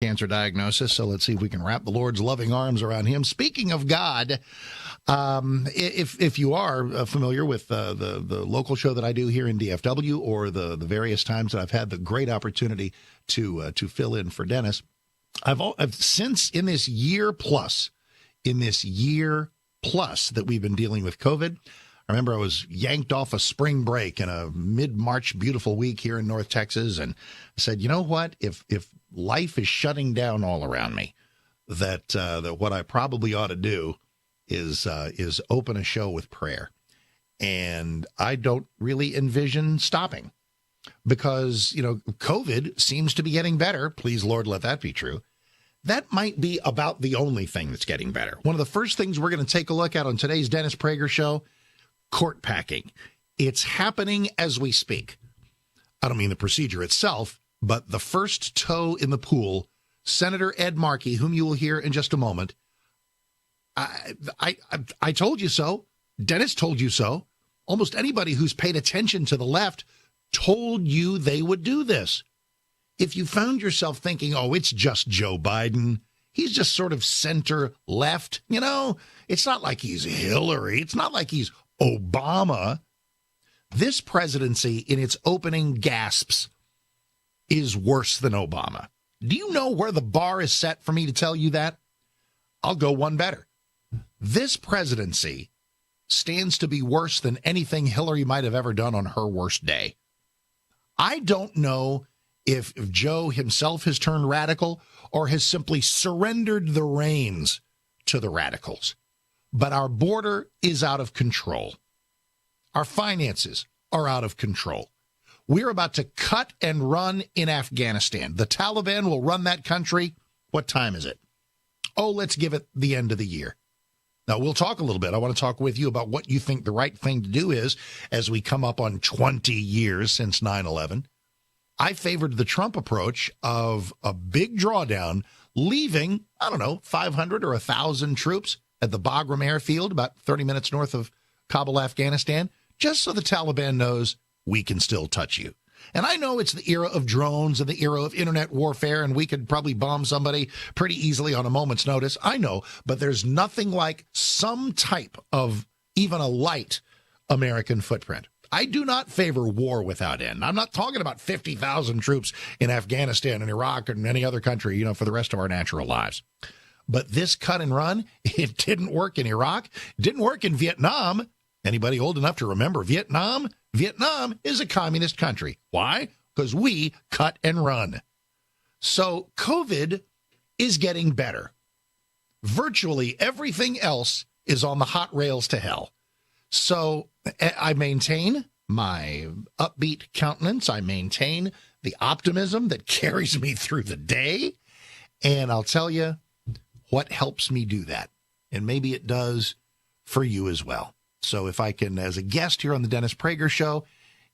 cancer diagnosis. So let's see if we can wrap the Lord's loving arms around him. Speaking of God, if you are familiar with the local show that I do here in DFW, or the various times that I've had the great opportunity to fill in for Dennis, I've since in this year plus that we've been dealing with COVID. I remember I was yanked off a spring break in a mid-March beautiful week here in North Texas, and I said, you know what? If life is shutting down all around me, that what I probably ought to do is open a show with prayer. And I don't really envision stopping, because, COVID seems to be getting better. Please, Lord, let that be true. That might be about the only thing that's getting better. One of the first things we're going to take a look at on today's Dennis Prager Show, court packing. It's happening as we speak. I don't mean the procedure itself, but the first toe in the pool, Senator Ed Markey, whom you will hear in just a moment. I told you so. Dennis told you so. Almost anybody who's paid attention to the left told you they would do this. If you found yourself thinking, oh, it's just Joe Biden, he's just sort of center left, it's not like he's Hillary. It's not like he's Obama. This presidency, in its opening gasps, is worse than Obama. Do you know where the bar is set for me to tell you that? I'll go one better. This presidency stands to be worse than anything Hillary might have ever done on her worst day. I don't know if Joe himself has turned radical or has simply surrendered the reins to the radicals. But our border is out of control. Our finances are out of control. We're about to cut and run in Afghanistan. The Taliban will run that country. What time is it? Oh, let's give it the end of the year. Now, we'll talk a little bit. I want to talk with you about what you think the right thing to do is as we come up on 20 years since 9/11. I favored the Trump approach of a big drawdown, leaving, 500 or 1,000 troops at the Bagram airfield, about 30 minutes north of Kabul, Afghanistan, just so the Taliban knows we can still touch you. And I know it's the era of drones and the era of internet warfare, and we could probably bomb somebody pretty easily on a moment's notice. I know, but there's nothing like some type of even a light American footprint. I do not favor war without end. I'm not talking about 50,000 troops in Afghanistan and Iraq and any other country, for the rest of our natural lives. But this cut and run, it didn't work in Iraq. It didn't work in Vietnam. Anybody old enough to remember Vietnam? Vietnam is a communist country. Why? Because we cut and run. So COVID is getting better. Virtually everything else is on the hot rails to hell. So I maintain my upbeat countenance. I maintain the optimism that carries me through the day. And I'll tell you what helps me do that. And maybe it does for you as well. So if I can, as a guest here on the Dennis Prager Show,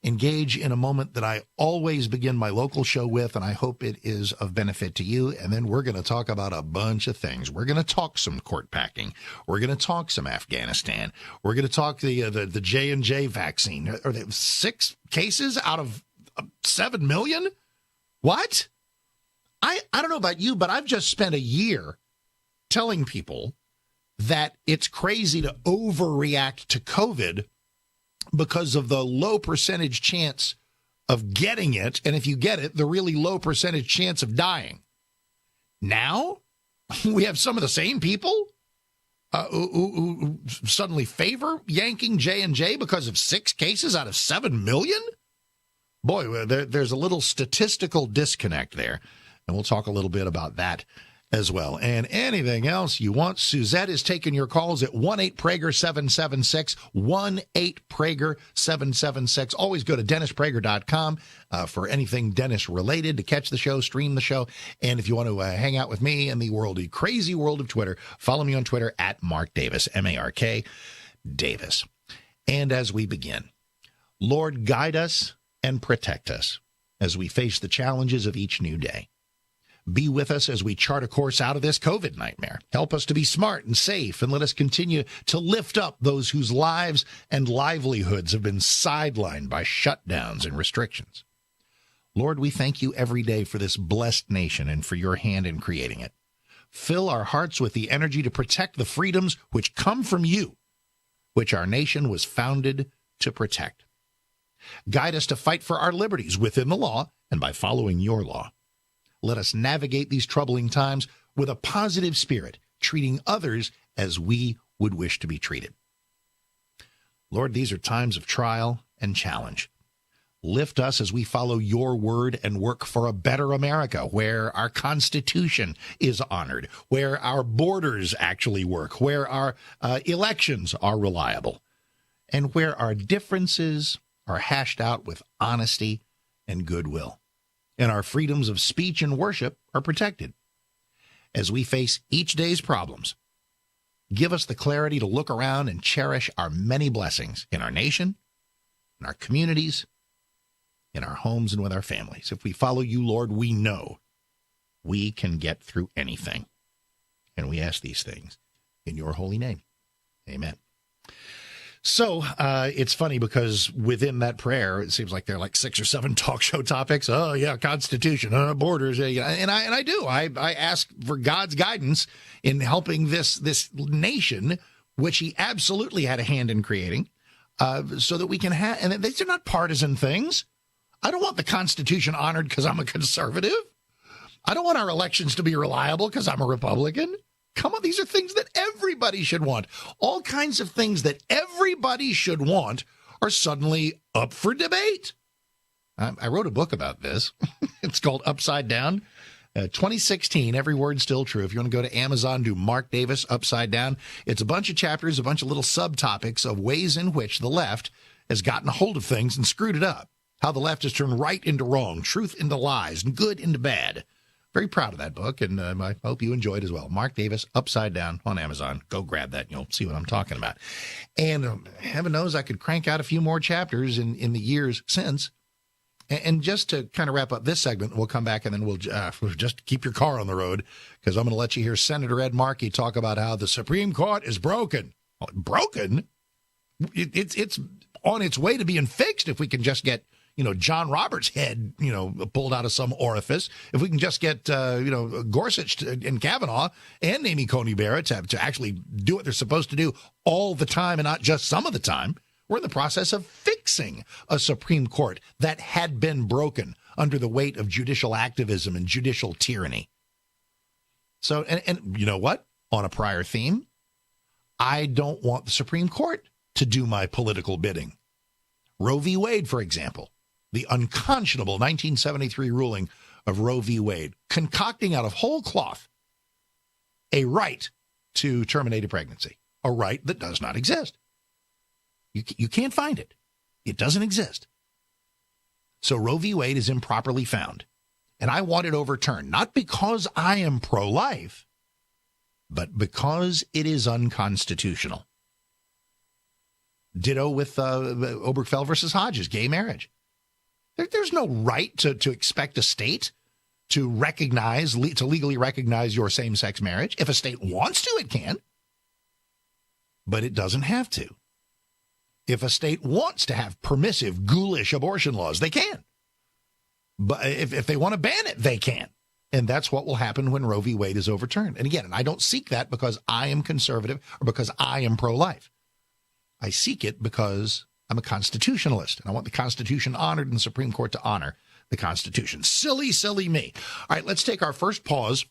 engage in a moment that I always begin my local show with, and I hope it is of benefit to you. And then we're going to talk about a bunch of things. We're going to talk some court packing. We're going to talk some Afghanistan. We're going to talk the J&J vaccine. Are there 6 cases out of 7 million? What? I don't know about you, but I've just spent a year telling people that it's crazy to overreact to COVID because of the low percentage chance of getting it, and if you get it, the really low percentage chance of dying. Now, we have some of the same people who suddenly favor yanking J&J because of 6 cases out of 7 million? Boy, there's a little statistical disconnect there, and we'll talk a little bit about that as well. And anything else you want, Suzette is taking your calls at 1-8-PRAGER-776, 1-8-PRAGER-776. Always go to DennisPrager.com for anything Dennis related, to catch the show, stream the show. And if you want to hang out with me in the crazy world of Twitter, follow me on Twitter at Mark Davis, M-A-R-K Davis. And as we begin, Lord, guide us and protect us as we face the challenges of each new day. Be with us as we chart a course out of this COVID nightmare. Help us to be smart and safe, and let us continue to lift up those whose lives and livelihoods have been sidelined by shutdowns and restrictions. Lord, we thank you every day for this blessed nation and for your hand in creating it. Fill our hearts with the energy to protect the freedoms which come from you, which our nation was founded to protect. Guide us to fight for our liberties within the law and by following your law. Let us navigate these troubling times with a positive spirit, treating others as we would wish to be treated. Lord, these are times of trial and challenge. Lift us as we follow your word and work for a better America, where our Constitution is honored, where our borders actually work, where our elections are reliable, and where our differences are hashed out with honesty and goodwill, and our freedoms of speech and worship are protected. As we face each day's problems, give us the clarity to look around and cherish our many blessings in our nation, in our communities, in our homes, and with our families. If we follow you, Lord, we know we can get through anything. And we ask these things in your holy name. Amen. So it's funny because within that prayer, it seems like there are like 6 or 7 talk show topics. Oh, yeah, Constitution, borders. And I do. I ask for God's guidance in helping this nation, which he absolutely had a hand in creating, so that we can have, and these are not partisan things. I don't want the Constitution honored because I'm a conservative. I don't want our elections to be reliable because I'm a Republican. Come on, these are things that everybody should want. All kinds of things that everybody should want are suddenly up for debate. I wrote a book about this. It's called Upside Down. 2016, every word still true. If you want to go to Amazon, do Mark Davis Upside Down. It's a bunch of chapters, a bunch of little subtopics of ways in which the left has gotten a hold of things and screwed it up. How the left has turned right into wrong, truth into lies, and good into bad. Very proud of that book, and I hope you enjoy it as well. Mark Davis, Upside Down on Amazon. Go grab that, and you'll see what I'm talking about. And heaven knows I could crank out a few more chapters in the years since. And just to kind of wrap up this segment, we'll come back, and then we'll just keep your car on the road, because I'm going to let you hear Senator Ed Markey talk about how the Supreme Court is broken. Well, broken? It's on its way to being fixed if we can just get John Roberts' head, pulled out of some orifice. If we can just get, Gorsuch and Kavanaugh and Amy Coney Barrett to actually do what they're supposed to do all the time and not just some of the time, we're in the process of fixing a Supreme Court that had been broken under the weight of judicial activism and judicial tyranny. So, and you know what? On a prior theme, I don't want the Supreme Court to do my political bidding. Roe v. Wade, for example. The unconscionable 1973 ruling of Roe v. Wade, concocting out of whole cloth a right to terminate a pregnancy, a right that does not exist. You can't find it. It doesn't exist. So Roe v. Wade is improperly found, and I want it overturned, not because I am pro-life, but because it is unconstitutional. Ditto with Obergefell versus Hodges, gay marriage. There's no right to expect a state to legally recognize your same-sex marriage. If a state wants to, it can. But it doesn't have to. If a state wants to have permissive, ghoulish abortion laws, they can. But if they want to ban it, they can. And that's what will happen when Roe v. Wade is overturned. And again, I don't seek that because I am conservative or because I am pro-life. I seek it because I'm a constitutionalist, and I want the Constitution honored and the Supreme Court to honor the Constitution. Silly, silly me. All right, let's take our first pause,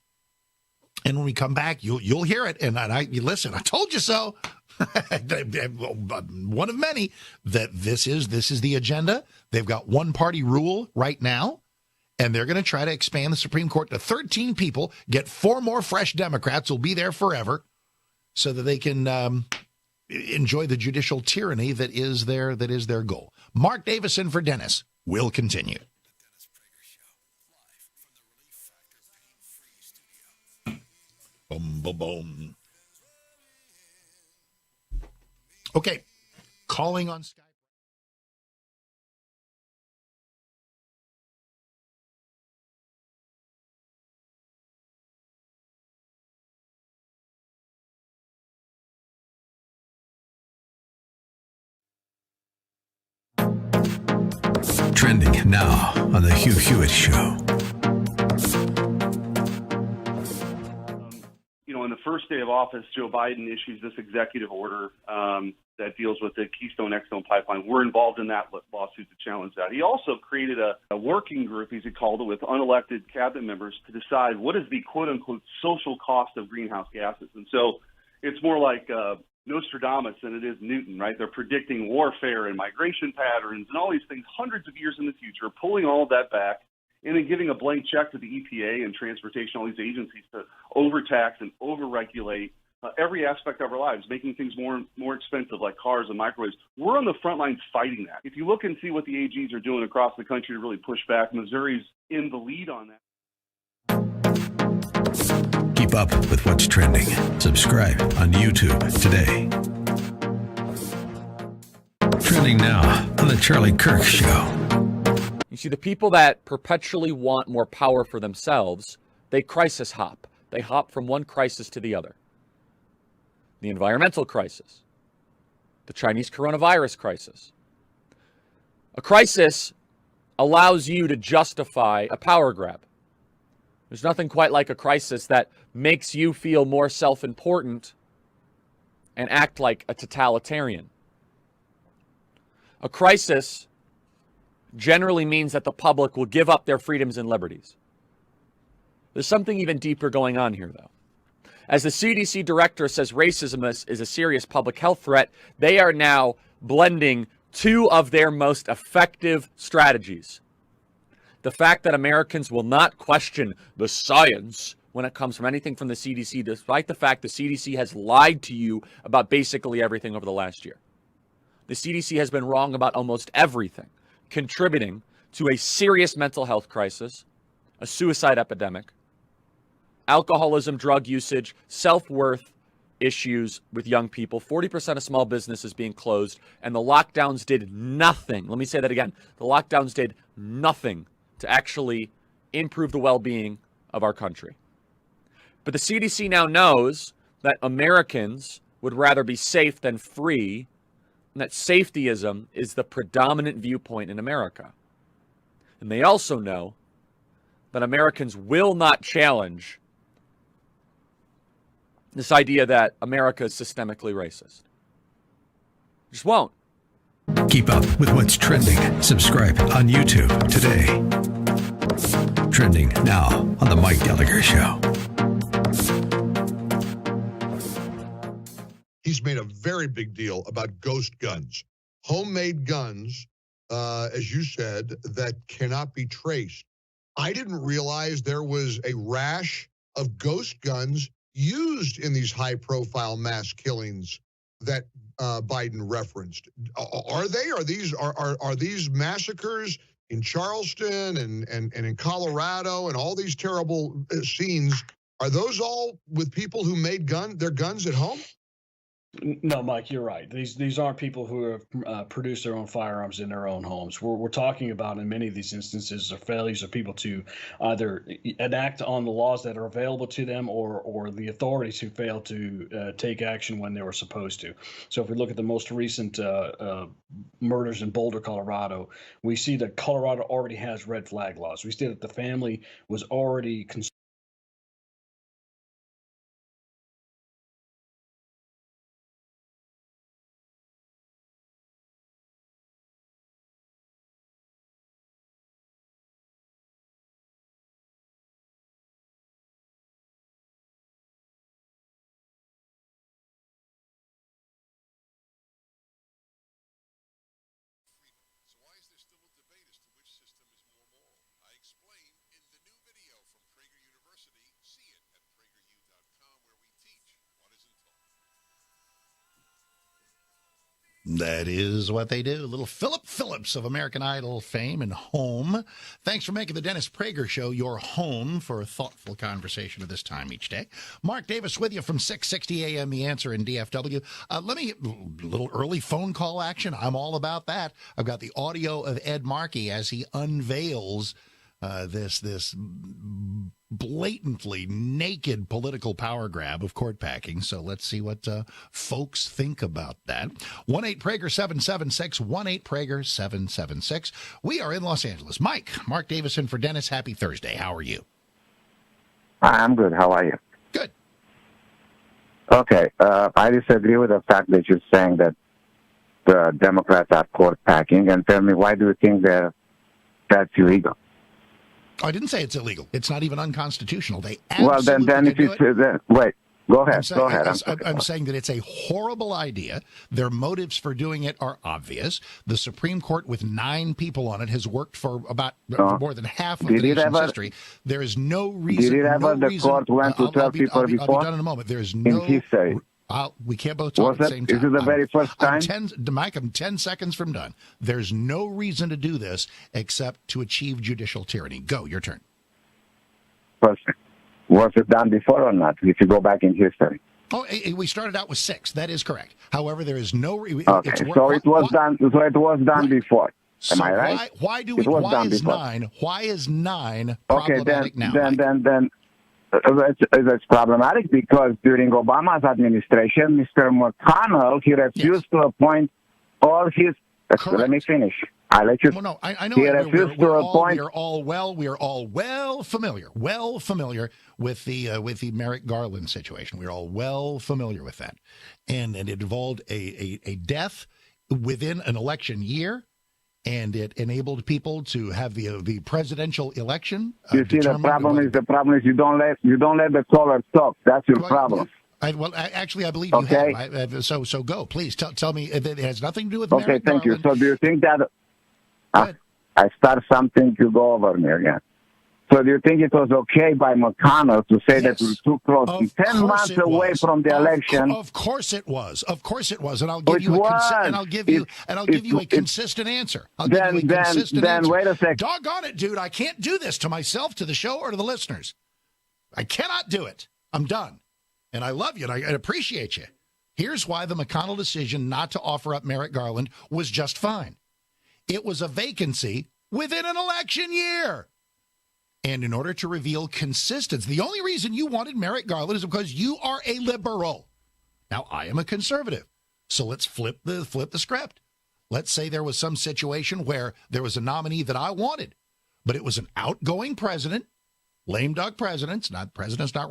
and when we come back, you'll hear it. And you listen. I told you so. One of many that this is the agenda. They've got one-party rule right now, and they're going to try to expand the Supreme Court to 13 people, get 4 more fresh Democrats who'll be there forever, so that they can enjoy the judicial tyranny that is their goal. Mark Davis in for Dennis. Will continue. Boom, boom, boom. Okay, calling on Skype. Trending now on The Hugh Hewitt Show. On the first day of office, Joe Biden issues this executive order that deals with the Keystone XL pipeline. We're involved in that lawsuit to challenge that. He also created a working group, as he called it, with unelected cabinet members to decide what is the quote-unquote social cost of greenhouse gases. And so it's more like Nostradamus than it is Newton, right? They're predicting warfare and migration patterns and all these things hundreds of years in the future, pulling all of that back, and then giving a blank check to the EPA and transportation, all these agencies to overtax and overregulate every aspect of our lives, making things more expensive, like cars and microwaves. We're on the front lines fighting that. If you look and see what the AGs are doing across the country to really push back, Missouri's in the lead on that. Keep up with what's trending. Subscribe on YouTube today. Trending now on The Charlie Kirk Show. You see, the people that perpetually want more power for themselves, they crisis hop. They hop from one crisis to the other. The environmental crisis, the Chinese coronavirus crisis. A crisis allows you to justify a power grab. There's nothing quite like a crisis that makes you feel more self-important and act like a totalitarian. A crisis generally means that the public will give up their freedoms and liberties. There's something even deeper going on here, though. As the CDC director says racism is a serious public health threat, they are now blending two of their most effective strategies. The fact that Americans will not question the science when it comes from anything from the CDC, despite the fact the CDC has lied to you about basically everything over the last year. The CDC has been wrong about almost everything, contributing to a serious mental health crisis, a suicide epidemic, alcoholism, drug usage, self-worth issues with young people, 40% of small businesses being closed, and the lockdowns did nothing. Let me say that again. The lockdowns did nothing to actually improve the well-being of our country. But the CDC now knows that Americans would rather be safe than free, and that safetyism is the predominant viewpoint in America. And they also know that Americans will not challenge this idea that America is systemically racist. Just won't. Keep up with what's trending. Subscribe on YouTube today. Trending now on The Mike Gallagher Show. He's made a very big deal about ghost guns, homemade guns, as you said, that cannot be traced. I didn't realize there was a rash of ghost guns used in these high-profile mass killings that Biden referenced. Are they? Are these massacres in Charleston and in Colorado and all these terrible scenes? Are those all with people who made their guns at home? No, Mike, you're right. These aren't people who have produced their own firearms in their own homes. We're talking about, in many of these instances, are failures of people to either enact on the laws that are available to them or the authorities who fail to take action when they were supposed to. So if we look at the most recent murders in Boulder, Colorado, we see that Colorado already has red flag laws. We see that the family was already That is what they do. Little Philip Phillips of American Idol fame and home. Thanks for making the Dennis Prager Show your home for a thoughtful conversation at this time each day. Mark Davis with you from 660 a.m. The Answer in DFW. A little early phone call action. I'm all about that. I've got the audio of Ed Markey as he unveils this blatantly naked political power grab of court packing. So let's see what folks think about that. 1-8-PRAGER-776, 1-8-PRAGER-776. We are in Los Angeles. Mark Davison for Dennis. Happy Thursday. How are you? I'm good. How are you? Good. Okay. I disagree with the fact that you're saying that the Democrats are court packing, and tell me, why do you think that's illegal? I didn't say it's illegal. It's not even unconstitutional. They Well, absolutely then if you wait, go ahead. I'm saying that it's a horrible idea. Their motives for doing it are obvious. The Supreme Court, with 9 people on it, has worked for about more than half of the nation's history. There is no reason. Did it ever the court went to 12 people before? I'll be done in a moment. There is no. In history. We can't both talk at the same time. Is it the very first time? Mike, I'm 10 seconds from done. There's no reason to do this except to achieve judicial tyranny. Go, your turn. Perfect. Was it done before or not, if you go back in history? Oh, we started out with 6. That is correct. However, there is no... Okay, so it was done right. Before. Am I right? Why is 9 problematic now? Then it's problematic because during Obama's administration, Mr. McConnell, he refused to appoint all his... Correct. Let me finish. I'll let you... Well, no, I know. He refused to appoint... We are all well familiar with the Merrick Garland situation. We're all well familiar with that. And it involved a death within an election year. And it enabled people to have the presidential election. You see, the problem is you don't let the caller talk. That's your problem. Actually, I believe you have. So go, please tell me. It has nothing to do with. Merrick Thank Garland. you. So do you think that I start something to go over me again? So do you think it was okay by McConnell to say that we're too close, 10 months away from the election? Of course it was. And I'll give you a consistent answer. Then wait a second. Doggone it, dude! I can't do this to myself, to the show, or to the listeners. I cannot do it. I'm done. And I love you, and I appreciate you. Here's why the McConnell decision not to offer up Merrick Garland was just fine. It was a vacancy within an election year. And in order to reveal consistency, the only reason you wanted Merrick Garland is because you are a liberal. Now, I am a conservative. So let's flip the script. Let's say there was some situation where there was a nominee that I wanted, but it was an outgoing president, lame duck president's not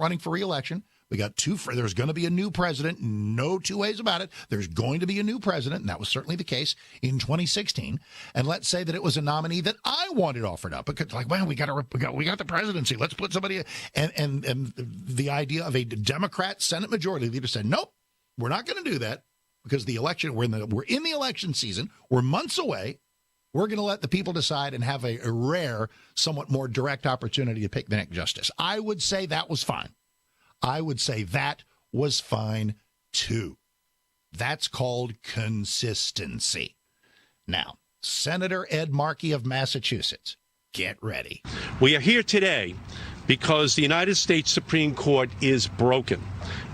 running for re-election. We got there's going to be a new president. No two ways about it. There's going to be a new president, and that was certainly the case in 2016. And let's say that it was a nominee that I wanted offered up. Because, we got the presidency. Let's put somebody. And the idea of a Democrat Senate majority leader said, nope, we're not going to do that because the election. We're in the election season. We're months away. We're going to let the people decide and have a rare, somewhat more direct opportunity to pick the next justice. I would say that was fine. I would say that was fine, too. That's called consistency. Now, Senator Ed Markey of Massachusetts, get ready. We are here today because the United States Supreme Court is broken.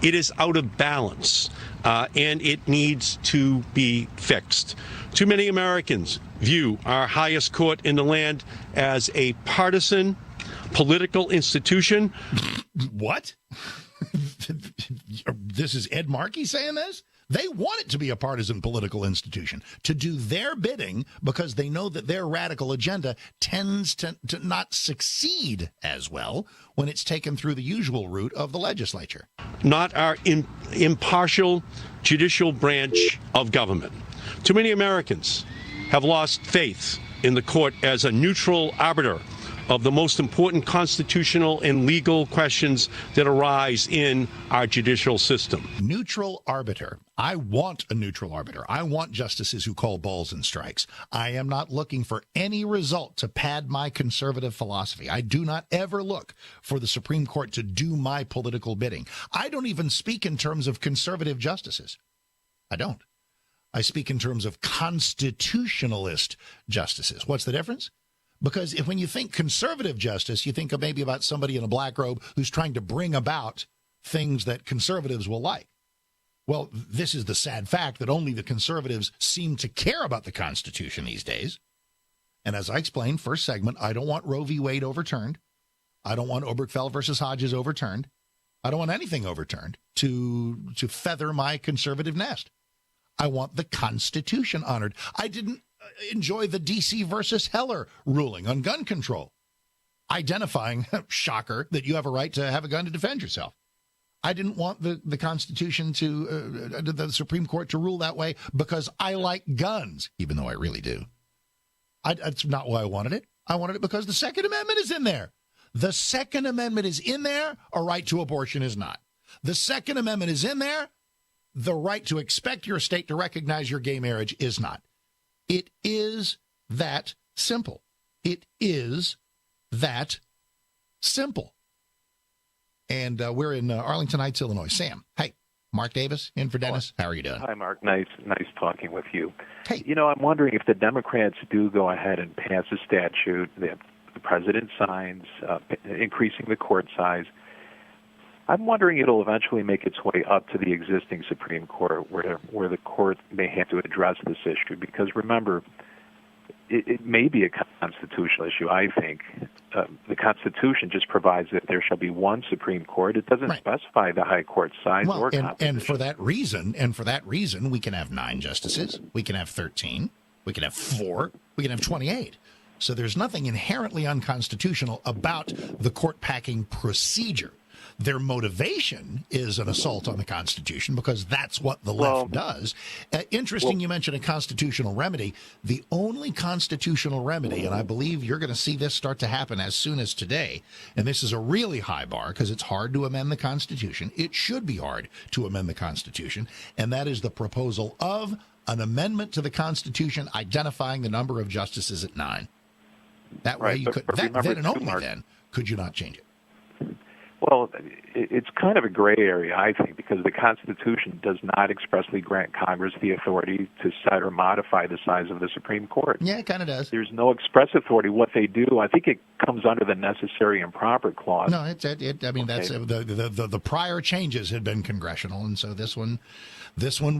It is out of balance, and it needs to be fixed. Too many Americans view our highest court in the land as a partisan political institution. What? This is Ed Markey saying this? They want it to be a partisan political institution, to do their bidding because they know that their radical agenda tends to not succeed as well when it's taken through the usual route of the legislature. Not our impartial judicial branch of government. Too many Americans have lost faith in the court as a neutral arbiter of the most important constitutional and legal questions that arise in our judicial system. Neutral arbiter. I want a neutral arbiter. I want justices who call balls and strikes. I am not looking for any result to pad my conservative philosophy. I do not ever look for the Supreme Court to do my political bidding. I don't even speak in terms of conservative justices. I don't. I speak in terms of constitutionalist justices. What's the difference? Because when you think conservative justice, you think of maybe about somebody in a black robe who's trying to bring about things that conservatives will like. Well, this is the sad fact that only the conservatives seem to care about the Constitution these days. And as I explained, first segment, I don't want Roe v. Wade overturned. I don't want Obergefell versus Hodges overturned. I don't want anything overturned to feather my conservative nest. I want the Constitution honored. I didn't enjoy the D.C. versus Heller ruling on gun control, identifying, shocker, that you have a right to have a gun to defend yourself. I didn't want the Constitution the Supreme Court to rule that way because I like guns, even though I really do. That's not why I wanted it. I wanted it because the Second Amendment is in there. The Second Amendment is in there. A right to abortion is not. The Second Amendment is in there. The right to expect your state to recognize your gay marriage is not. It is that simple. It is that simple. And we're in Arlington Heights, Illinois. Sam, hey, Mark Davis in for Dennis. How are you doing? Hi, Mark. Nice talking with you. Hey. You know, I'm wondering if the Democrats do go ahead and pass a statute that the president signs, increasing the court size. I'm wondering it'll eventually make its way up to the existing Supreme Court, where the court may have to address this issue. Because remember, it may be a constitutional issue, I think. The Constitution just provides that there shall be one Supreme Court. It doesn't specify the high court size or composition. And for that reason, we can have 9 justices, we can have 13, we can have 4, we can have 28. So there's nothing inherently unconstitutional about the court packing procedure. Their motivation is an assault on the Constitution because that's what the left does. Interesting you mentioned a constitutional remedy. The only constitutional remedy, and I believe you're going to see this start to happen as soon as today, and this is a really high bar because it's hard to amend the Constitution. It should be hard to amend the Constitution, and that is the proposal of an amendment to the Constitution identifying the number of justices at 9. That way you could, then and only then, could you not change it? Well, it's kind of a gray area, I think, because the Constitution does not expressly grant Congress the authority to set or modify the size of the Supreme Court. Yeah, it kind of does. There's no express authority. What they do, I think it comes under the necessary and proper clause. No, that's the prior changes had been congressional, and so this one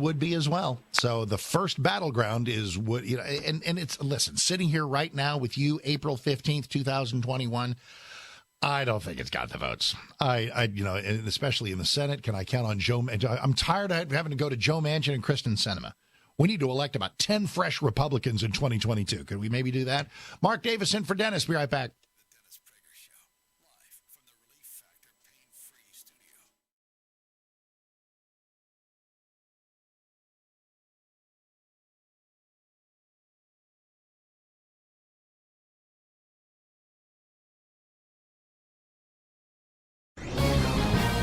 would be as well. So the first battleground is what, you know, and it's, listen, sitting here right now with you, April 15th, 2021, I don't think it's got the votes. And especially in the Senate, can I count on Joe? I'm tired of having to go to Joe Manchin and Kristen Sinema. We need to elect about 10 fresh Republicans in 2022. Could we maybe do that? Mark Davis in for Dennis. Be right back. The Dennis Prager Show, live from the Relief Factor Pain-Free Studio.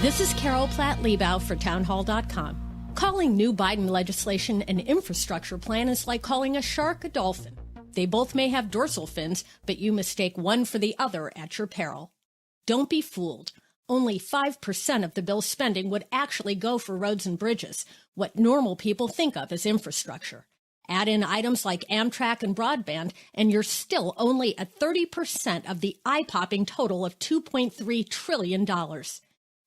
This is Carol Platt-Liebau for townhall.com. Calling new Biden legislation an infrastructure plan is like calling a shark a dolphin. They both may have dorsal fins, but you mistake one for the other at your peril. Don't be fooled. Only 5% of the bill's spending would actually go for roads and bridges, what normal people think of as infrastructure. Add in items like Amtrak and broadband, and you're still only at 30% of the eye-popping total of $2.3 trillion.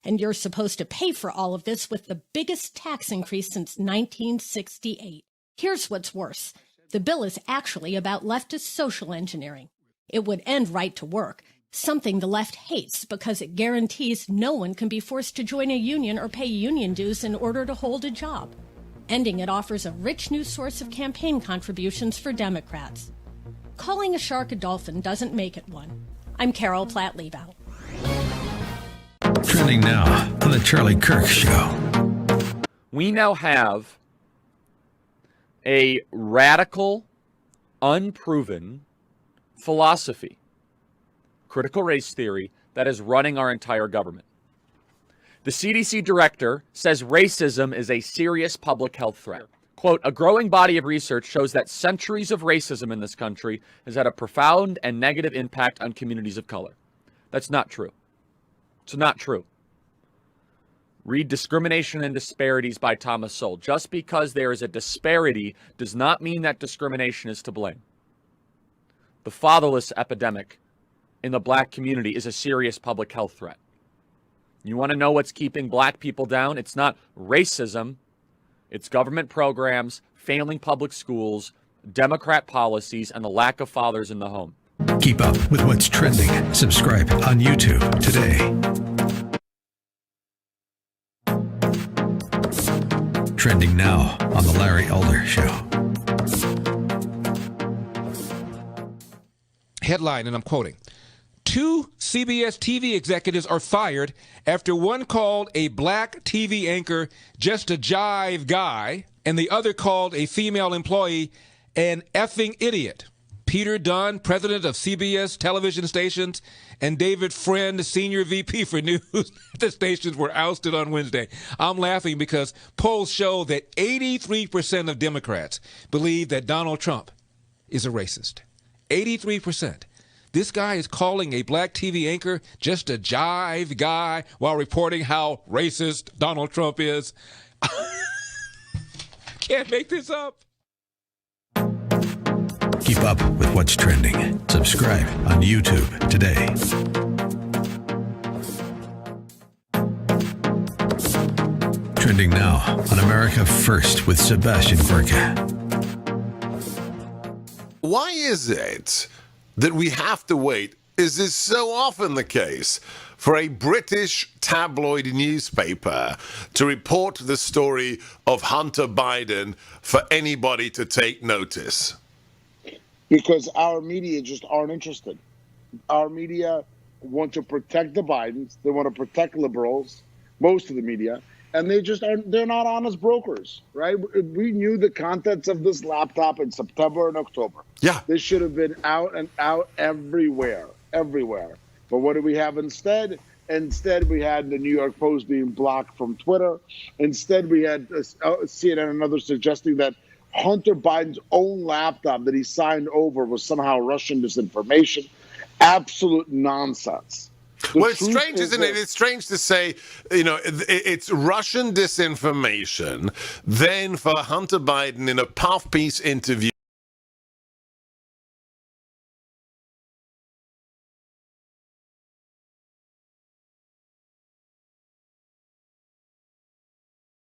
And you're supposed to pay for all of this with the biggest tax increase since 1968. Here's what's worse. The bill is actually about leftist social engineering. It would end right to work, something the left hates because it guarantees no one can be forced to join a union or pay union dues in order to hold a job. Ending it offers a rich new source of campaign contributions for Democrats. Calling a shark a dolphin doesn't make it one. I'm Carol Platt-Liebau. Trending now on the Charlie Kirk Show. We now have a radical, unproven philosophy, critical race theory, that is running our entire government. The CDC director says racism is a serious public health threat. Quote, a growing body of research shows that centuries of racism in this country has had a profound and negative impact on communities of color. That's not true. It's not true. Read Discrimination and Disparities by Thomas Sowell. Just because there is a disparity does not mean that discrimination is to blame. The fatherless epidemic in the black community is a serious public health threat. You want to know what's keeping black people down? It's not racism. It's government programs, failing public schools, Democrat policies and the lack of fathers in the home. Keep up with what's trending. Subscribe on YouTube today. Trending now on The Larry Elder Show. Headline, and I'm quoting, 2 CBS TV executives are fired after one called a black TV anchor just a jive guy, and the other called a female employee an effing idiot. Peter Dunn, president of CBS television stations, and David Friend, senior VP for news at the stations, were ousted on Wednesday. I'm laughing because polls show that 83% of Democrats believe that Donald Trump is a racist. 83%. This guy is calling a black TV anchor just a jive guy while reporting how racist Donald Trump is. Can't make this up. Keep up with what's trending. Subscribe on YouTube today. Trending now on America First with Sebastian Gorka. Why is it that we have to wait? Is this so often the case for a British tabloid newspaper to report the story of Hunter Biden for anybody to take notice? Because our media just aren't interested. Our media want to protect the Bidens. They want to protect liberals, most of the media, and they just aren't. They're not honest brokers, right? We knew the contents of this laptop in September and October. Yeah. This should have been out and out everywhere. But what do we have instead? Instead, we had the New York Post being blocked from Twitter. Instead, we had CNN and others suggesting that Hunter Biden's own laptop that he signed over was somehow Russian disinformation. Absolute nonsense. Well, it's strange, isn't it? It's strange to say, it's Russian disinformation. Then for Hunter Biden in a puff piece interview,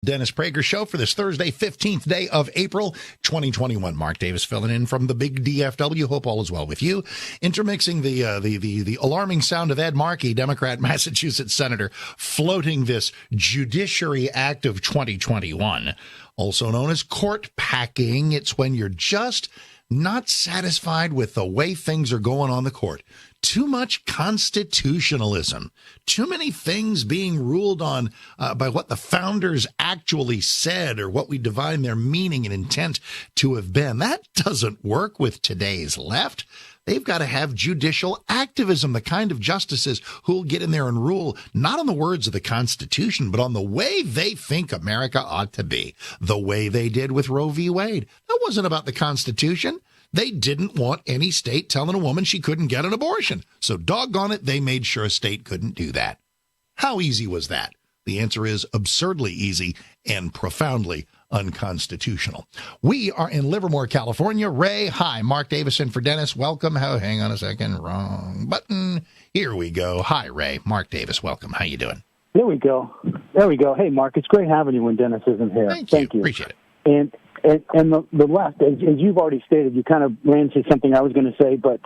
Dennis Prager Show for this Thursday, 15th day of April, 2021. Mark Davis filling in from the big DFW. Hope all is well with you. Intermixing the alarming sound of Ed Markey, Democrat Massachusetts Senator, floating this Judiciary Act of 2021, also known as court packing. It's when you're just not satisfied with the way things are going on the court. Too much constitutionalism, too many things being ruled on by what the founders actually said or what we divine their meaning and intent to have been. That doesn't work with today's left. They've got to have judicial activism, the kind of justices who'll get in there and rule not on the words of the Constitution, but on the way they think America ought to be, the way they did with Roe v. Wade. That wasn't about the Constitution. They didn't want any state telling a woman she couldn't get an abortion. So doggone it, they made sure a state couldn't do that. How easy was that? The answer is absurdly easy and profoundly unconstitutional. We are in Livermore, California. Ray, hi. Mark Davison for Dennis. Welcome. Hang on a second. Wrong button. Here we go. Hi, Ray. Mark Davis, welcome. How you doing? There we go. Hey, Mark, it's great having you when Dennis isn't here. Thank you. Appreciate it. And the left, as you've already stated, you kind of ran into something I was going to say, but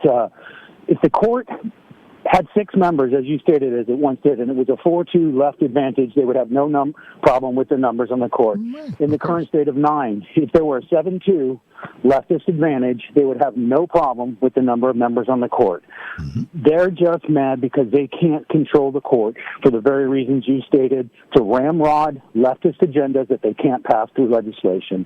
if the court had 6 members, as you stated, as it once did, and it was a 4-2 left advantage, they would have no problem with the numbers on the court. In the current state of 9, if there were a 7-2 leftist advantage, they would have no problem with the number of members on the court. They're just mad because they can't control the court for the very reasons you stated, to ramrod leftist agendas that they can't pass through legislation.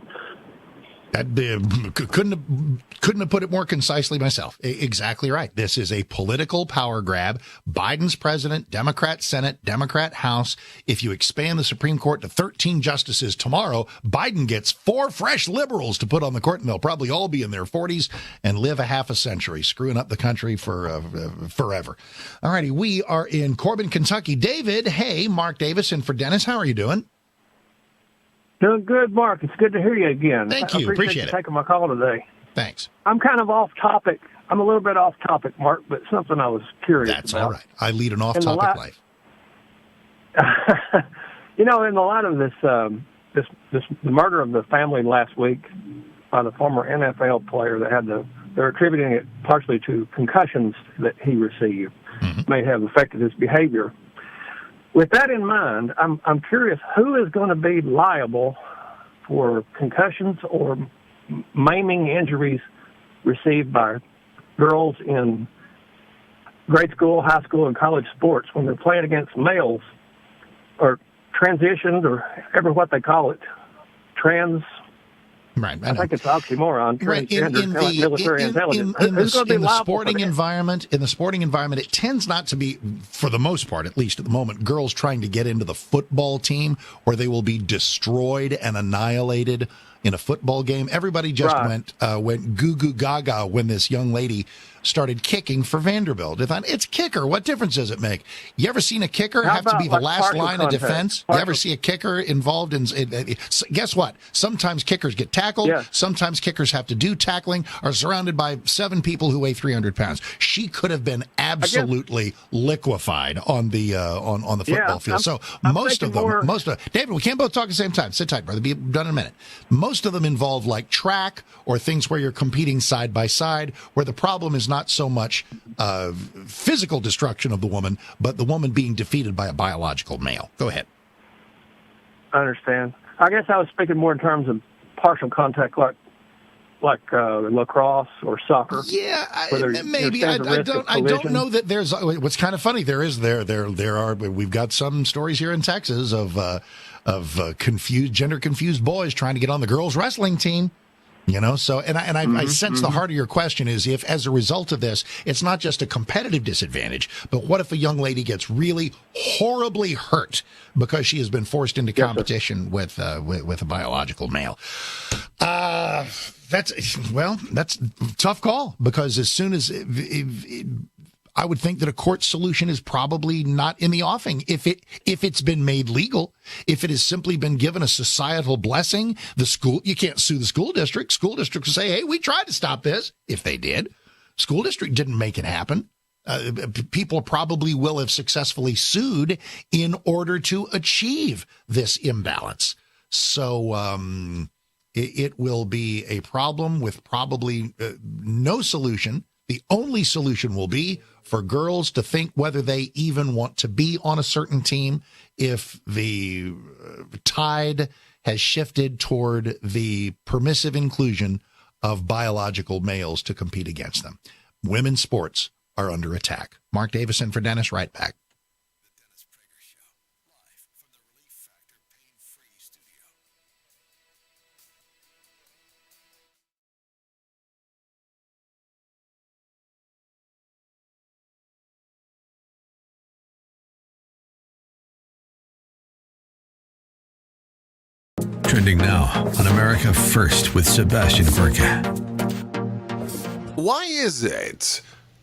Couldn't have put it more concisely myself. Exactly right. This is a political power grab. Biden's president, Democrat Senate, Democrat House. If you expand the Supreme Court to 13 justices tomorrow, Biden gets 4 fresh liberals to put on the court, and they'll probably all be in their 40s and live a half a century, screwing up the country for forever. All righty. We are in Corbin, Kentucky. David, hey, Mark Davison for Dennis. How are you doing? Doing good, Mark. It's good to hear you again. Thank you. I appreciate you taking my call today. Thanks. I'm kind of off topic. I'm a little bit off topic, Mark, but something I was curious about. That's all right. I lead an off-topic life. In the light of the murder of the family last week, by the former NFL player that had they're attributing it partially to concussions that he received, may have affected his behavior. With that in mind, I'm curious, who is going to be liable for concussions or maiming injuries received by girls in grade school, high school, and college sports when they're playing against males or transitioned or ever what they call it, Right, I think it's oxymoron. Right. In the sporting environment, it tends not to be, for the most part, at least at the moment, girls trying to get into the football team, or they will be destroyed and annihilated in a football game. Everybody just went goo goo gaga when this young lady started kicking for Vanderbilt. It's kicker. What difference does it make? You ever seen a kicker have to be the last line of defense? You ever see a kicker involved in guess what? Sometimes kickers get tackled. Yeah. Sometimes kickers have to do tackling, are surrounded by 7 people who weigh 300 pounds. She could have been absolutely liquefied on the football field. So most of them, David, we can't both talk at the same time. Sit tight, brother. Be done in a minute. Most of them involve like track or things where you're competing side by side, where the problem is not so much physical destruction of the woman, but the woman being defeated by a biological male. Go ahead. I understand. I guess I was speaking more in terms of partial contact, like lacrosse or soccer. Yeah, maybe. I don't know that there's. What's kind of funny, there are. We've got some stories here in Texas of gender confused boys trying to get on the girls wrestling team. So, I sense the heart of your question is if, as a result of this, it's not just a competitive disadvantage, but what if a young lady gets really horribly hurt because she has been forced into competition with a biological male? That's a tough call, because as soon as I would think that a court solution is probably not in the offing. If it's been made legal, if it has simply been given a societal blessing, you can't sue the school district. School district will say, hey, we tried to stop this. If they did, school district didn't make it happen. People probably will have successfully sued in order to achieve this imbalance. So it will be a problem with probably no solution. The only solution will be for girls to think whether they even want to be on a certain team if the tide has shifted toward the permissive inclusion of biological males to compete against them. Women's sports are under attack. Mark Davison for Dennis, right back. Trending now on America First with Sebastian Gorka. Why is it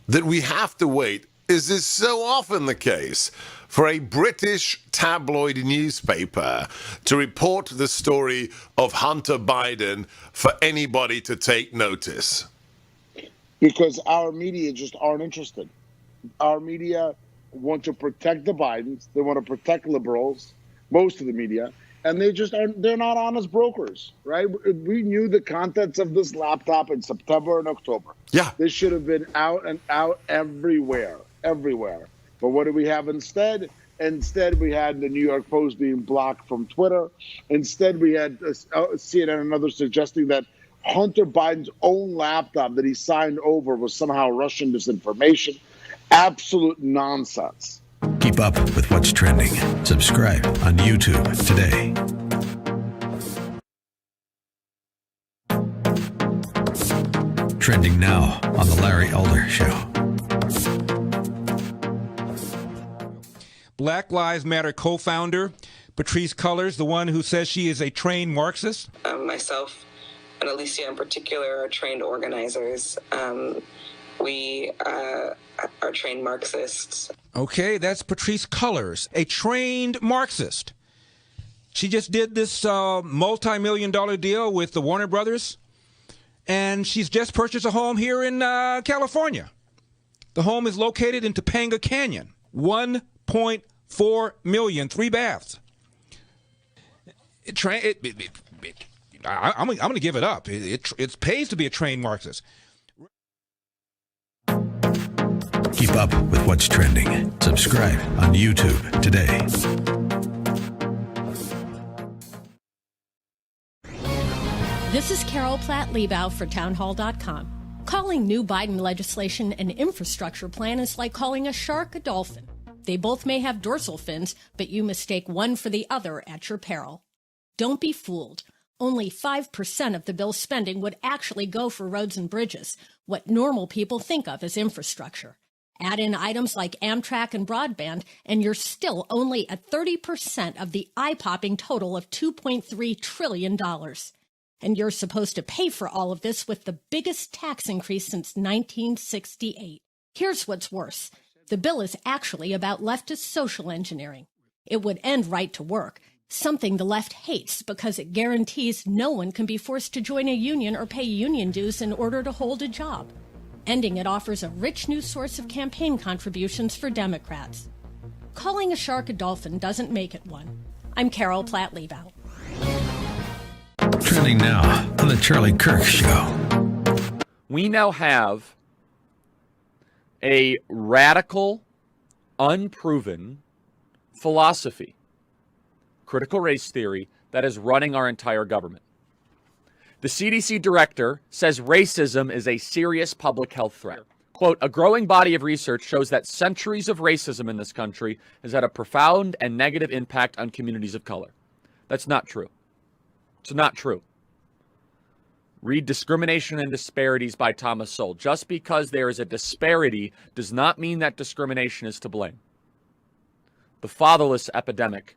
that we have to wait? Is this so often the case for a British tabloid newspaper to report the story of Hunter Biden for anybody to take notice? Because our media just aren't interested. Our media want to protect the Bidens. They want to protect liberals, most of the media. And they just aren't, they're not honest brokers, right? We knew the contents of this laptop in September and October. Yeah. This should have been out and out everywhere. But what do we have instead? Instead, we had the New York Post being blocked from Twitter. Instead, we had CNN and others suggesting that Hunter Biden's own laptop that he signed over was somehow Russian disinformation. Absolute nonsense. Keep up with what's trending. Subscribe on YouTube today. Trending now on The Larry Elder Show. Black Lives Matter co-founder Patrisse Cullors, the one who says she is a trained Marxist. Myself and Alicia in particular are trained organizers. We are trained Marxists. Okay, that's Patrisse Cullors, a trained Marxist. She just did this multi-million-dollar deal with the Warner Brothers, and she's just purchased a home here in California. The home is located in Topanga Canyon, $1.4 million, 3 baths. I'm going to give it up. It pays to be a trained Marxist. Keep up with what's trending. Subscribe on YouTube today. This is Carol Platt-Liebau for townhall.com. Calling new Biden legislation an infrastructure plan is like calling a shark a dolphin. They both may have dorsal fins, but you mistake one for the other at your peril. Don't be fooled. Only 5% of the bill's spending would actually go for roads and bridges, what normal people think of as infrastructure. Add in items like Amtrak and broadband, and you're still only at 30% of the eye-popping total of $2.3 trillion. And you're supposed to pay for all of this with the biggest tax increase since 1968. Here's what's worse. The bill is actually about leftist social engineering. It would end right to work, something the left hates because it guarantees no one can be forced to join a union or pay union dues in order to hold a job. Ending it offers a rich new source of campaign contributions for Democrats. Calling a shark a dolphin doesn't make it one. I'm Carol Platt-Liebau. Trending now on the Charlie Kirk Show. We now have a radical, unproven philosophy, critical race theory, that is running our entire government. The CDC director says racism is a serious public health threat. Quote, a growing body of research shows that centuries of racism in this country has had a profound and negative impact on communities of color. That's not true. It's not true. Read Discrimination and Disparities by Thomas Sowell. Just because there is a disparity does not mean that discrimination is to blame. The fatherless epidemic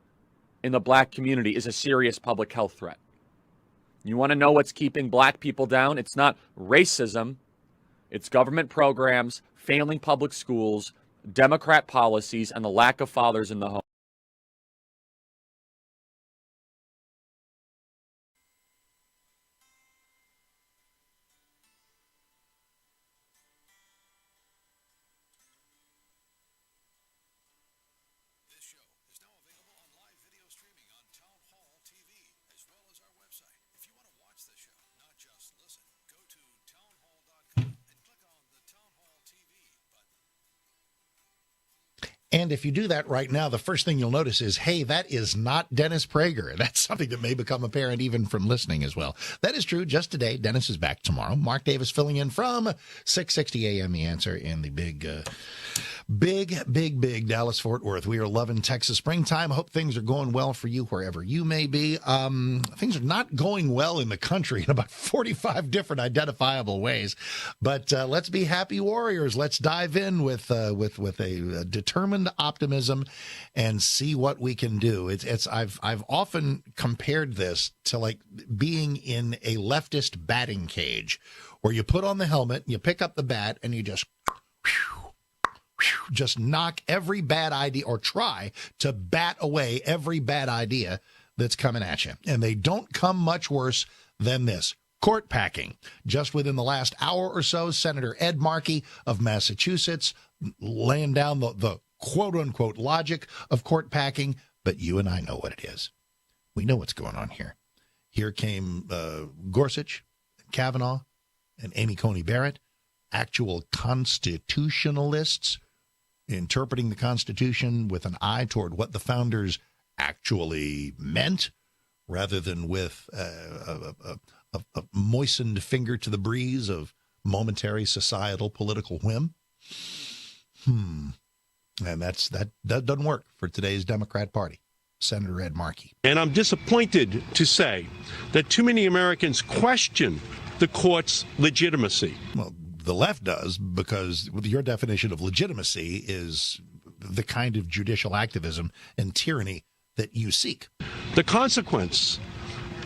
in the black community is a serious public health threat. You want to know what's keeping black people down? It's not racism. It's government programs, failing public schools, Democrat policies, and the lack of fathers in the home. And if you do that right now, the first thing you'll notice is, hey, that is not Dennis Prager. That's something that may become apparent even from listening as well. That is true. Just today, Dennis is back tomorrow. Mark Davis filling in from 6:60 a.m. The Answer in the big Dallas-Fort Worth. We are loving Texas springtime. Hope things are going well for you wherever you may be. Things are not going well in the country in about 45 different identifiable ways. But let's be happy warriors. Let's dive in with a determined optimism and see what we can do. I've often compared this to like being in a leftist batting cage where you put on the helmet, you pick up the bat, and you just knock every bad idea or try to bat away every bad idea that's coming at you. And they don't come much worse than this. Court packing. Just within the last hour or so, Senator Ed Markey of Massachusetts laying down the quote-unquote logic of court packing, but you and I know what it is. We know what's going on here. Here came Gorsuch, Kavanaugh, and Amy Coney Barrett, actual constitutionalists interpreting the Constitution with an eye toward what the founders actually meant, rather than with a moistened finger to the breeze of momentary societal political whim. And that doesn't work for today's Democrat Party. Senator Ed Markey. And I'm disappointed to say that too many Americans question the court's legitimacy. Well, the left does, because your definition of legitimacy is the kind of judicial activism and tyranny that you seek. The consequence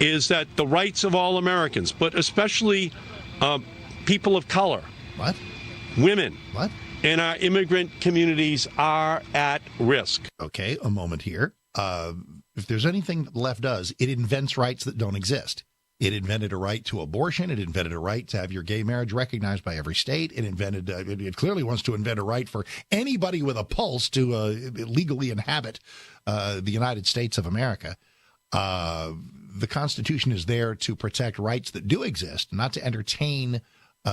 is that the rights of all Americans, but especially people of color, women, and our immigrant communities are at risk. Okay, a moment here. If there's anything that the left does, it invents rights that don't exist. It invented a right to abortion. It invented a right to have your gay marriage recognized by every state. It invented, it clearly wants to invent a right for anybody with a pulse to legally inhabit the United States of America. the Constitution is there to protect rights that do exist, not to entertain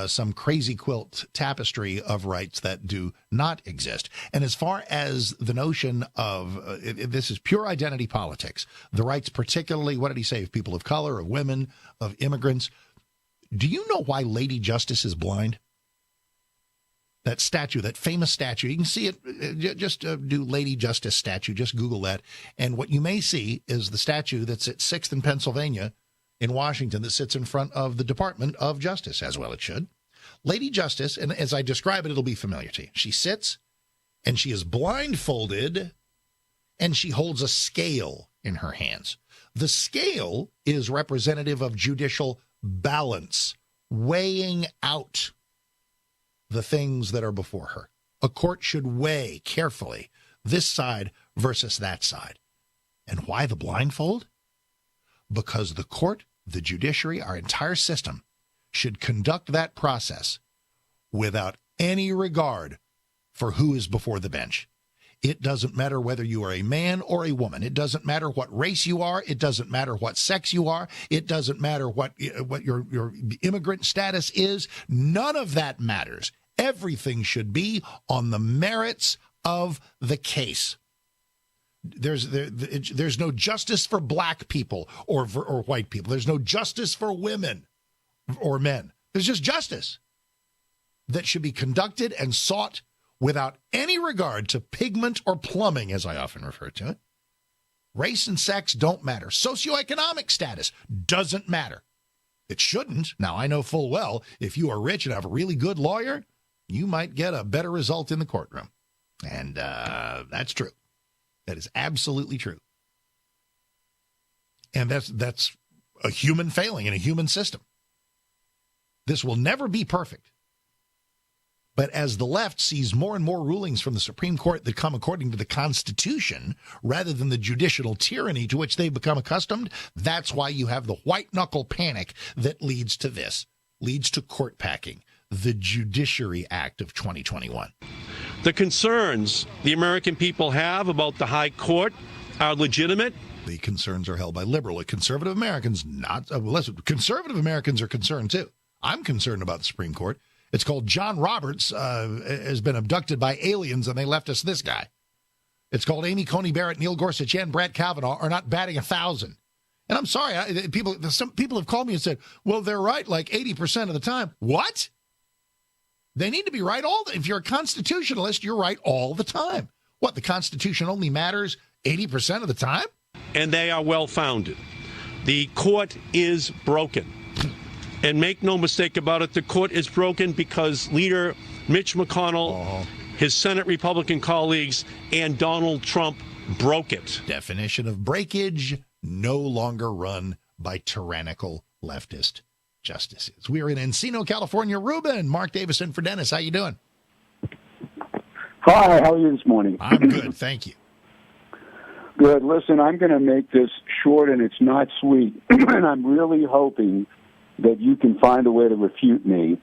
some crazy quilt tapestry of rights that do not exist. And as far as the notion of this is pure identity politics, the rights, particularly, what did he say, of people of color, of women, of immigrants. Do you know why Lady Justice is blind? That statue, that famous statue, you can see it, just do Lady Justice statue, just Google that. And what you may see is the statue that's at 6th and Pennsylvania in Washington that sits in front of the Department of Justice, as well it should. Lady Justice, and as I describe it, it'll be familiar to you. She sits, and she is blindfolded, and she holds a scale in her hands. The scale is representative of judicial balance, weighing out the things that are before her. A court should weigh carefully this side versus that side. And why the blindfold? Because the court, the judiciary, our entire system should conduct that process without any regard for who is before the bench. It doesn't matter whether you are a man or a woman. It doesn't matter what race you are. It doesn't matter what sex you are. It doesn't matter what your immigrant status is. None of that matters. Everything should be on the merits of the case. There's no justice for black people or white people. There's no justice for women or men. There's just justice that should be conducted and sought without any regard to pigment or plumbing, as I often refer to it. Race and sex don't matter. Socioeconomic status doesn't matter. It shouldn't. Now, I know full well if you are rich and have a really good lawyer, you might get a better result in the courtroom. And that's true. That is absolutely true. And that's a human failing in a human system. This will never be perfect. But as the left sees more and more rulings from the Supreme Court that come according to the Constitution, rather than the judicial tyranny to which they've become accustomed, that's why you have the white-knuckle panic that leads to this, leads to court packing, the Judiciary Act of 2021. The concerns the American people have about the high court are legitimate. The concerns are held by liberal. Conservative Americans, not listen, conservative Americans are concerned too. I'm concerned about the Supreme Court. It's called John Roberts has been abducted by aliens, and they left us this guy. It's called Amy Coney Barrett, Neil Gorsuch, and Brett Kavanaugh are not batting 1,000. And I'm sorry, some people have called me and said, well, they're right like 80% of the time. What? They need to be right if you're a constitutionalist, you're right all the time. What, the Constitution only matters 80% of the time? And they are well-founded. The court is broken. And make no mistake about it, the court is broken because leader Mitch McConnell, his Senate Republican colleagues, and Donald Trump broke it. Definition of breakage, no longer run by tyrannical leftist justices. We are in Encino, California. Ruben, Mark Davison for Dennis. How you doing? Hi, how are you this morning? I'm good, thank you. Good. Listen, I'm going to make this short and it's not sweet. And I'm really hoping that you can find a way to refute me.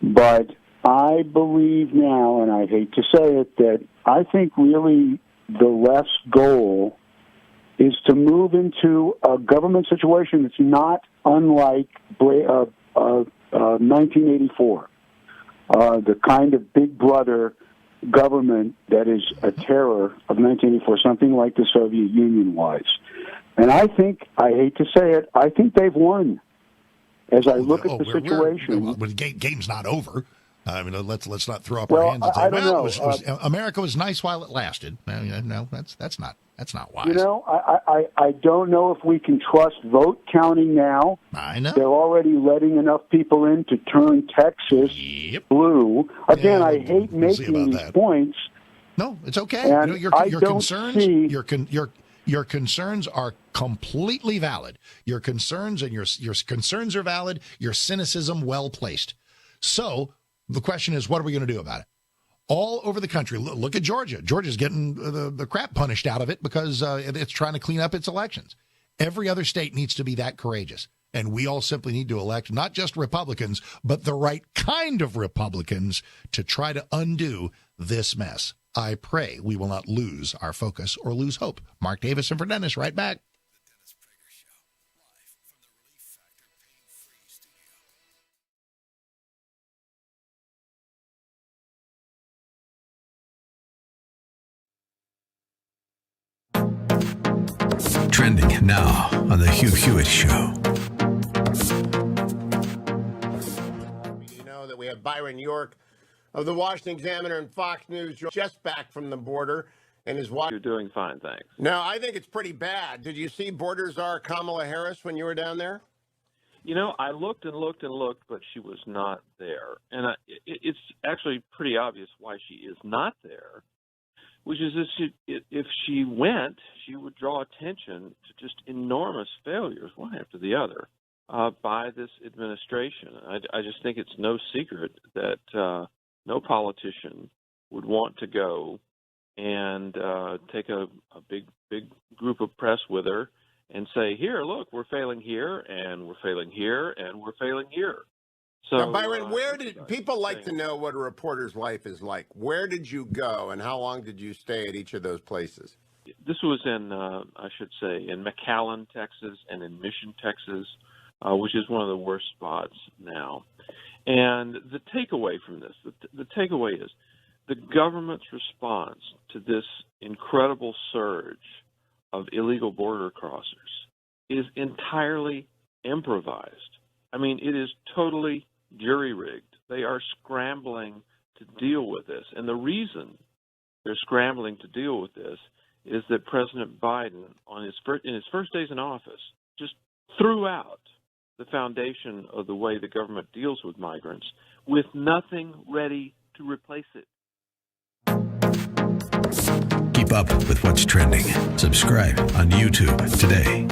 But I believe now, and I hate to say it, that I think really the left's goal is to move into a government situation that's not unlike 1984, the kind of big brother government that is a terror of 1984, something like the Soviet Union was. And I think, I hate to say it, I think they've won. As I look at the situation, the game's not over. I mean, let's not throw up our hands and say, "Well, America was nice while it lasted." No, that's not wise. You know, I don't know if we can trust vote counting now. I know they're already letting enough people in to turn Texas blue. Again, I hate making these points. No, it's okay. And your concerns, your concerns are completely valid. Your concerns and your concerns are valid. Your cynicism well placed. So the question is, what are we going to do about it? All over the country, look at Georgia. Georgia's getting the crap punished out of it because it's trying to clean up its elections. Every other state needs to be that courageous. And we all simply need to elect not just Republicans, but the right kind of Republicans to try to undo this mess. I pray we will not lose our focus or lose hope. Mark Davison for Dennis, right back. now on the Hugh Hewitt Show. You know that we have Byron York of the Washington Examiner and Fox News just back from the border and his wife. You're doing fine, thanks. No, I think it's pretty bad. Did you see border czar Kamala Harris when you were down there? You know, I looked and looked and looked, but she was not there. And it's actually pretty obvious why she is not there, which is if she went, she would draw attention to just enormous failures, one after the other, by this administration. I just think it's no secret that no politician would want to go and take a big group of press with her and say, here, look, we're failing here, and we're failing here, and we're failing here. So, now, Byron, where did people like to know what a reporter's life is like? Where did you go, and how long did you stay at each of those places? This was in, I should say, in McAllen, Texas, and in Mission, Texas, which is one of the worst spots now. And the takeaway from this, the takeaway is the government's response to this incredible surge of illegal border crossers is entirely improvised. I mean, it is totally jury-rigged. They are scrambling to deal with this. And the reason they're scrambling to deal with this is that President Biden, in his first days in office, just threw out the foundation of the way the government deals with migrants with nothing ready to replace it. Keep up with what's trending. Subscribe on YouTube today.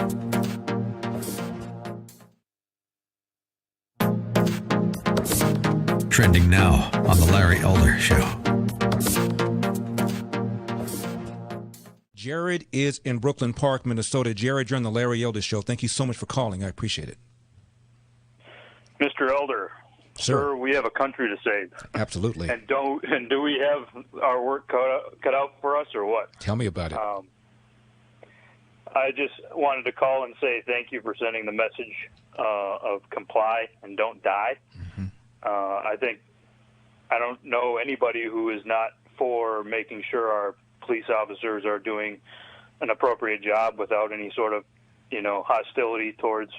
Trending now on The Larry Elder Show. Jared is in Brooklyn Park, Minnesota. Jared, you're on The Larry Elder Show. Thank you so much for calling. I appreciate it. Mr. Elder, sir, we have a country to save. Absolutely. And do we have our work cut out for us, or what? Tell me about it. I just wanted to call and say thank you for sending the message of comply and don't die. Mm-hmm. I don't know anybody who is not for making sure our police officers are doing an appropriate job without any sort of, hostility towards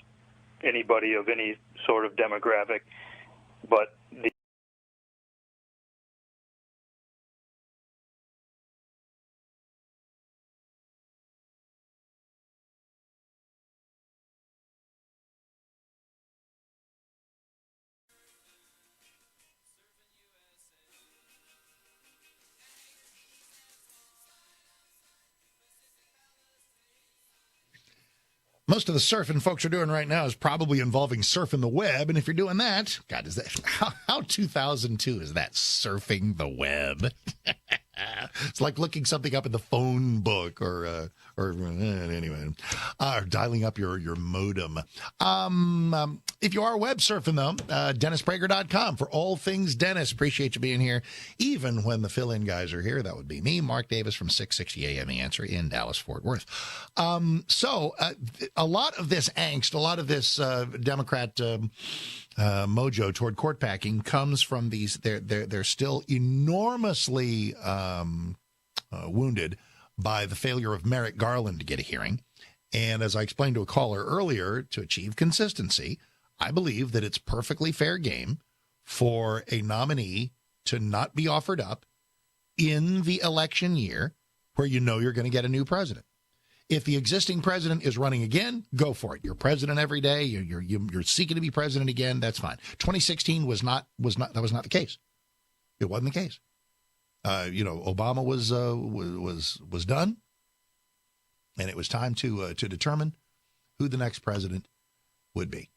anybody of any sort of demographic. But most of the surfing folks are doing right now is probably involving surfing the web. And if you're doing that, God, is that how 2002 is that, surfing the web? It's like looking something up in the phone book or anyway, dialing up your modem. If you are web surfing, though, DennisPrager.com for all things Dennis. Appreciate you being here. Even when the fill-in guys are here, that would be me, Mark Davis from 660 AM The Answer in Dallas, Fort Worth. So a lot of this angst, a lot of this Democrat mojo toward court packing comes from these. They're still enormously wounded by the failure of Merrick Garland to get a hearing. And as I explained to a caller earlier, to achieve consistency, I believe that it's perfectly fair game for a nominee to not be offered up in the election year where you know you're going to get a new president. If the existing president is running again, go for it. You're president every day. You're seeking to be president again. That's fine. 2016 was not the case. It wasn't the case. Obama was done, and it was time to determine who the next president would be.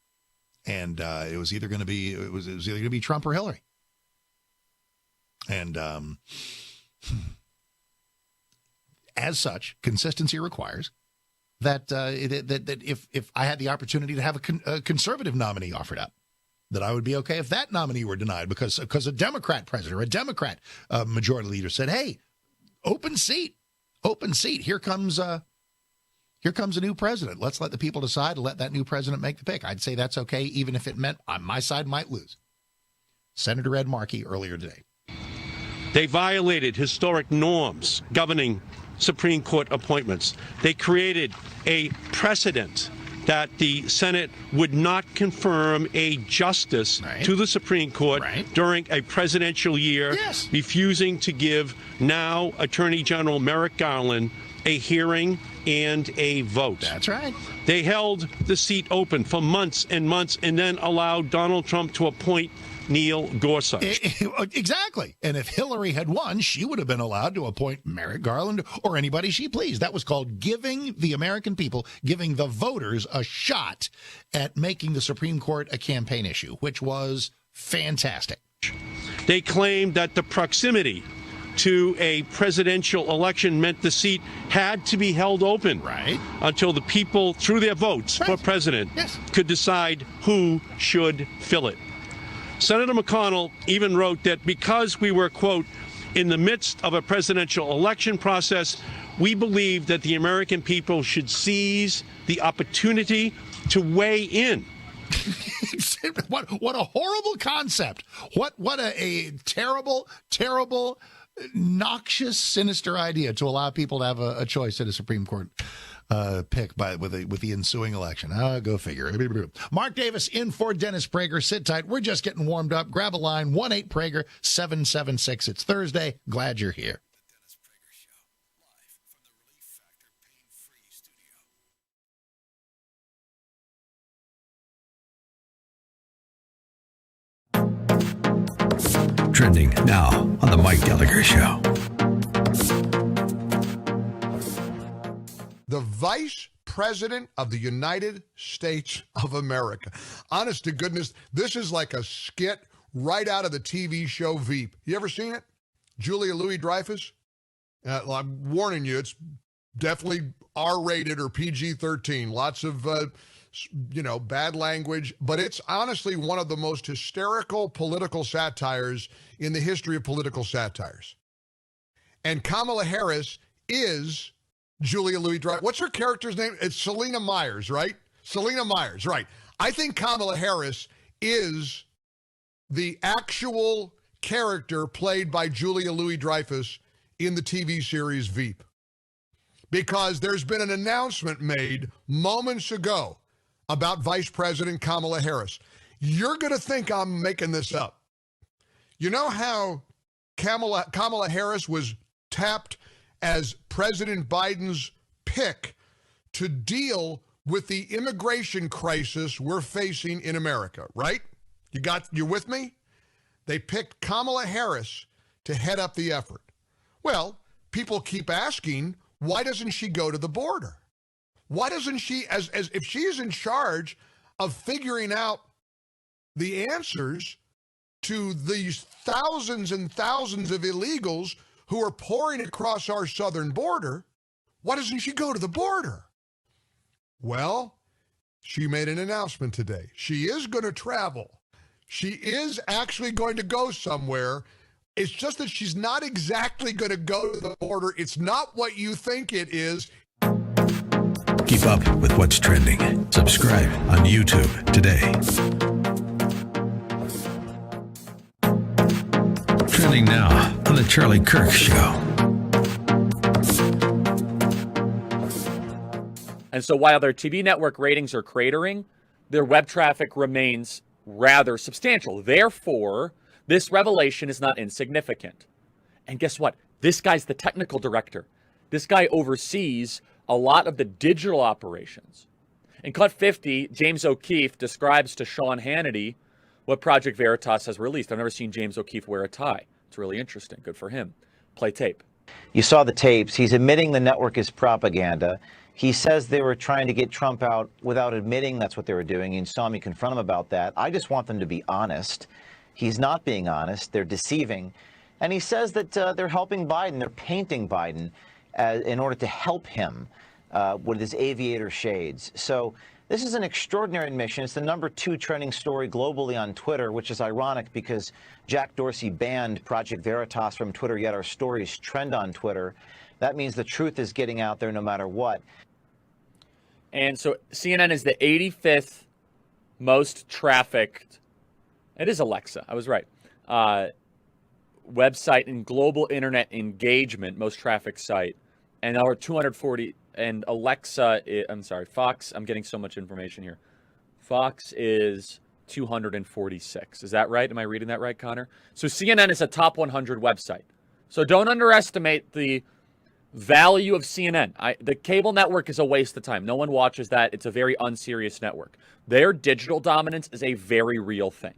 And it was either going to be Trump or Hillary. And as such, consistency requires that if I had the opportunity to have a conservative nominee offered up, that I would be okay if that nominee were denied because a Democrat president or a Democrat majority leader said, "Hey, open seat. Here comes a new president. Let's let the people decide. Let that new president make the pick." I'd say that's okay, even if it meant my side might lose. Senator Ed Markey earlier today. They violated historic norms governing Supreme Court appointments. They created a precedent that the Senate would not confirm a justice to the Supreme Court during a presidential year, refusing to give now Attorney General Merrick Garland a hearing and a vote. That's right. They held the seat open for months and months and then allowed Donald Trump to appoint Neil Gorsuch. Exactly. And if Hillary had won, she would have been allowed to appoint Merrick Garland or anybody she pleased. That was called giving the American people, giving the voters a shot at making the Supreme Court a campaign issue, which was fantastic. They claimed that the proximity to a presidential election meant the seat had to be held open until the people, through their votes for president, could decide who should fill it. Senator McConnell even wrote that because we were, quote, in the midst of a presidential election process, we believe that the American people should seize the opportunity to weigh in. What a horrible concept. What a terrible, terrible, noxious, sinister idea to allow people to have a choice at a Supreme Court pick with the ensuing election. Go figure. Mark Davis in for Dennis Prager. Sit tight. We're just getting warmed up. Grab a line, 1-8-Prager-776. It's Thursday. Glad you're here. Trending now on the Mike Gallagher Show. The Vice President of the United States of America. Honest to goodness, this is like a skit right out of the TV show Veep. You ever seen it? Julia Louis-Dreyfus? I'm warning you, it's definitely R-rated or PG-13. Lots of, bad language. But it's honestly one of the most hysterical political satires in the history of political satires. And Kamala Harris is Julia Louis-Dreyfus. What's her character's name? It's Selena Myers, right? Selena Myers, right. I think Kamala Harris is the actual character played by Julia Louis-Dreyfus in the TV series Veep. Because there's been an announcement made moments ago about Vice President Kamala Harris. You're going to think I'm making this up. You know how Kamala Harris was tapped as President Biden's pick to deal with the immigration crisis we're facing in America, right? You're with me? They picked Kamala Harris to head up the effort. Well, people keep asking, why doesn't she go to the border? Why doesn't she, as if she is in charge of figuring out the answers to these thousands and thousands of illegals who are pouring across our southern border, why doesn't she go to the border? Well, she made an announcement today. She is going to travel. She is actually going to go somewhere. It's just that she's not exactly going to go to the border. It's not what you think it is. Keep up with what's trending. Subscribe on YouTube today. Trending now on the Charlie Kirk Show. And so while their TV network ratings are cratering, their web traffic remains rather substantial. Therefore, this revelation is not insignificant. And guess what? This guy's the technical director. This guy oversees a lot of the digital operations. In Cut 50, James O'Keefe describes to Sean Hannity what Project Veritas has released. I've never seen James O'Keefe wear a tie. It's really interesting. Good for him. Play tape. You saw the tapes. He's admitting the network is propaganda. He says they were trying to get Trump out without admitting that's what they were doing. You saw me confront him about that. I just want them to be honest. He's not being honest. They're deceiving. And he says that they're helping Biden. They're painting Biden in order to help him with his aviator shades. So this is an extraordinary admission. It's the #2 trending story globally on Twitter, which is ironic because Jack Dorsey banned Project Veritas from Twitter, yet our stories trend on Twitter. That means the truth is getting out there no matter what. And so CNN is the 85th most trafficked, it is Alexa, I was right, website in global internet engagement, most trafficked site. and our 240, and Alexa, I'm sorry, Fox, I'm getting so much information here. Fox is 246. Is that right? Am I reading that right, Connor? So CNN is a top 100 website. So don't underestimate the value of CNN. The cable network is a waste of time. No one watches that. It's a very unserious network. Their digital dominance is a very real thing.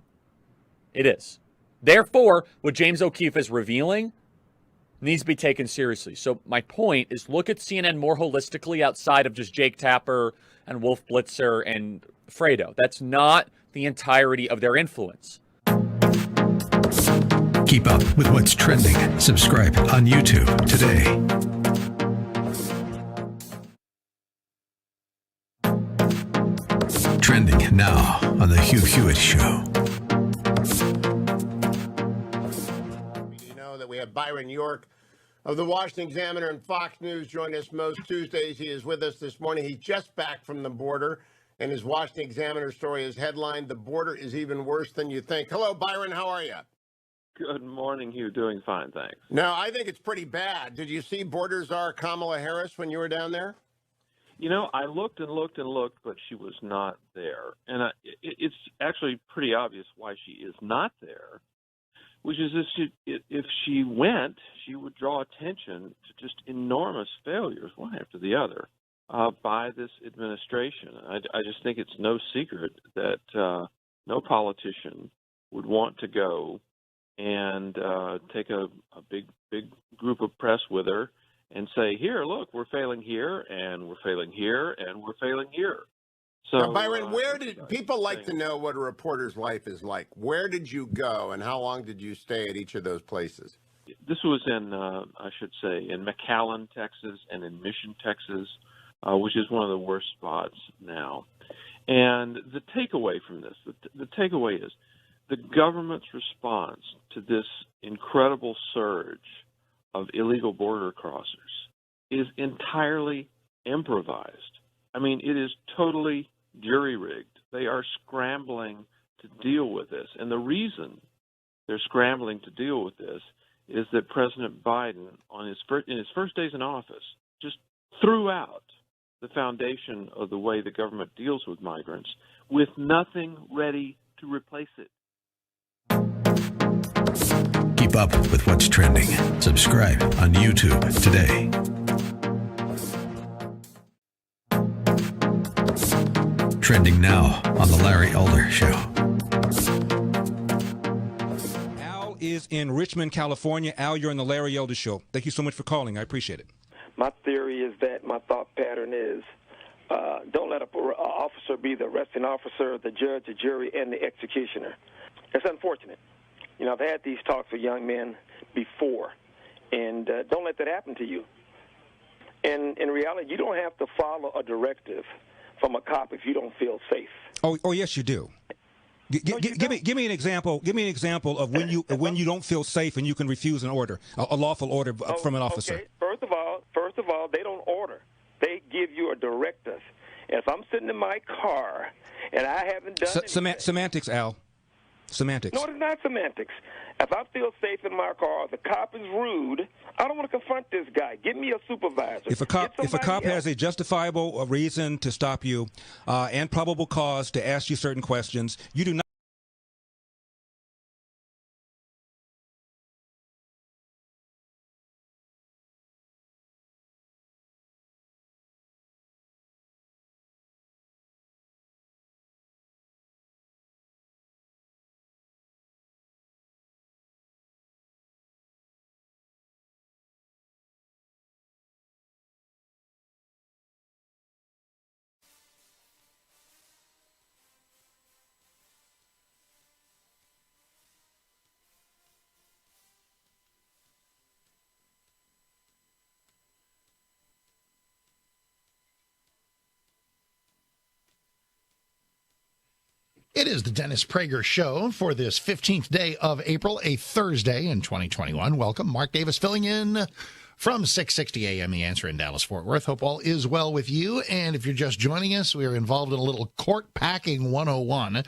It is. Therefore, what James O'Keefe is revealing needs to be taken seriously. So my point is, look at CNN more holistically outside of just Jake Tapper and Wolf Blitzer and Fredo. That's not the entirety of their influence. Keep up with what's trending. Subscribe on YouTube today. Trending now on The Hugh Hewitt Show. You know that we have Byron York of the Washington Examiner and Fox News join us most Tuesdays. He is with us this morning. He's just back from the border, and his Washington Examiner story is headlined, "The Border is Even Worse Than You Think." Hello, Byron. How are you? Good morning, Hugh. Doing fine, thanks. No, I think it's pretty bad. Did you see border czar Kamala Harris when you were down there? You know, I looked and looked and looked, but she was not there. And it's actually pretty obvious why she is not there, which is if she went, she would draw attention to just enormous failures, one after the other, by this administration. I just think it's no secret that no politician would want to go and take a big group of press with her and say, here, look, we're failing here, and we're failing here, and we're failing here. So, now, Byron, where did people like to know what a reporter's life is like? Where did you go, and how long did you stay at each of those places? This was in, I should say, in McAllen, Texas, and in Mission, Texas, which is one of the worst spots now. And the takeaway from this, the takeaway is the government's response to this incredible surge of illegal border crossers is entirely improvised. I mean, it is totally jury-rigged. They are scrambling to deal with this. And the reason they're scrambling to deal with this is that President Biden, in his first days in office, just threw out the foundation of the way the government deals with migrants with nothing ready to replace it. Keep up with what's trending. Subscribe on YouTube today. Trending now on The Larry Elder Show. Al is in Richmond, California. Al, you're on The Larry Elder Show. Thank you so much for calling. I appreciate it. My theory is that my thought pattern is don't let an officer be the arresting officer, the judge, the jury, and the executioner. It's unfortunate. You know, I've had these talks with young men before, and don't let that happen to you. And in reality, you don't have to follow a directive from a cop if you don't feel safe. Oh, yes, you do. Give me an example. Give me an example of when you don't feel safe and you can refuse an order, a lawful order from an officer. Okay. First of all, they don't order. They give you a directive. And if I'm sitting in my car and I haven't done semantics, Al. Semantics. No, it's not semantics. If I feel safe in my car, the cop is rude, I don't want to confront this guy. Give me a supervisor. If a cop has a justifiable reason to stop you and probable cause to ask you certain questions, you do not. It is the Dennis Prager Show for this 15th day of April, a Thursday in 2021. Welcome. Mark Davis filling in from 6:60 a.m. The Answer in Dallas-Fort Worth. Hope all is well with you. And if you're just joining us, we are involved in a little court packing 101.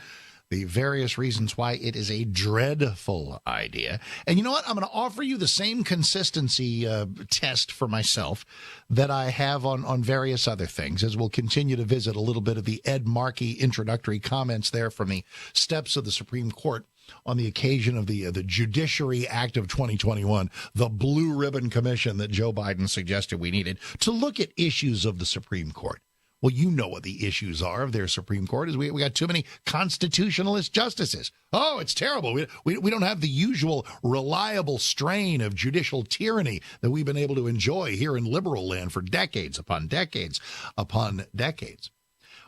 the various reasons why it is a dreadful idea. And you know what? I'm going to offer you the same consistency test for myself that I have on various other things, as we'll continue to visit a little bit of the Ed Markey introductory comments there from the steps of the Supreme Court on the occasion of the Judiciary Act of 2021, the Blue Ribbon Commission that Joe Biden suggested we needed to look at issues of the Supreme Court. Well, you know what the issues are of their Supreme Court is we got too many constitutionalist justices. Oh, it's terrible. We don't have the usual reliable strain of judicial tyranny that we've been able to enjoy here in liberal land for decades upon decades upon decades.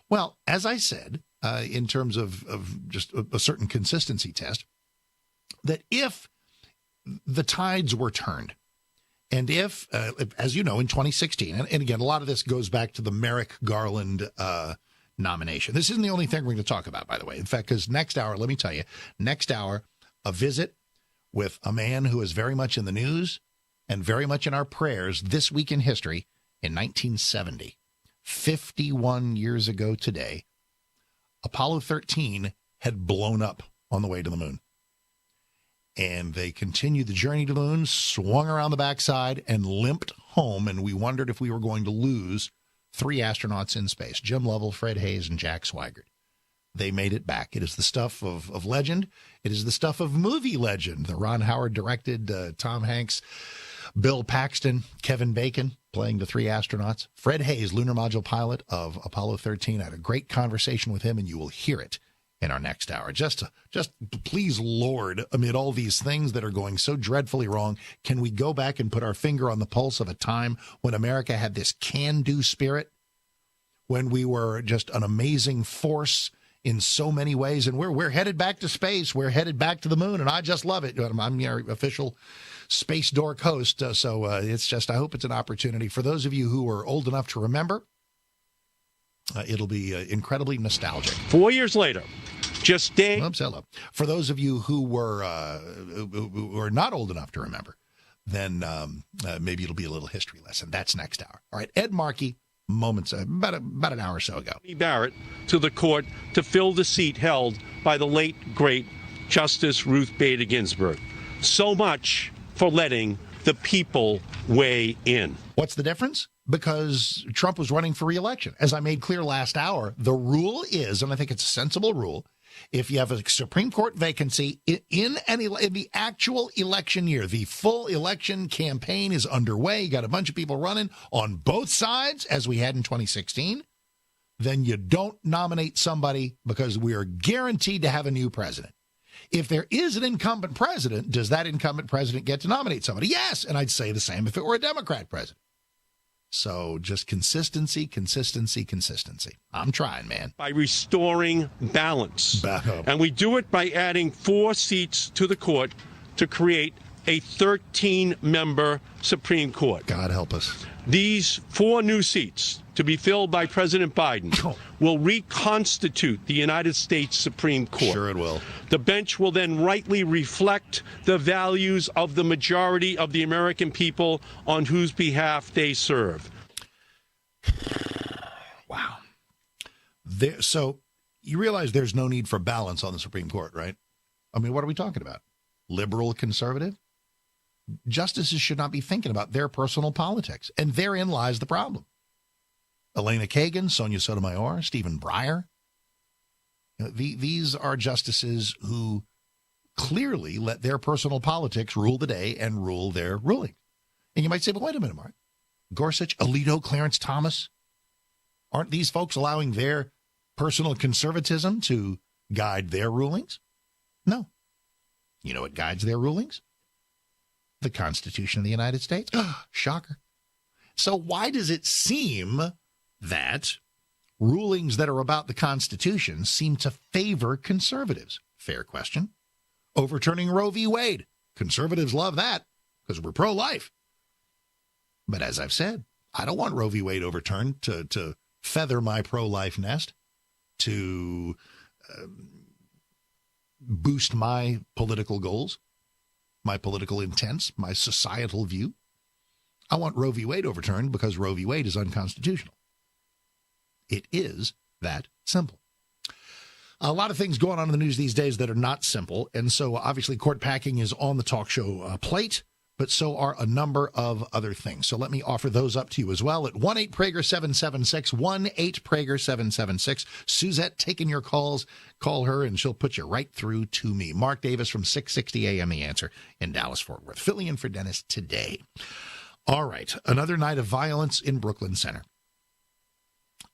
Well, as I said, in terms of just a certain consistency test, that if the tides were turned, and if, as you know, in 2016, and again, a lot of this goes back to the Merrick Garland nomination. This isn't the only thing we're going to talk about, by the way. In fact, because next hour, let me tell you, next hour, a visit with a man who is very much in the news and very much in our prayers this week in history. In 1970, 51 years ago today, Apollo 13 had blown up on the way to the moon. And they continued the journey to the moon, swung around the backside, and limped home. And we wondered if we were going to lose 3 astronauts in space, Jim Lovell, Fred Hayes, and Jack Swigert. They made it back. It is the stuff of legend. It is the stuff of movie legend. The Ron Howard directed, Tom Hanks, Bill Paxton, Kevin Bacon playing the 3 astronauts. Fred Hayes, lunar module pilot of Apollo 13. I had a great conversation with him, and you will hear it in our next hour. Just please, Lord, amid all these things that are going so dreadfully wrong, can we go back and put our finger on the pulse of a time when America had this can-do spirit, when we were just an amazing force in so many ways, and we're headed back to space. We're headed back to the moon, and I just love it. I'm your official Space Dork host, so it's just, I hope it's an opportunity. For those of you who are old enough to remember, it'll be incredibly nostalgic. 4 years later, just day. Oops, hello. For those of you who were not old enough to remember, then maybe it'll be a little history lesson. That's next hour. All right, Ed Markey, moments, about an hour or so ago. Barrett to the court to fill the seat held by the late, great Justice Ruth Bader Ginsburg. So much for letting the people weigh in. What's the difference? Because Trump was running for re-election. As I made clear last hour, the rule is, and I think it's a sensible rule, if you have a Supreme Court vacancy in the actual election year, the full election campaign is underway, you got a bunch of people running on both sides, as we had in 2016, then you don't nominate somebody because we are guaranteed to have a new president. If there is an incumbent president, does that incumbent president get to nominate somebody? Yes, and I'd say the same if it were a Democrat president. So just consistency. I'm trying, man. By restoring balance. And we do it by adding 4 seats to the court to create a 13-member Supreme Court. God help us. These 4 new seats, to be filled by President Biden, will reconstitute the United States Supreme Court. Sure it will. The bench will then rightly reflect the values of the majority of the American people on whose behalf they serve. Wow. So you realize there's no need for balance on the Supreme Court, right? I mean, what are we talking about? Liberal, conservative? Justices should not be thinking about their personal politics, and therein lies the problem. Elena Kagan, Sonia Sotomayor, Stephen Breyer. These are justices who clearly let their personal politics rule the day and rule their ruling. And you might say, but wait a minute, Mark. Gorsuch, Alito, Clarence Thomas, aren't these folks allowing their personal conservatism to guide their rulings? No. You know what guides their rulings? The Constitution of the United States. Shocker. So why does it seem that rulings that are about the Constitution seem to favor conservatives? Fair question. Overturning Roe v. Wade. Conservatives love that because we're pro-life. But as I've said, I don't want Roe v. Wade overturned to feather my pro-life nest, to boost my political goals, my political intents, my societal view. I want Roe v. Wade overturned because Roe v. Wade is unconstitutional. It is that simple. A lot of things going on in the news these days that are not simple. And so obviously court packing is on the talk show plate, but so are a number of other things. So let me offer those up to you as well at 1-8-PRAGER-776, 1-8-PRAGER-776. Suzette taking your calls. Call her and she'll put you right through to me. Mark Davis from 660 AM The Answer in Dallas-Fort Worth, filling in for Dennis today. All right, another night of violence in Brooklyn Center.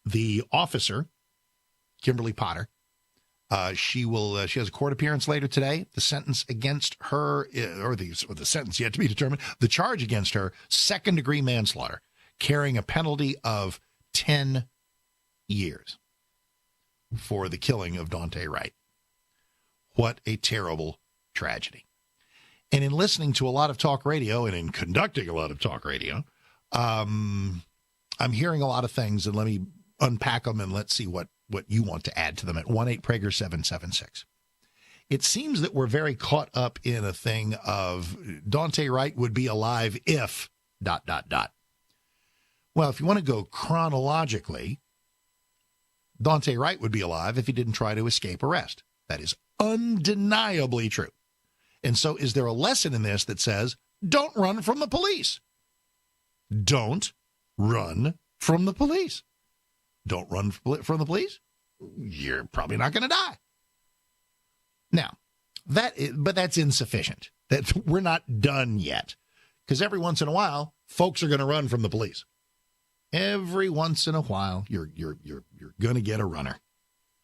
The officer, Kimberly Potter, she has a court appearance later today. The sentence against her, or the sentence yet to be determined, the charge against her, second-degree manslaughter, carrying a penalty of 10 years for the killing of Daunte Wright. What a terrible tragedy. And in listening to a lot of talk radio and in conducting a lot of talk radio, I'm hearing a lot of things, and let me unpack them and let's see what you want to add to them at 1-8-PRAGER-776. It seems that we're very caught up in a thing of Daunte Wright would be alive if ... Well, if you want to go chronologically, Daunte Wright would be alive if he didn't try to escape arrest. That is undeniably true. And so is there a lesson in this that says, don't run from the police? Don't run from the police. Don't run from the police, you're probably not going to die. Now, but that's insufficient. That we're not done yet, because every once in a while, folks are going to run from the police. Every once in a while, you're going to get a runner,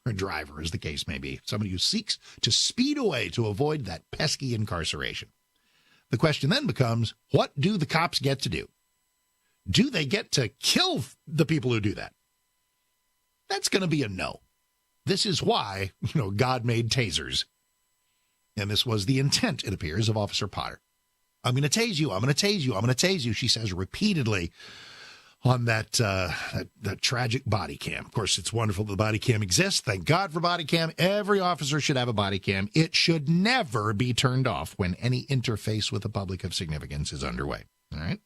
or a driver, as the case may be, somebody who seeks to speed away to avoid that pesky incarceration. The question then becomes, what do the cops get to do? Do they get to kill the people who do that? That's going to be a no. This is why, God made tasers. And this was the intent, it appears, of Officer Potter. I'm going to tase you. I'm going to tase you. I'm going to tase you, she says repeatedly on that tragic body cam. Of course, it's wonderful that the body cam exists. Thank God for body cam. Every officer should have a body cam. It should never be turned off when any interface with the public of significance is underway. All right?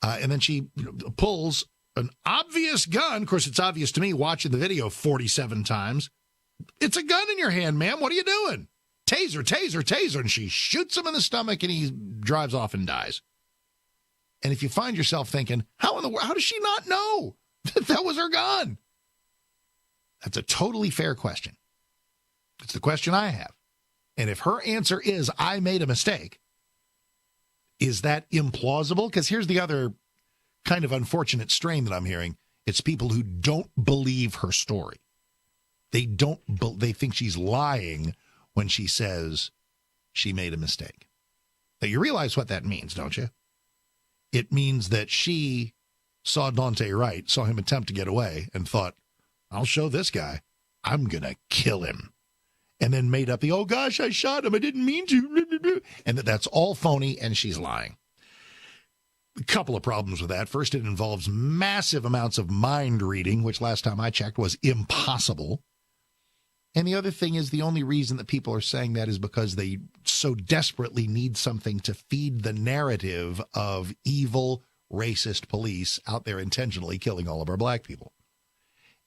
And then she pulls an obvious gun. Of course, it's obvious to me watching the video 47 times. It's a gun in your hand, ma'am. What are you doing? Taser, taser, taser. And she shoots him in the stomach and he drives off and dies. And if you find yourself thinking, how does she not know that was her gun? That's a totally fair question. It's the question I have. And if her answer is, I made a mistake, is that implausible? Because here's the other kind of unfortunate strain that I'm hearing. It's people who don't believe her story. They think she's lying when she says she made a mistake. Now, you realize what that means, don't you? It means that she saw Daunte Wright, saw him attempt to get away, and thought, I'll show this guy. I'm going to kill him. And then made up oh gosh, I shot him. I didn't mean to. And that's all phony, and she's lying. A couple of problems with that. First, it involves massive amounts of mind reading, which last time I checked was impossible. And the other thing is the only reason that people are saying that is because they so desperately need something to feed the narrative of evil, racist police out there intentionally killing all of our black people.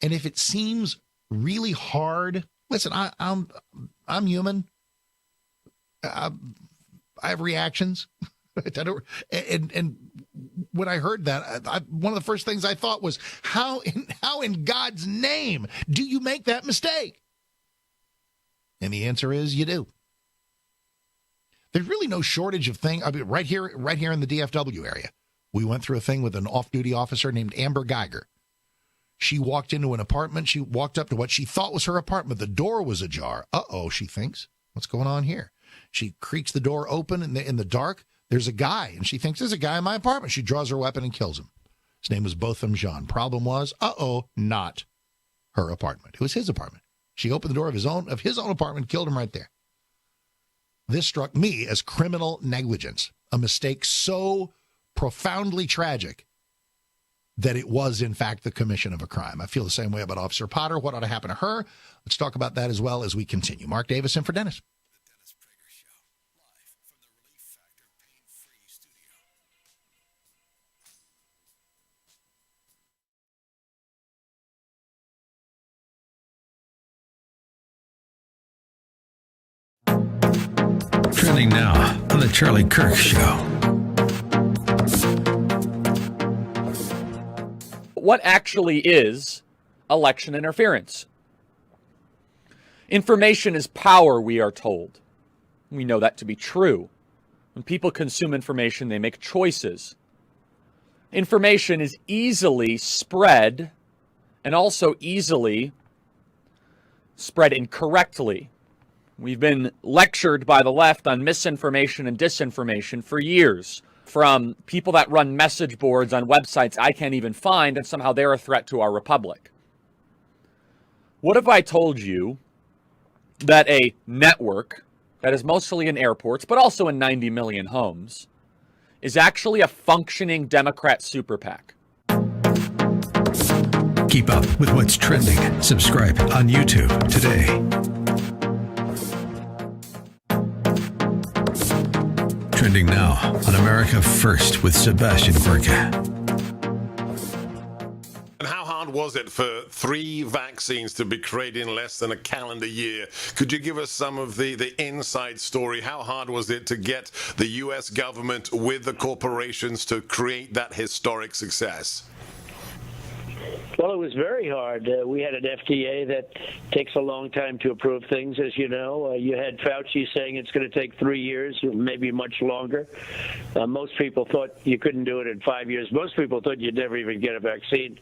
And if it seems really hard, listen, I'm human. I have reactions. And when I heard that, one of the first things I thought was, how in God's name do you make that mistake? And the answer is you do. There's really no shortage of things. I mean, right here in the DFW area, we went through a thing with an off-duty officer named Amber Geiger. She walked into an apartment. She walked up to what she thought was her apartment. The door was ajar. Uh-oh, she thinks. What's going on here? She creaks the door open in the dark. There's a guy, and she thinks there's a guy in my apartment. She draws her weapon and kills him. His name was Botham Jean. Problem was, not her apartment. It was his apartment. She opened the door of his own apartment, killed him right there. This struck me as criminal negligence, a mistake so profoundly tragic that it was, in fact, the commission of a crime. I feel the same way about Officer Potter. What ought to happen to her? Let's talk about that as well as we continue. Mark Davis in for Dennis. Trending now on the Charlie Kirk Show. What actually is election interference? Information is power, we are told. We know that to be true. When people consume information, they make choices. Information is easily spread and also easily spread incorrectly. We've been lectured by the left on misinformation and disinformation for years, from people that run message boards on websites I can't even find, and somehow they're a threat to our republic. What if I told you that a network that is mostly in airports, but also in 90 million homes, is actually a functioning Democrat super PAC? Keep up with what's trending. Subscribe on YouTube today. Trending now on America First with Sebastian Gorka. And how hard was it for 3 vaccines to be created in less than a calendar year? Could you give us some of the inside story? How hard was it to get the U.S. government with the corporations to create that historic success? Well, it was very hard. We had an FDA that takes a long time to approve things, as you know. You had Fauci saying it's going to take 3 years, maybe much longer. Most people thought you couldn't do it in 5 years. Most people thought you'd never even get a vaccine.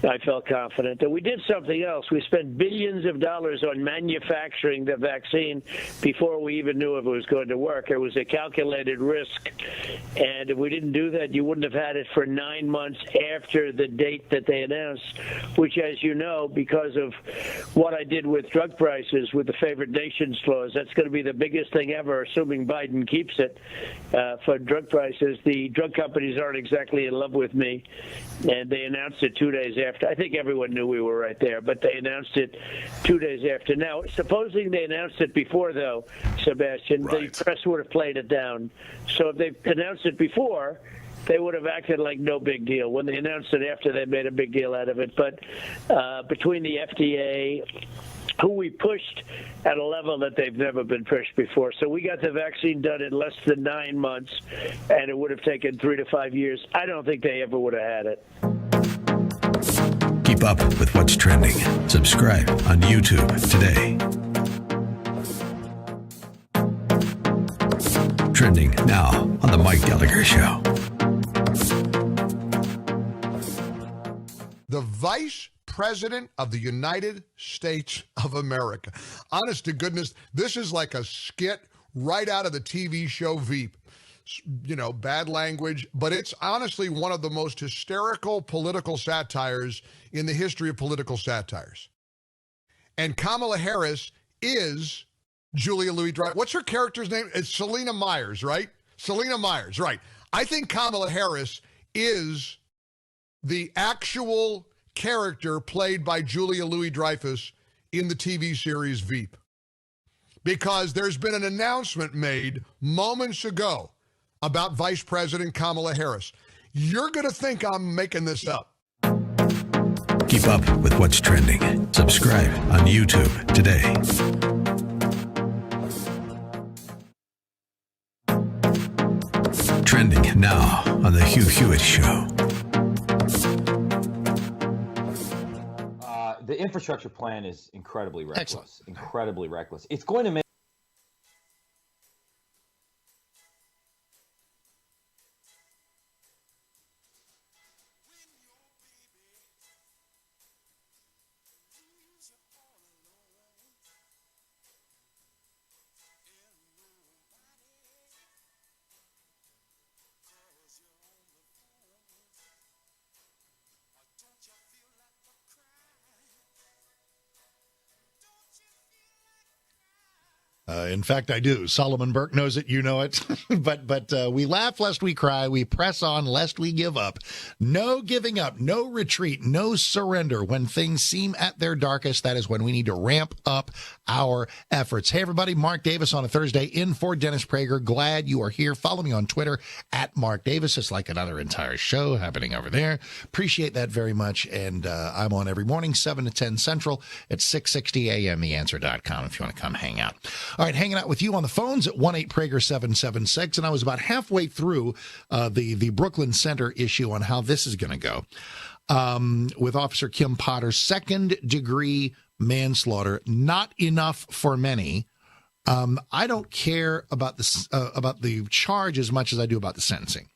I felt confident. And we did something else. We spent billions of dollars on manufacturing the vaccine before we even knew if it was going to work. It was a calculated risk. And if we didn't do that, you wouldn't have had it for 9 months after the date that they announced, which, as you know, because of what I did with drug prices, with the favored nations clause, that's going to be the biggest thing ever, assuming Biden keeps it, for drug prices. The drug companies aren't exactly in love with me, and they announced it 2 days after. I think everyone knew we were right there, but they announced it 2 days after. Now, supposing they announced it before, though, Sebastian, the press would have played it down. So if they announced it before, they would have acted like no big deal. When they announced it after, they made a big deal out of it. But between the FDA, who we pushed at a level that they've never been pushed before. So we got the vaccine done in less than 9 months, and it would have taken 3 to 5 years. I don't think they ever would have had it. Keep up with what's trending. Subscribe on YouTube today. Trending now on the Mike Gallagher Show. The Vice President of the United States of America. Honest to goodness, this is like a skit right out of the TV show Veep. You know, bad language, but it's honestly one of the most hysterical political satires in the history of political satires. And Kamala Harris is Julia Louis-Dreyfus. What's her character's name? It's Selena Myers, right? Selena Myers, right. I think Kamala Harris is the actual character played by Julia Louis-Dreyfus in the TV series Veep. Because there's been an announcement made moments ago about Vice President Kamala Harris. You're going to think I'm making this up. Keep up with what's trending. Subscribe on YouTube today. Trending now on the Hugh Hewitt Show. The infrastructure plan is incredibly reckless. Excellent. Incredibly reckless. It's going to make In fact, I do. Solomon Burke knows it. You know it. but we laugh lest we cry. We press on lest we give up. No giving up. No retreat. No surrender. When things seem at their darkest, that is when we need to ramp up our efforts. Hey, everybody. Mark Davis on a Thursday in for Dennis Prager. Glad you are here. Follow me on Twitter at Mark Davis. It's like another entire show happening over there. Appreciate that very much. And I'm on every morning, 7 to 10 Central at 6:60 a.m. TheAnswer.com if you want to come hang out. All right, hanging out with you on the phones at 1-8-Prager-776, and I was about halfway through the Brooklyn Center issue on how this is going to go with Officer Kim Potter, second-degree manslaughter, not enough for many. I don't care about the charge as much as I do about the sentencing.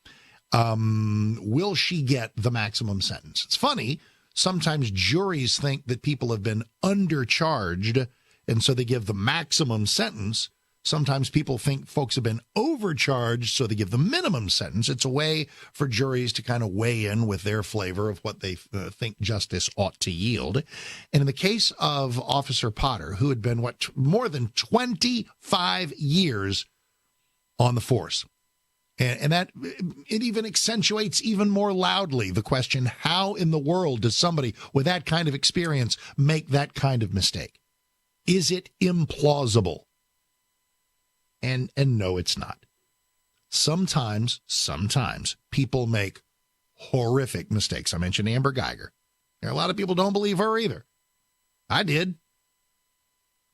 Will she get the maximum sentence? It's funny. Sometimes juries think that people have been undercharged, and so they give the maximum sentence. Sometimes people think folks have been overcharged, so they give the minimum sentence. It's a way for juries to kind of weigh in with their flavor of what they think justice ought to yield. And in the case of Officer Potter, who had been, more than 25 years on the force, and that it even accentuates even more loudly the question, how in the world does somebody with that kind of experience make that kind of mistake? Is it implausible? And no, it's not. Sometimes people make horrific mistakes. I mentioned Amber Geiger. A lot of people don't believe her either. I did.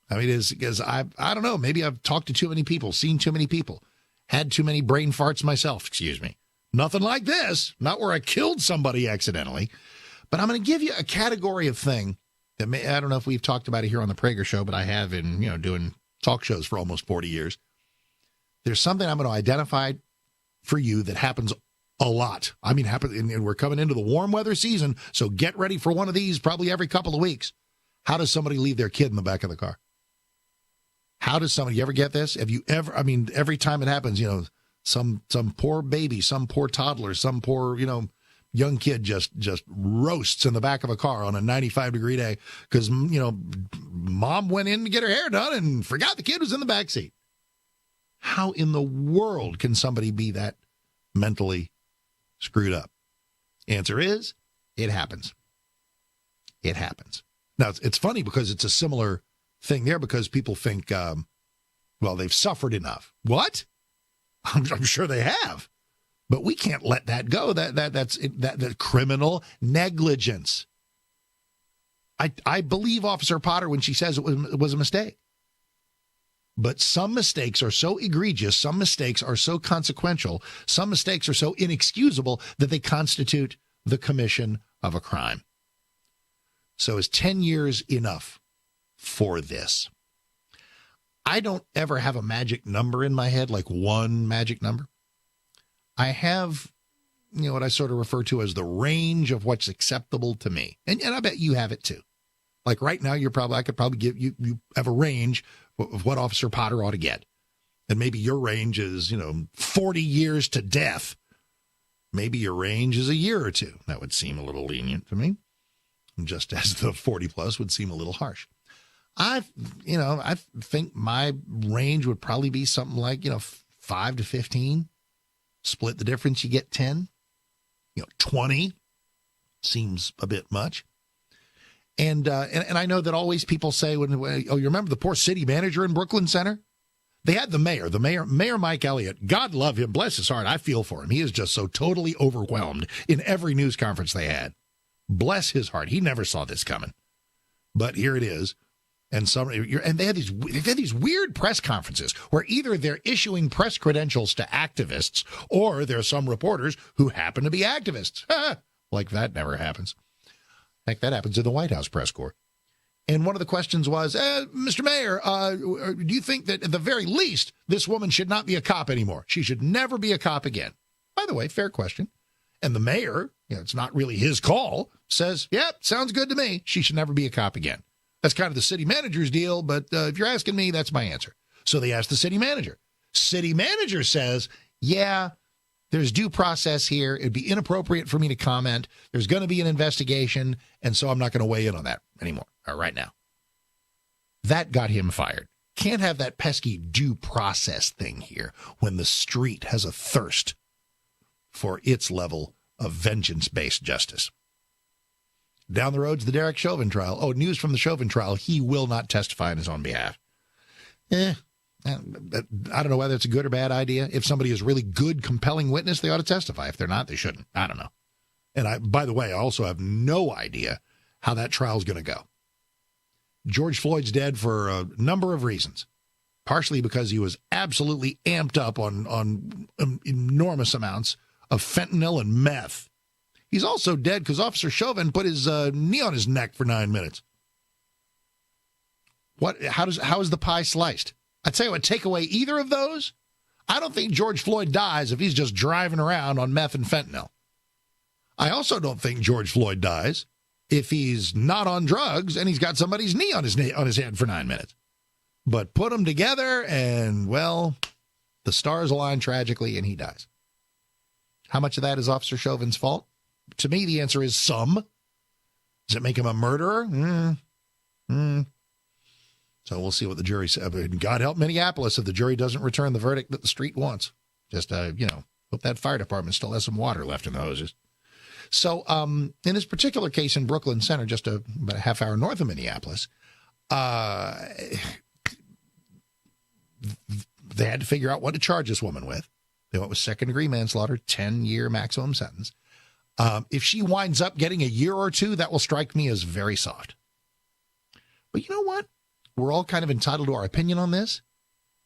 I mean, it's because I don't know, maybe I've talked to too many people, seen too many people, had too many brain farts myself, excuse me. Nothing like this, not where I killed somebody accidentally. But I'm going to give you a category of thing that I don't know if we've talked about it here on the Prager Show, but I have in, doing talk shows for almost 40 years. There's something I'm going to identify for you that happens a lot. I mean, and we're coming into the warm weather season, so get ready for one of these probably every couple of weeks. How does somebody leave their kid in the back of the car? How does somebody, you ever get this? Have you ever, I mean, every time it happens, some poor baby, some poor toddler, some poor, young kid just roasts in the back of a car on a 95-degree day because, mom went in to get her hair done and forgot the kid was in the back seat. How in the world can somebody be that mentally screwed up? Answer is, it happens. It happens. Now, it's funny because it's a similar thing there because people think, they've suffered enough. What? I'm sure they have. But we can't let that go. That's criminal negligence. I believe Officer Potter when she says it was a mistake. But some mistakes are so egregious, some mistakes are so consequential, some mistakes are so inexcusable that they constitute the commission of a crime. So is 10 years enough for this? I don't ever have a magic number in my head, like one magic number. I have, what I sort of refer to as the range of what's acceptable to me. And I bet you have it too. Like right now, I could probably give you have a range of what Officer Potter ought to get. And maybe your range is, 40 years to death. Maybe your range is a year or two. That would seem a little lenient to me. Just as the 40 plus would seem a little harsh. I think my range would probably be something like, 5 to 15. Split the difference, you get 10. 20 seems a bit much. And I know that always people say, you remember the poor city manager in Brooklyn Center? They had the Mayor Mike Elliott. God love him, bless his heart. I feel for him. He is just so totally overwhelmed in every news conference they had. Bless his heart. He never saw this coming. But here it is. And they had these weird press conferences where either they're issuing press credentials to activists or there are some reporters who happen to be activists. Like that never happens. Heck, that happens in the White House press corps. And one of the questions was, Mr. Mayor, do you think that at the very least this woman should not be a cop anymore? She should never be a cop again. By the way, fair question. And the mayor, it's not really his call, says, yep, sounds good to me. She should never be a cop again. That's kind of the city manager's deal, but if you're asking me, that's my answer. So they asked the city manager. City manager says, yeah, there's due process here. It'd be inappropriate for me to comment. There's going to be an investigation, and so I'm not going to weigh in on that anymore, or right now. That got him fired. Can't have that pesky due process thing here when the street has a thirst for its level of vengeance-based justice. Down the road's the Derek Chauvin trial. Oh, news from the Chauvin trial. He will not testify on his own behalf. I don't know whether it's a good or bad idea. If somebody is really good, compelling witness, they ought to testify. If they're not, they shouldn't. I don't know. And by the way, I also have no idea how that trial is going to go. George Floyd's dead for a number of reasons. partially because he was absolutely amped up on enormous amounts of fentanyl and meth. He's also dead because Officer Chauvin put his knee on his neck for 9 minutes. How is the pie sliced? I tell you what, take away either of those, I don't think George Floyd dies if he's just driving around on meth and fentanyl. I also don't think George Floyd dies if he's not on drugs and he's got somebody's knee on his head for 9 minutes. But put them together and, well, the stars align tragically and he dies. How much of that is Officer Chauvin's fault? To me, the answer is some. Does it make him a murderer? So we'll see what the jury says. God help Minneapolis if the jury doesn't return the verdict that the street wants. Just, hope that fire department still has some water left in the hoses. So in this particular case in Brooklyn Center, just about a half hour north of Minneapolis, they had to figure out what to charge this woman with. They went with second-degree manslaughter, 10-year maximum sentence. If she winds up getting a year or two, that will strike me as very soft. But you know what? We're all kind of entitled to our opinion on this.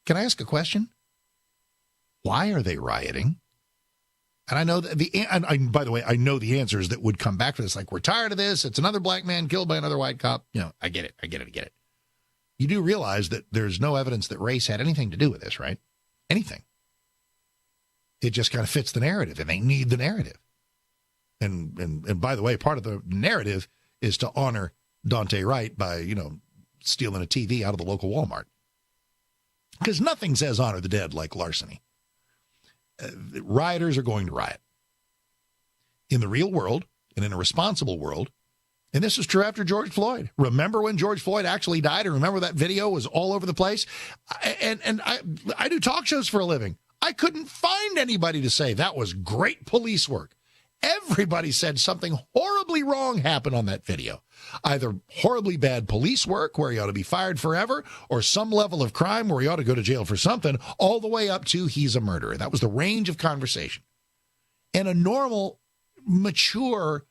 Can I ask a question? Why are they rioting? And I know that by the way, I know the answers that would come back to this. Like, we're tired of this. It's another black man killed by another white cop. I get it. You do realize that there's no evidence that race had anything to do with this, right? Anything. It just kind of fits the narrative, and they need the narrative. And by the way, part of the narrative is to honor Dante Wright by, stealing a TV out of the local Walmart. Because nothing says honor the dead like larceny. Rioters are going to riot. In the real world, and in a responsible world, and this is true after George Floyd. Remember when George Floyd actually died? And remember that video was all over the place? And I do talk shows for a living. I couldn't find anybody to say that was great police work. Everybody said something horribly wrong happened on that video. Either horribly bad police work where he ought to be fired forever, or some level of crime where he ought to go to jail for something, all the way up to he's a murderer. That was the range of conversation. In a normal, mature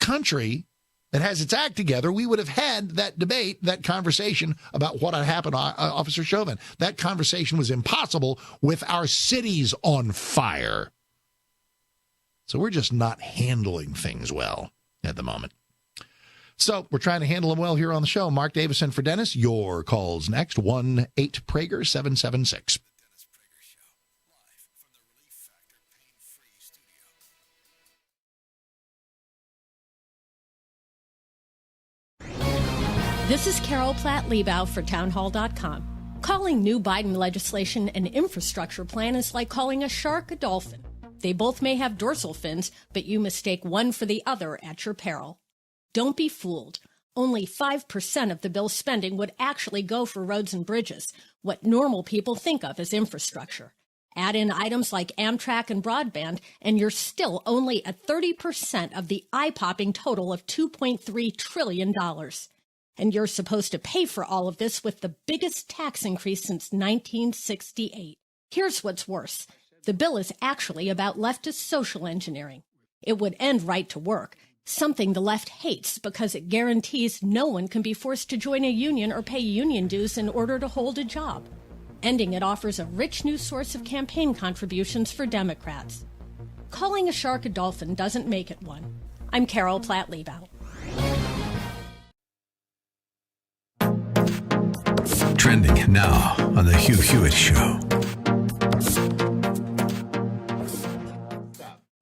country that has its act together, we would have had that debate, that conversation about what had happened to Officer Chauvin. That conversation was impossible with our cities on fire. So we're just not handling things well at the moment. So we're trying to handle them well here on the show. Mark Davison for Dennis. Your calls next. 1-8-PRAGER-776. This is Carol Platt-Liebau for townhall.com. Calling new Biden legislation an infrastructure plan is like calling a shark a dolphin. They both may have dorsal fins, but you mistake one for the other at your peril. Don't be fooled. Only 5% of the bill's spending would actually go for roads and bridges, what normal people think of as infrastructure. Add in items like Amtrak and broadband, and you're still only at 30% of the eye-popping total of $2.3 trillion. And you're supposed to pay for all of this with the biggest tax increase since 1968. Here's what's worse. The bill is actually about leftist social engineering. It would end right to work, something the left hates because it guarantees no one can be forced to join a union or pay union dues in order to hold a job. Ending it offers a rich new source of campaign contributions for Democrats. Calling a shark a dolphin doesn't make it one. I'm Carol Platt-Liebau. Trending now on the Hugh Hewitt Show.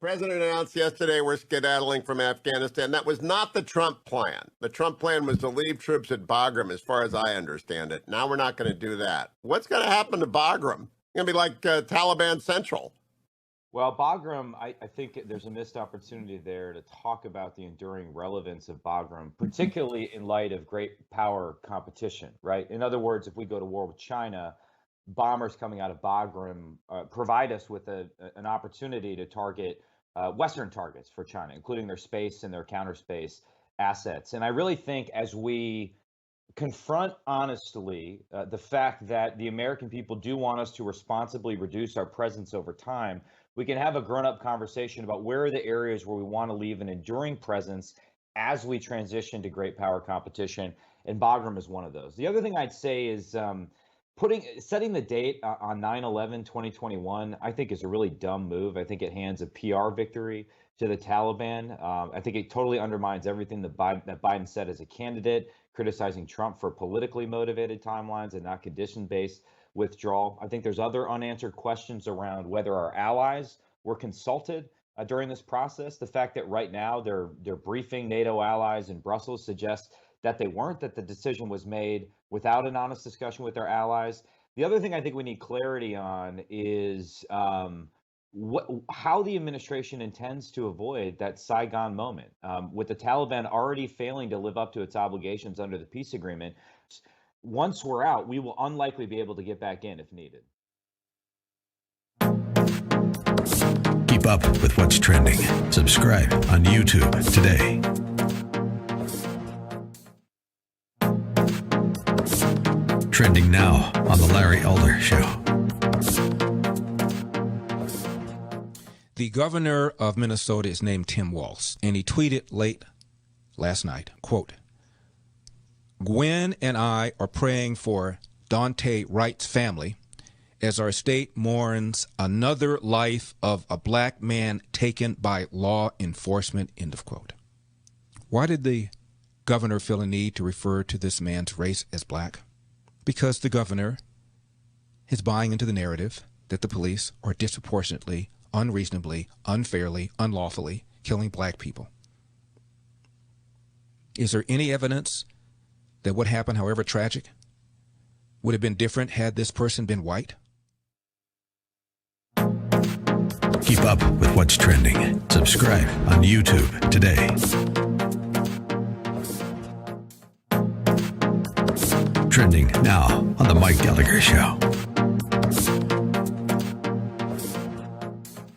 President announced yesterday we're skedaddling from Afghanistan. That was not the Trump plan. The Trump plan was to leave troops at Bagram, as far as I understand it. Now we're not going to do that. What's going to happen to Bagram? It's going to be like Taliban Central. Well, Bagram, I think there's a missed opportunity there to talk about the enduring relevance of Bagram, particularly in light of great power competition, right? In other words, if we go to war with China, bombers coming out of Bagram provide us with an opportunity to target Western targets for China, including their space and their counterspace assets. And I really think as we confront honestly the fact that the American people do want us to responsibly reduce our presence over time, we can have a grown-up conversation about where are the areas where we want to leave an enduring presence as we transition to great power competition. And Bagram is one of those. The other thing I'd say is, setting the date on 9/11/2021, I think is a really dumb move. I think it hands a PR victory to the Taliban. I think it totally undermines everything that Biden said as a candidate, criticizing Trump for politically motivated timelines and not condition-based withdrawal. I think there's other unanswered questions around whether our allies were consulted during this process. The fact that right now they're briefing NATO allies in Brussels suggests that they weren't, that the decision was made without an honest discussion with their allies. The other thing I think we need clarity on is how the administration intends to avoid that Saigon moment. With the Taliban already failing to live up to its obligations under the peace agreement, once we're out, we will unlikely be able to get back in if needed. Keep up with what's trending. Subscribe on YouTube today. Trending now on The Larry Elder Show. The governor of Minnesota is named Tim Walz, and he tweeted late last night, quote, "Gwen and I are praying for Dante Wright's family as our state mourns another life of a black man taken by law enforcement," end of quote. Why did the governor feel a need to refer to this man's race as black? Because the governor is buying into the narrative that the police are disproportionately, unreasonably, unfairly, unlawfully killing black people. Is there any evidence that what happened, however tragic, would have been different had this person been white? Keep up with what's trending. Subscribe on YouTube today. Trending now on The Mike Gallagher Show.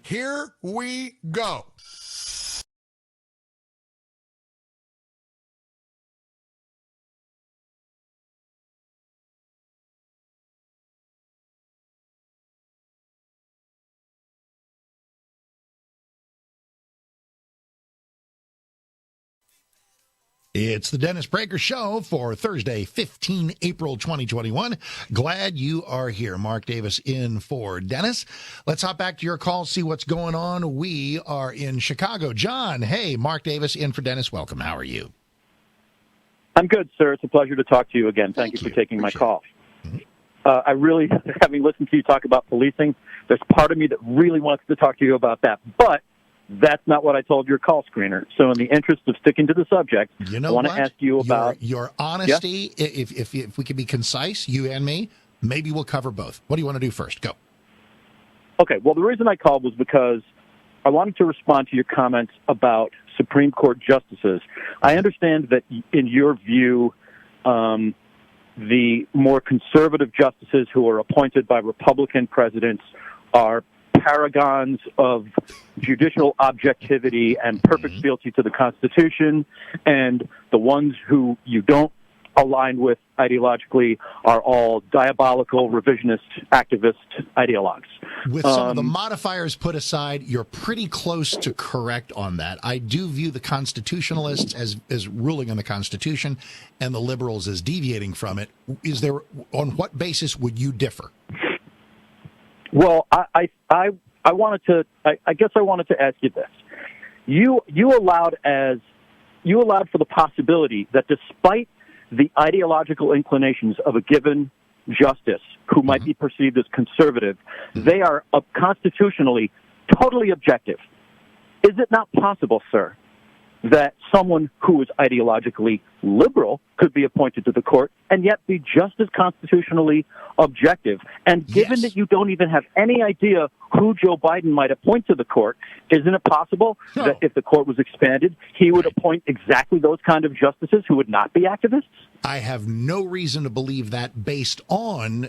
Here we go. It's the Dennis Prager Show for Thursday, 15 April 2021. Glad you are here. Mark Davis in for Dennis. Let's hop back to your call, see what's going on. We are in Chicago. John, hey, Mark Davis in for Dennis. Welcome. How are you? I'm good, sir. It's a pleasure to talk to you again. Thank you for taking my call. I really, having listened to you talk about policing, there's part of me that really wants to talk to you about that. But that's not what I told your call screener. So in the interest of sticking to the subject, I want to ask you about your honesty. Yeah? If we can be concise, you and me, maybe we'll cover both. What do you want to do first? Go. Okay. Well, the reason I called was because I wanted to respond to your comments about Supreme Court justices. I understand that in your view, the more conservative justices who are appointed by Republican presidents are paragons of judicial objectivity and perfect fealty to the Constitution, and the ones who you don't align with ideologically are all diabolical, revisionist, activist ideologues. With some of the modifiers put aside, you're pretty close to correct on that. I do view the constitutionalists as ruling on the Constitution and the liberals as deviating from it. Is there, on what basis would you differ? Well, I guess I wanted to ask you this. You allowed for the possibility that despite the ideological inclinations of a given justice who might be perceived as conservative, they are constitutionally totally objective. Is it not possible, sir, that someone who is ideologically liberal could be appointed to the court and yet be just as constitutionally objective? And given that you don't even have any idea who Joe Biden might appoint to the court, isn't it possible that if the court was expanded, he would appoint exactly those kind of justices who would not be activists? I have no reason to believe that based on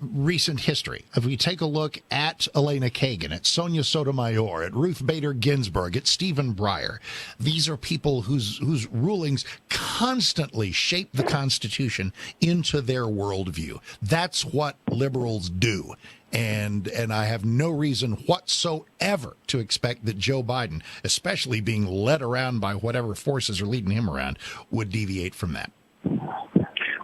recent history. If we take a look at Elena Kagan, at Sonia Sotomayor, at Ruth Bader Ginsburg, at Stephen Breyer, these are people whose rulings constantly shape the Constitution into their worldview. That's what liberals do. And I have no reason whatsoever to expect that Joe Biden, especially being led around by whatever forces are leading him around, would deviate from that.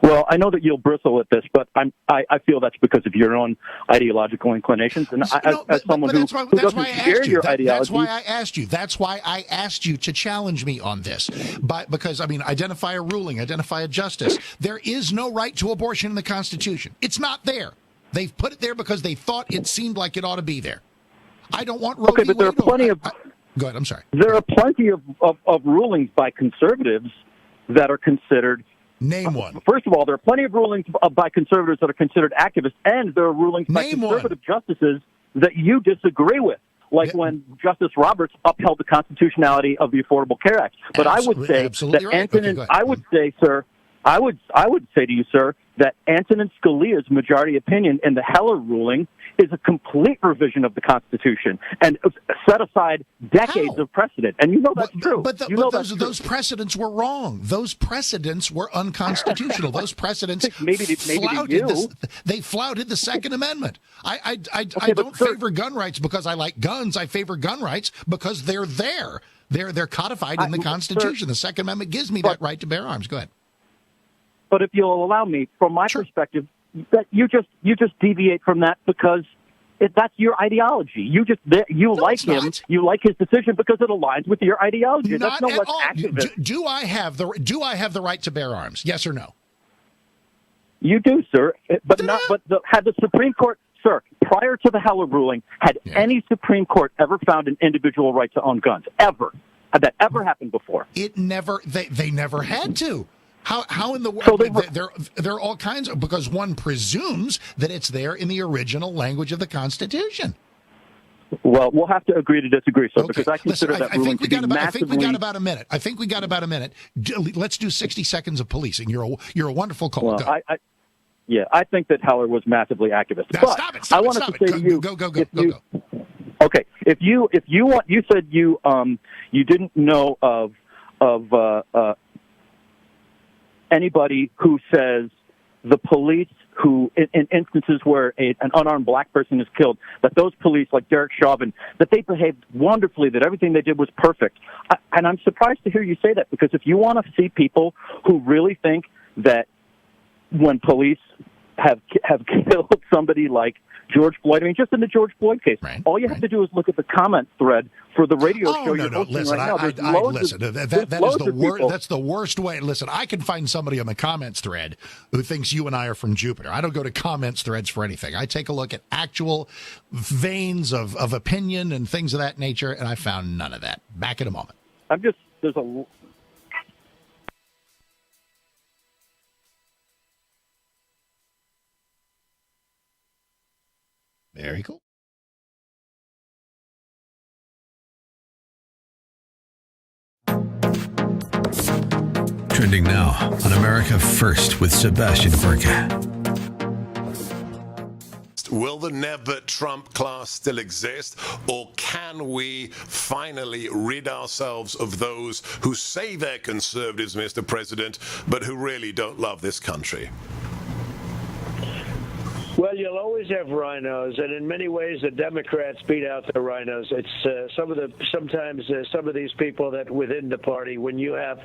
Well, I know that you'll bristle at this, but I feel that's because of your own ideological inclinations, and as someone who doesn't share your ideology, that's why I asked you. That's why I asked you to challenge me on this. Because identify a ruling, identify a justice. There is no right to abortion in the Constitution. It's not there. They've put it there because they thought it seemed like it ought to be there. I don't want Roe v. Wade. But there are plenty of. Go ahead. I'm sorry. There are plenty of rulings by conservatives that are considered. Name one. First of all, there are plenty of rulings by conservatives that are considered activists, and there are rulings by conservative justices that you disagree with, like when Justice Roberts upheld the constitutionality of the Affordable Care Act. But I would say that Antonin, I would say, sir, I would say to you, sir, that Antonin Scalia's majority opinion in the Heller ruling is a complete revision of the Constitution and set aside decades of precedent. And you know that's true. But those precedents were wrong. Those precedents were unconstitutional. Those precedents they flouted the Second Amendment. I don't favor gun rights because I like guns. I favor gun rights because they're there. They're codified in the Constitution. The Second Amendment gives me that right to bear arms. Go ahead. But if you'll allow me, from my perspective, that you just deviate from that because that's your ideology. You like him, you like his decision because it aligns with your ideology. That's no less activist. Do I have the right to bear arms? Yes or no? You do, sir. Had the Supreme Court, sir, prior to the Heller ruling, had any Supreme Court ever found an individual right to own guns? Ever? Had that ever happened before? It never. They never had to. How in the world? So there are all kinds of, because one presumes that it's there in the original language of the Constitution. Well, we'll have to agree to disagree, sir, because I consider that ruling to be massively... I think we got about a minute. Let's do 60 seconds of policing. You're a wonderful caller. Well, I think that Heller was massively activist. Stop it! I wanted to say to you, go. Okay, if you want, you said you didn't know of anybody who says the police who, in instances where an unarmed black person is killed, that those police, like Derek Chauvin, that they behaved wonderfully, that everything they did was perfect. And I'm surprised to hear you say that, because if you want to see people who really think that when police have killed somebody like George Floyd, I mean, just in the George Floyd case, all you have to do is look at the comment thread for the radio show you're hosting listen, right now. That's the worst way. Listen, I can find somebody on the comments thread who thinks you and I are from Jupiter. I don't go to comments threads for anything. I take a look at actual veins of opinion and things of that nature, and I found none of that. Back in a moment. Very cool. Trending now on America First with Sebastian Gorka. Will the never Trump class still exist, or can we finally rid ourselves of those who say they're conservatives, Mr. President, but who really don't love this country? Well, you'll always have rhinos, and in many ways, the Democrats beat out the rhinos. It's sometimes some of these people that within the party, when you have,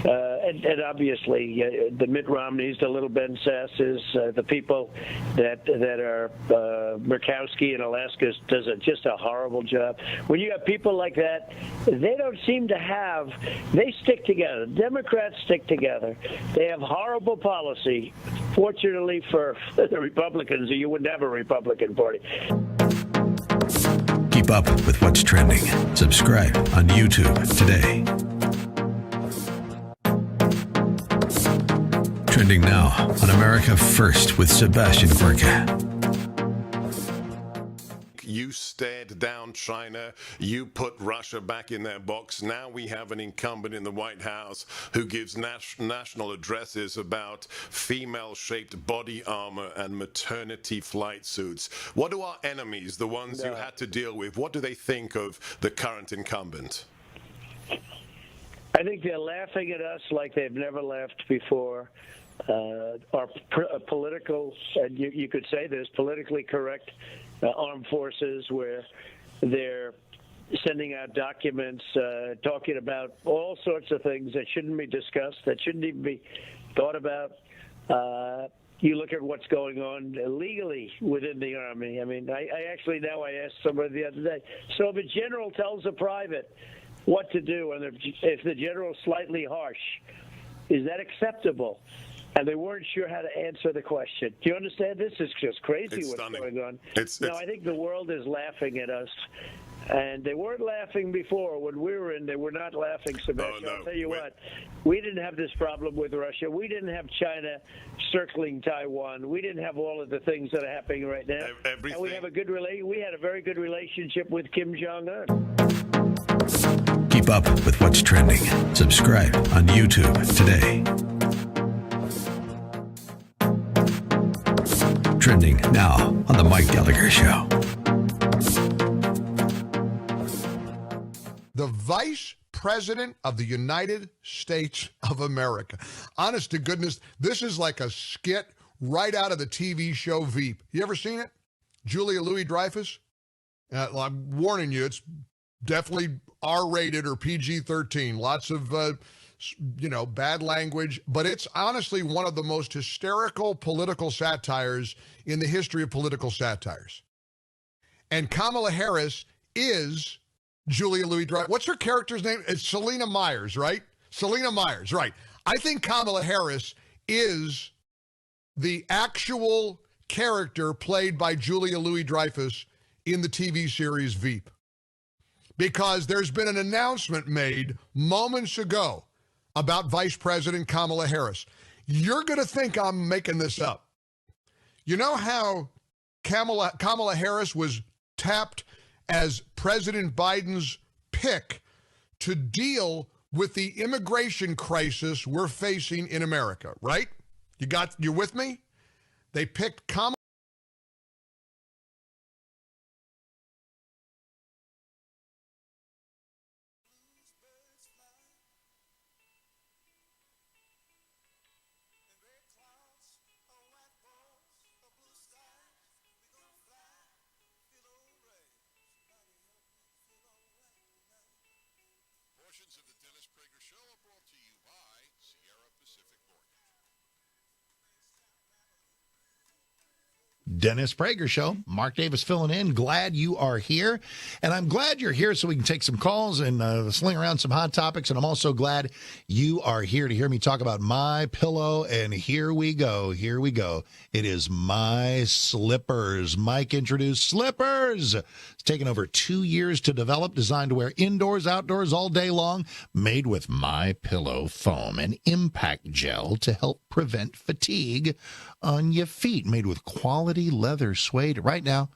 and obviously the Mitt Romneys, the little Ben Sasses, the people that are Murkowski in Alaska does just a horrible job. When you have people like that, they don't seem to have. They stick together. Democrats stick together. They have horrible policy. Fortunately for the Republicans, you wouldn't have a Republican Party. Keep up with what's trending. Subscribe on YouTube today. Trending now on America First with Sebastian Gorka. You stared down China. You put Russia back in their box. Now we have an incumbent in the White House who gives national addresses about female-shaped body armor and maternity flight suits. What do our enemies, the ones you had to deal with, what do they think of the current incumbent? I think they're laughing at us like they've never laughed before. Our political, and you could say this, politically correct armed forces, where they're sending out documents talking about all sorts of things that shouldn't be discussed, that shouldn't even be thought about. You look at what's going on illegally within the Army. I mean, I actually now I asked somebody the other day. So if a general tells a private what to do, and if the general's slightly harsh, is that acceptable? And they weren't sure how to answer the question. Do you understand? This is just crazy what's going on. I think the world is laughing at us. And they weren't laughing before. When we were in, they were not laughing, Sebastian. I'll tell you what, we didn't have this problem with Russia. We didn't have China circling Taiwan. We didn't have all of the things that are happening right now. And we have we had a very good relationship with Kim Jong-un. Keep up with what's trending. Subscribe on YouTube today. Trending now on the Mike Gallagher Show. The Vice President of the United States of America. Honest to goodness, this is like a skit right out of the TV show Veep. You ever seen it? Julia Louis-Dreyfus? I'm warning you, it's definitely R-rated or PG-13. Lots of, bad language. But it's honestly one of the most hysterical political satires in the history of political satires. And Kamala Harris is Julia Louis-Dreyfus. What's her character's name? It's Selena Myers, right? Selena Myers, right. I think Kamala Harris is the actual character played by Julia Louis-Dreyfus in the TV series Veep. Because there's been an announcement made moments ago about Vice President Kamala Harris. You're going to think I'm making this up. You know how Kamala Harris was tapped as President Biden's pick to deal with the immigration crisis we're facing in America, right? You with me? They picked Kamala. Portions of the Dennis Prager Show are brought to you by Sierra Pacific Mortgage. Dennis Prager Show. Mark Davis filling in. Glad you are here. And I'm glad you're here so we can take some calls and sling around some hot topics. And I'm also glad you are here to hear me talk about My Pillow. And here we go. Here we go. It is My Slippers. Mike introduced Slippers. It's taken over 2 years to develop, designed to wear indoors, outdoors, all day long, made with My Pillow foam and impact gel to help prevent fatigue on your feet, made with quality leather suede. Right now,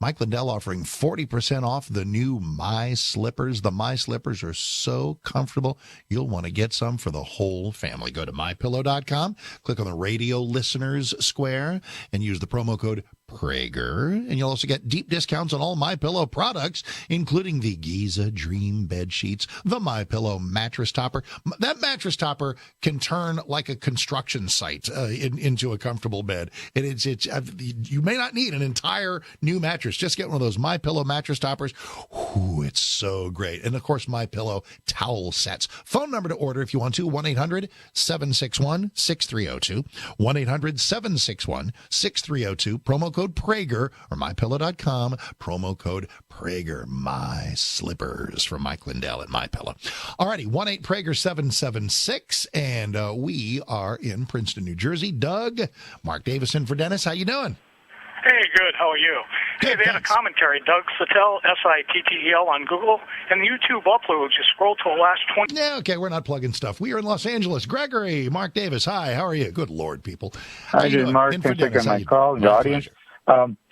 Mike Lindell offering 40% off the new My Slippers. The My Slippers are so comfortable, you'll want to get some for the whole family. Go to MyPillow.com, click on the radio listeners square, and use the promo code Prager, and you'll also get deep discounts on all MyPillow products, including the Giza Dream bed sheets, the MyPillow mattress topper. That mattress topper can turn like a construction site into a comfortable bed. And it's you may not need an entire new mattress. Just get one of those MyPillow mattress toppers. Ooh, it's so great. And of course, MyPillow towel sets. Phone number to order if you want to: 1-800-761-6302. 1-800-761-6302. Promo code Prager, or MyPillow.com. Promo code Prager. My Slippers from Mike Lindell at MyPillow. Alrighty, 1-8-Prager-776, and we are in Princeton, New Jersey. Doug, Mark Davison for Dennis. How you doing? Hey, good. How are you? Hey, they had a commentary, Doug Sittel, Sittel on Google, and the YouTube uploads. You scroll to the last 20. Yeah, okay, we're not plugging stuff. We are in Los Angeles. Gregory, Mark Davis, hi, how are you? Good Lord, people. Hi, good, Mark. Thanks for taking my call, the audience.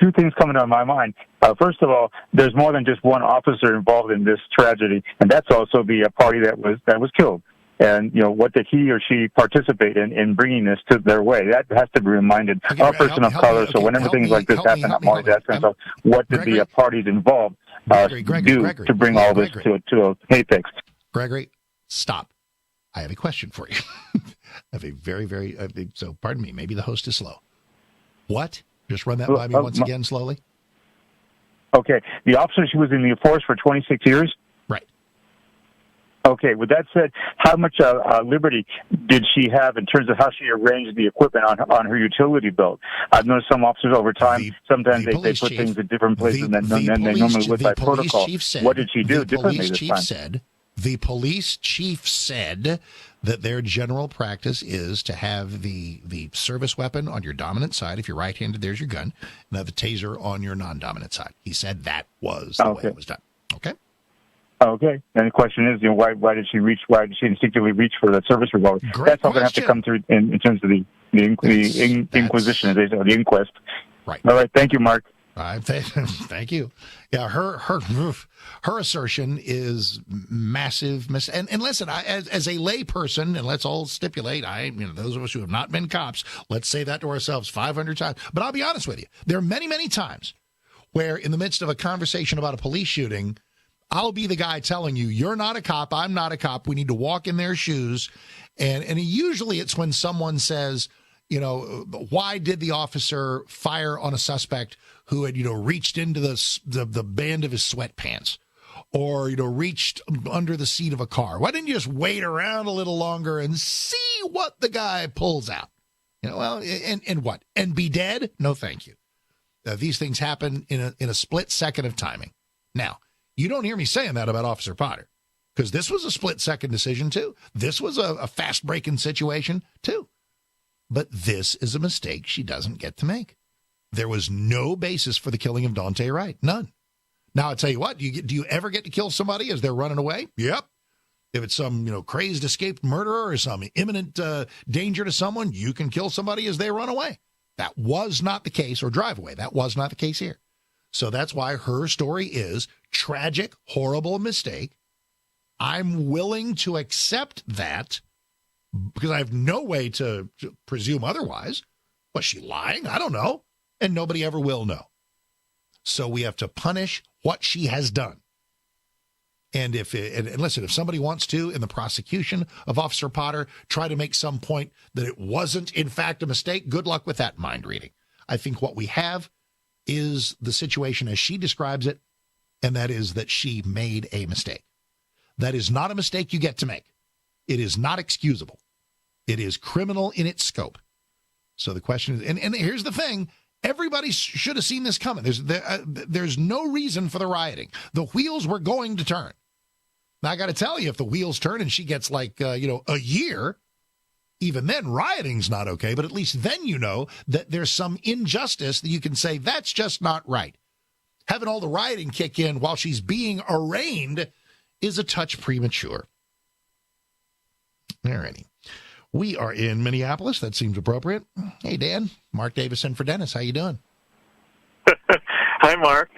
Two things coming to my mind. First of all, there's more than just one officer involved in this tragedy, and that's also the party that was killed. And, what did he or she participate in bringing this to their way? That has to be reminded. I'm a person of color, so whenever things like this happen, I'm always asking myself, what did the parties involved do to bring all this to a apex? Gregory, stop. I have a question for you. I have a very, very, so pardon me, maybe the host is slow. What? Just run that by me once again slowly. Okay. The officer, she was in the force for 26 years. Right. Okay, with that said, how much liberty did she have in terms of how she arranged the equipment on her utility belt? I've noticed some officers over time, sometimes they put things in different places than they normally would by protocol. What did she do differently this time? The police chief said that their general practice is to have the service weapon on your dominant side. If you're right-handed, there's your gun, and have the taser on your non-dominant side. He said that was the way it was done. Okay. Okay. And the question is, why did she instinctively reach for the service revolver? That's all going to have to come through in terms of the inquisition, the inquest. Right. All right. Thank you, Mark. Thank you. Yeah, her assertion is massive. And listen, as a lay person, and let's all stipulate, those of us who have not been cops, let's say that to ourselves 500 times. But I'll be honest with you, there are many, many times where in the midst of a conversation about a police shooting, I'll be the guy telling you, you're not a cop, I'm not a cop, we need to walk in their shoes. And usually it's when someone says, why did the officer fire on a suspect who had, reached into the band of his sweatpants or, reached under the seat of a car? Why didn't you just wait around a little longer and see what the guy pulls out? And what? And be dead? No, thank you. These things happen in a split second of timing. Now, you don't hear me saying that about Officer Potter, because this was a split-second decision, too. This was a fast-breaking situation, too. But this is a mistake she doesn't get to make. There was no basis for the killing of Daunte Wright. None. Now, I'll tell you what, do you ever get to kill somebody as they're running away? Yep. If it's some, crazed escaped murderer or some imminent danger to someone, you can kill somebody as they run away. That was not the case, or drive away. That was not the case here. So that's why her story is tragic, horrible mistake. I'm willing to accept that because I have no way to presume otherwise. Was she lying? I don't know. And nobody ever will know. So we have to punish what she has done. And listen, if somebody wants to, in the prosecution of Officer Potter, try to make some point that it wasn't, in fact, a mistake, good luck with that mind reading. I think what we have is the situation as she describes it, and that is that she made a mistake. That is not a mistake you get to make. It is not excusable. It is criminal in its scope. So the question is, and here's the thing, everybody should have seen this coming. There's no reason for the rioting. The wheels were going to turn. Now, I got to tell you, if the wheels turn and she gets a year, even then, rioting's not okay, but at least then you know that there's some injustice that you can say, that's just not right. Having all the rioting kick in while she's being arraigned is a touch premature. Alrighty. We are in Minneapolis. That seems appropriate. Hey, Dan. Mark Davis in for Dennis. How you doing? Hi, Mark.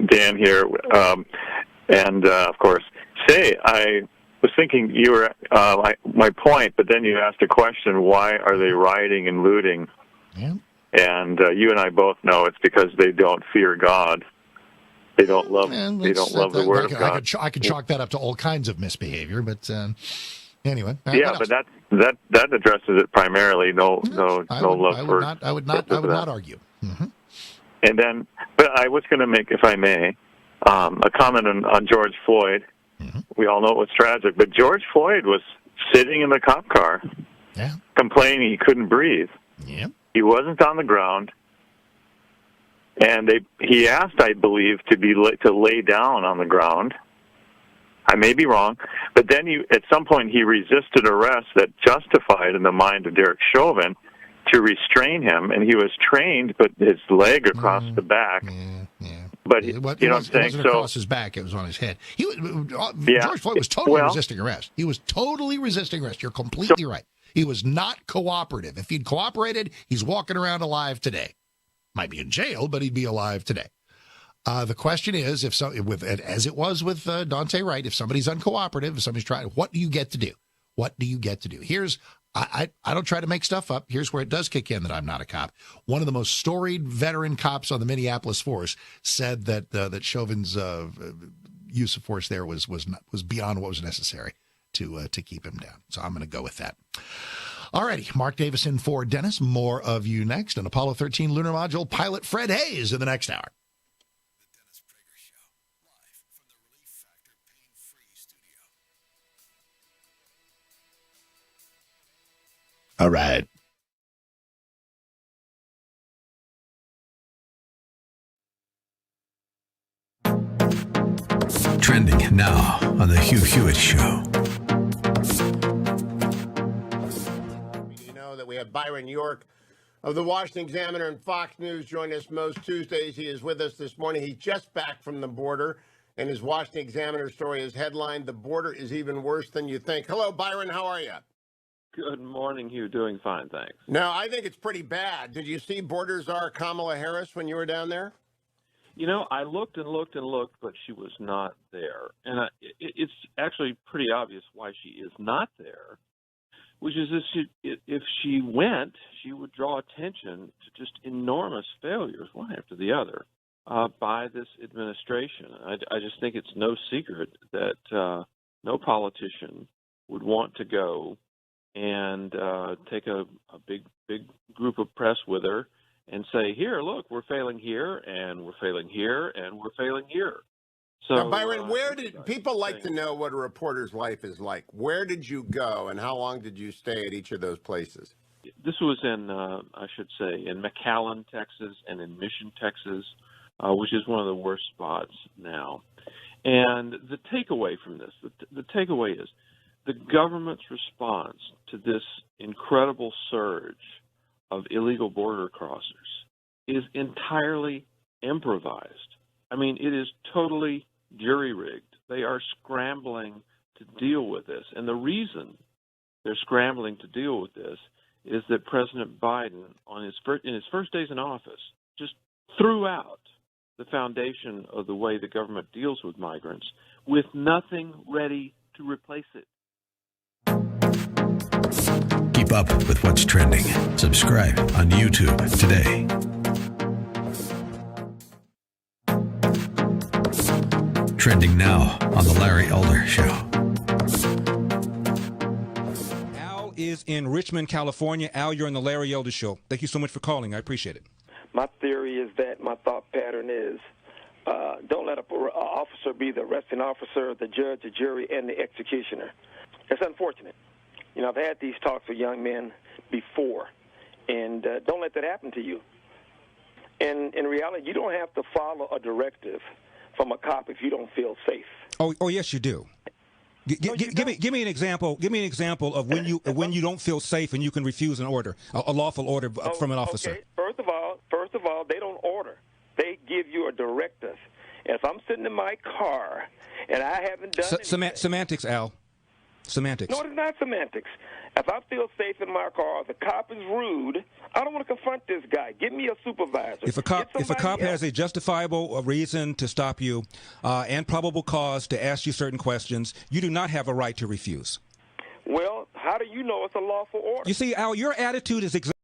Dan here. Of course, I was thinking you were my point, but then you asked a question: why are they rioting and looting? Yeah. And you and I both know it's because they don't fear God. They don't love. They don't love the Word of God. I could chalk that up to all kinds of misbehavior, but anyway. Yeah, but that addresses it primarily. No love for. I would not argue. Mm-hmm. And then, but I was going to make, if I may, a comment on George Floyd. Mm-hmm. We all know it was tragic, but George Floyd was sitting in the cop car, complaining he couldn't breathe. Yeah. He wasn't on the ground, and he asked, I believe, to lay down on the ground. I may be wrong, but then at some point he resisted arrest that justified in the mind of Derek Chauvin to restrain him, and he was trained, but his leg across the back. Yeah. But you know what I'm saying? It wasn't across his back; it was on his head. George Floyd was totally resisting arrest. He was totally resisting arrest. You're completely right. He was not cooperative. If he'd cooperated, he's walking around alive today. Might be in jail, but he'd be alive today. The question is, as it was with Daunte Wright, if somebody's uncooperative, if somebody's trying, what do you get to do? What do you get to do? Here's, I don't try to make stuff up. Here's where it does kick in that I'm not a cop. One of the most storied veteran cops on the Minneapolis force said that Chauvin's use of force there was beyond what was necessary to keep him down. So I'm going to go with that. All righty, Mark Davis in for Dennis. More of you next. And Apollo 13 lunar module pilot Fred Hayes in the next hour. All right. Trending now on the Hugh Hewitt Show. You know that we have Byron York of the Washington Examiner and Fox News join us most Tuesdays. He is with us this morning. He's just back from the border, and his Washington Examiner story is headlined, "The Border is Even Worse Than You Think." Hello, Byron. How are you? Good morning, Hugh. Doing fine, thanks. No, I think it's pretty bad. Did you see Border Czar Kamala Harris when you were down there? You know, I looked and looked and looked, but she was not there. And it's actually pretty obvious why she is not there, which is if she went, she would draw attention to just enormous failures, one after the other, by this administration. I just think it's no secret that no politician would want to go and take a big group of press with her and say, here, look, we're failing here, and we're failing here, and we're failing here. So, now, Byron, where did people like to know what a reporter's life is like? Where did you go, and how long did you stay at each of those places? This was in, I should say, in McAllen, Texas, and in Mission, Texas, which is one of the worst spots now. And the takeaway from this, the takeaway is the government's response to this incredible surge of illegal border crossers is entirely improvised. I mean, it is totally jury-rigged. They are scrambling to deal with this. And the reason they're scrambling to deal with this is that President Biden, in his first days in office, just threw out the foundation of the way the government deals with migrants with nothing ready to replace it. Keep up with what's trending. Subscribe on YouTube today. Trending now on The Larry Elder Show. Al is in Richmond, California. Al, you're on The Larry Elder Show. Thank you so much for calling. I appreciate it. My theory is that my thought pattern is don't let an officer be the arresting officer, the judge, the jury, and the executioner. It's unfortunate. You know, I've had these talks with young men before, and don't let that happen to you. And in reality, you don't have to follow a directive from a cop if you don't feel safe. Oh, yes, you do. Give me an example. Give me an example of when you don't feel safe and you can refuse an order, a lawful order from an officer. Okay. First of all, they don't order. They give you a directive. And if I'm sitting in my car and I haven't done anything, semantics, Al. Semantics. No, it's not semantics. If I feel safe in my car, if the cop is rude, I don't want to confront this guy. Give me a supervisor. If a cop has a justifiable reason to stop you and probable cause to ask you certain questions, you do not have a right to refuse. Well, how do you know it's a lawful order? You see, Al, your attitude is exactly.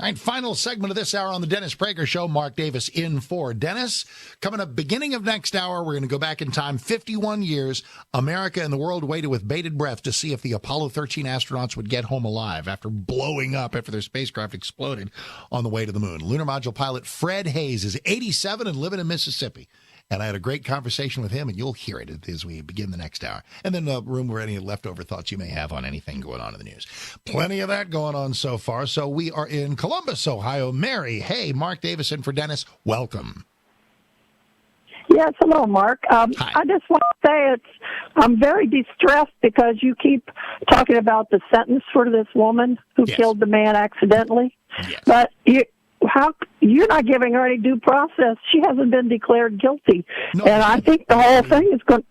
All right, final segment of this hour on the Dennis Prager Show. Mark Davis in for Dennis. Coming up beginning of next hour, we're going to go back in time 51 years. America and the world waited with bated breath to see if the Apollo 13 astronauts would get home alive after blowing up after their spacecraft exploded on the way to the moon. Lunar module pilot Fred Hayes is 87 and living in Mississippi. And I had a great conversation with him, and you'll hear it as we begin the next hour. And then room for any leftover thoughts you may have on anything going on in the news. Plenty of that going on so far. So we are in Columbus, Ohio. Mary, hey, Mark Davis in for Dennis. Welcome. Yes, hello, Mark. I just want to say I'm very distressed because you keep talking about the sentence for this woman who killed the man accidentally. Yes. But you're not giving her any due process. She hasn't been declared guilty. No, and I think the whole thing is going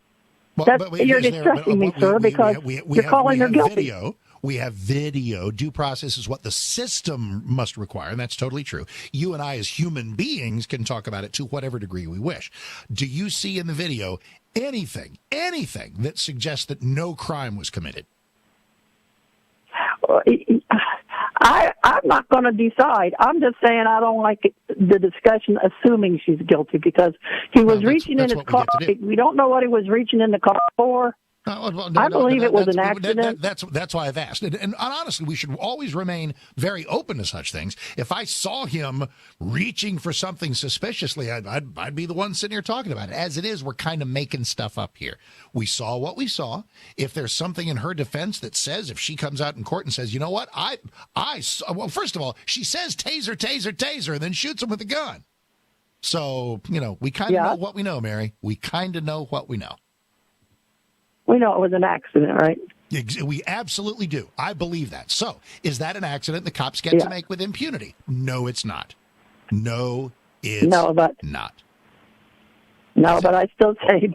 you're distressing me, sir, because you're calling her guilty. We have video. Due process is what the system must require, and that's totally true. You and I as human beings can talk about it to whatever degree we wish. Do you see in the video anything that suggests that no crime was committed? I'm not going to decide. I'm just saying I don't like the discussion assuming she's guilty because he was reaching in his car. We don't know what he was reaching in the car for. I believe it was an accident. That's why I've asked. And honestly, we should always remain very open to such things. If I saw him reaching for something suspiciously, I'd be the one sitting here talking about it. As it is, we're kind of making stuff up here. We saw what we saw. If there's something in her defense that says, if she comes out in court and says, you know what, well, first of all, she says taser, taser, taser, and then shoots him with a gun. So, we kind of know what we know, Mary. We kind of know what we know. We know it was an accident, right? We absolutely do. I believe that. So, is that an accident the cops get to make with impunity? No, it's not. No, it's not. No, but I still say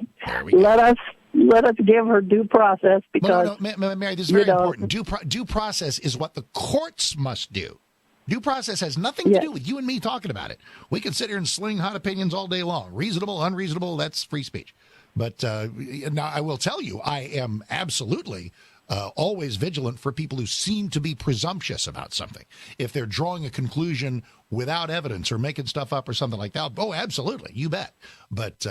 let us give her due process because no, Mary, this is very important. Due process is what the courts must do. Due process has nothing to do with you and me talking about it. We can sit here and sling hot opinions all day long. Reasonable, unreasonable, that's free speech. But now I will tell you, I am absolutely always vigilant for people who seem to be presumptuous about something. If they're drawing a conclusion without evidence or making stuff up or something like that, oh, absolutely, you bet. But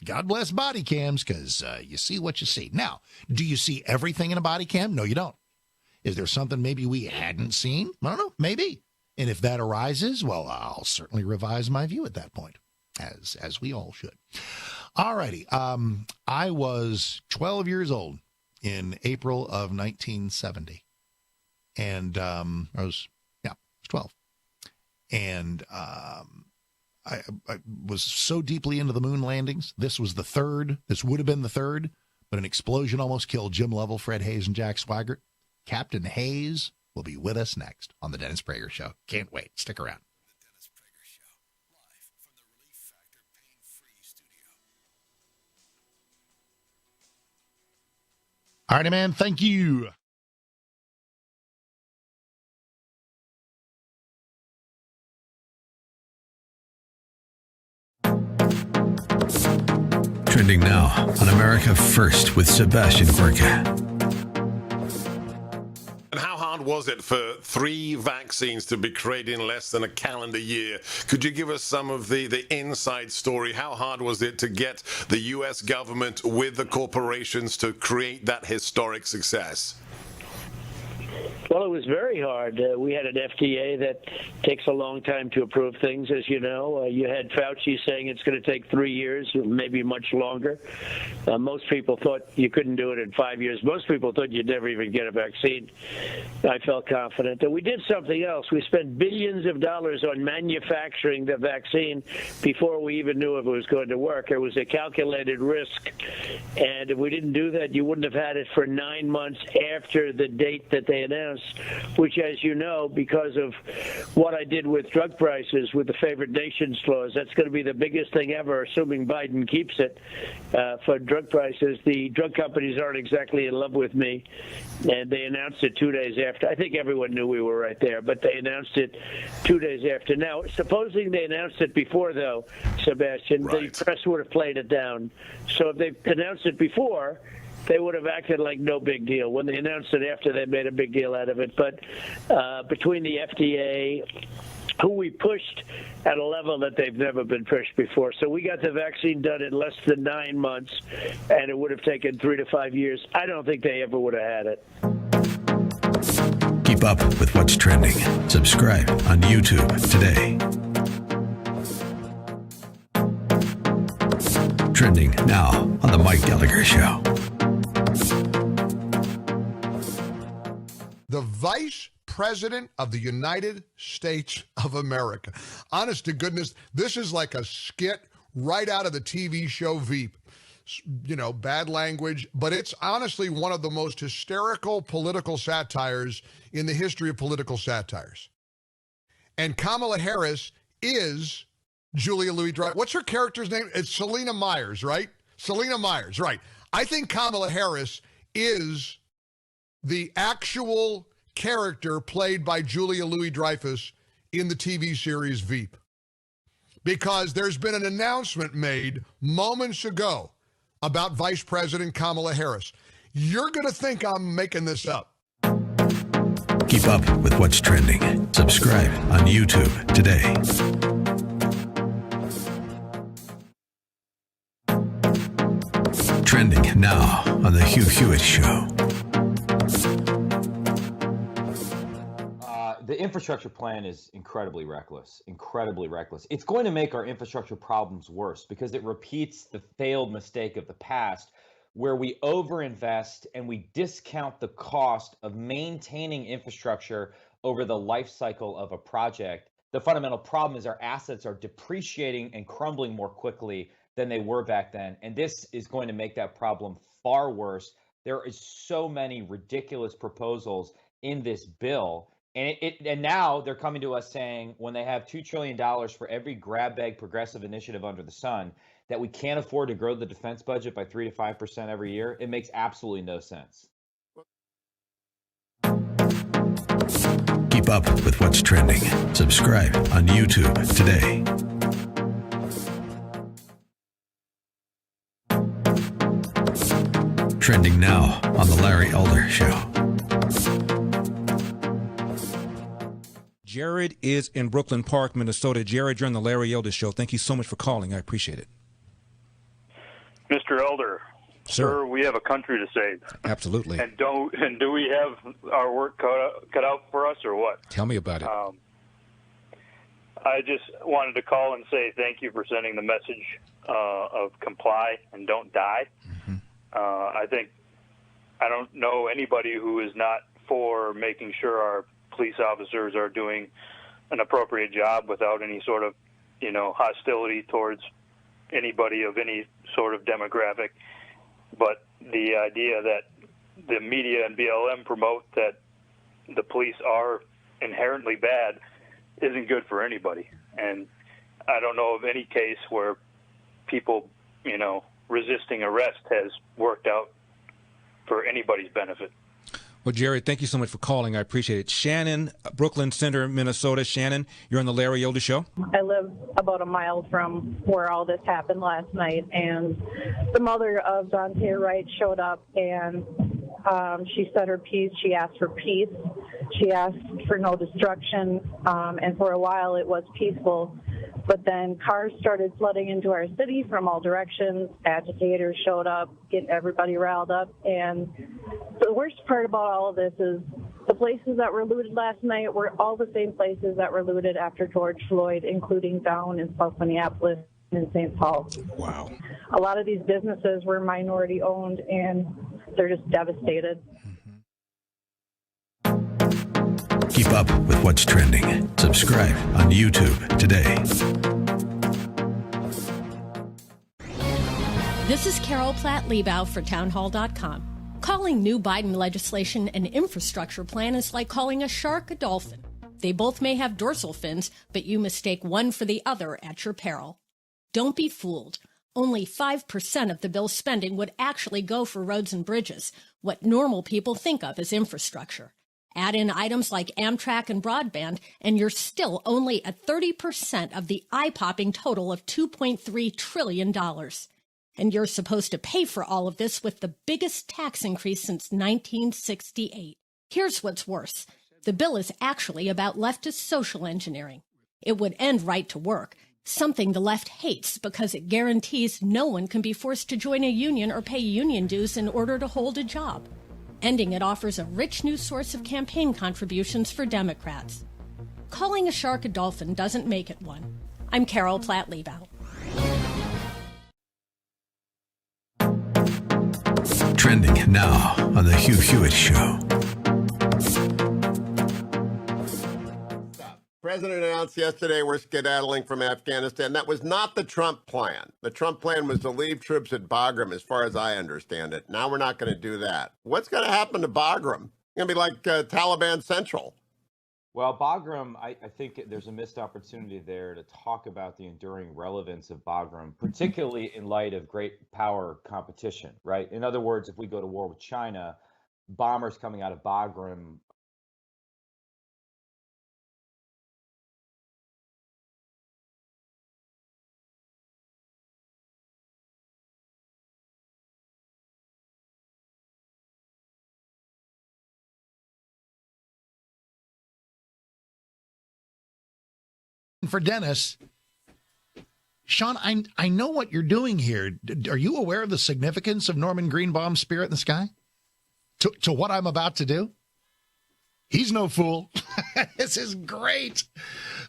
God bless body cams, because you see what you see. Now, do you see everything in a body cam? No, you don't. Is there something maybe we hadn't seen? I don't know, maybe. And if that arises, well, I'll certainly revise my view at that point, as we all should. All righty. I was 12 years old in April of 1970. And I was 12. And I was so deeply into the moon landings. This was the third. This would have been the third, but an explosion almost killed Jim Lovell, Fred Hayes, and Jack Swigert. Captain Hayes will be with us next on the Dennis Prager Show. Can't wait. Stick around. All right, man. Thank you. Trending now on America First with Sebastian Gorka. And how hard was it for 3 vaccines to be created in less than a calendar year? Could you give us some of the inside story? How hard was it to get the U.S. government with the corporations to create that historic success? Well, it was very hard. We had an FDA that takes a long time to approve things, as you know. You had Fauci saying it's going to take 3 years, maybe much longer. Most people thought you couldn't do it in 5 years. Most people thought you'd never even get a vaccine. I felt confident. And we did something else. We spent billions of dollars on manufacturing the vaccine before we even knew if it was going to work. It was a calculated risk. And if we didn't do that, you wouldn't have had it for 9 months after the date that they announced, which, as you know, because of what I did with drug prices, with the favored nations clause, that's going to be the biggest thing ever, assuming Biden keeps it, for drug prices. The drug companies aren't exactly in love with me, and they announced it 2 days after. I think everyone knew we were right there, but they announced it 2 days after. Now, supposing they announced it before, though, Sebastian, the press would have played it down. So if they announced it before, they would have acted like no big deal. When they announced it after, they made a big deal out of it. But between the FDA, who we pushed at a level that they've never been pushed before. So we got the vaccine done in less than 9 months, and it would have taken 3 to 5 years. I don't think they ever would have had it. Keep up with what's trending. Subscribe on YouTube today. Trending now on the Mike Gallagher Show. The Vice President of the United States of America. Honest to goodness, this is like a skit right out of the TV show Veep. You know, bad language, but it's honestly one of the most hysterical political satires in the history of political satires. And Kamala Harris is Julia Louis-Dreyfus. What's her character's name? It's Selena Myers, right? Selena Myers, right. I think Kamala Harris is the actual character played by Julia Louis-Dreyfus in the TV series Veep. Because there's been an announcement made moments ago about Vice President Kamala Harris. You're going to think I'm making this up. Keep up with what's trending. Subscribe on YouTube today. Trending now on The Hugh Hewitt Show. The infrastructure plan is incredibly reckless, incredibly reckless. It's going to make our infrastructure problems worse because it repeats the failed mistake of the past where we overinvest and we discount the cost of maintaining infrastructure over the life cycle of a project. The fundamental problem is our assets are depreciating and crumbling more quickly than they were back then. And this is going to make that problem far worse. There is so many ridiculous proposals in this bill. And now they're coming to us saying when they have $2 trillion for every grab bag progressive initiative under the sun, that we can't afford to grow the defense budget by 3 to 5% every year. It makes absolutely no sense. Keep up with what's trending. Subscribe on YouTube today. Trending now on The Larry Elder Show. Jared is in Brooklyn Park, Minnesota. Jared, you're on the Larry Elder Show. Thank you so much for calling. I appreciate it. Mr. Elder, sir, we have a country to save. Absolutely. And do we have our work cut out for us or what? Tell me about it. I just wanted to call and say thank you for sending the message of comply and don't die. I don't know anybody who is not for making sure our police officers are doing an appropriate job without any sort of, hostility towards anybody of any sort of demographic. But the idea that the media and BLM promote that the police are inherently bad isn't good for anybody. And I don't know of any case where people, resisting arrest has worked out for anybody's benefit. Well, Jared, thank you so much for calling. I appreciate it. Shannon, Brooklyn Center, Minnesota. Shannon, you're on the Larry Elder Show. I live about a mile from where all this happened last night, and the mother of Dante Wright showed up, and she said her piece. She asked for peace. She asked for no destruction, and for a while it was peaceful. But then cars started flooding into our city from all directions. Agitators showed up, getting everybody riled up. And the worst part about all of this is the places that were looted last night were all the same places that were looted after George Floyd, including down in South Minneapolis and in St. Paul. Wow. A lot of these businesses were minority owned, and they're just devastated. Keep up with what's trending. Subscribe on YouTube today. This is Carol Platt-Liebau for townhall.com. Calling new Biden legislation an infrastructure plan is like calling a shark a dolphin. They both may have dorsal fins, but you mistake one for the other at your peril. Don't be fooled. Only 5% of the bill's spending would actually go for roads and bridges, what normal people think of as infrastructure. Add in items like Amtrak and broadband, and you're still only at 30% of the eye-popping total of $2.3 trillion. And you're supposed to pay for all of this with the biggest tax increase since 1968. Here's what's worse. The bill is actually about leftist social engineering. It would end right to work, something the left hates because it guarantees no one can be forced to join a union or pay union dues in order to hold a job. Ending it offers a rich new source of campaign contributions for Democrats. Calling a shark a dolphin doesn't make it one. I'm Carol Platt-Liebau. Trending now on The Hugh Hewitt Show. President announced yesterday we're skedaddling from Afghanistan. That was not the Trump plan. The Trump plan was to leave troops at Bagram, as far as I understand it. Now we're not going to do that. What's going to happen to Bagram? It's going to be like Taliban Central. Well, Bagram, I think there's a missed opportunity there to talk about the enduring relevance of Bagram, particularly in light of great power competition, right? In other words, if we go to war with China, bombers coming out of Bagram for Dennis, Sean, I know what you're doing here. Are you aware of the significance of Norman Greenbaum's Spirit in the Sky? To what I'm about to do? He's no fool. This is great.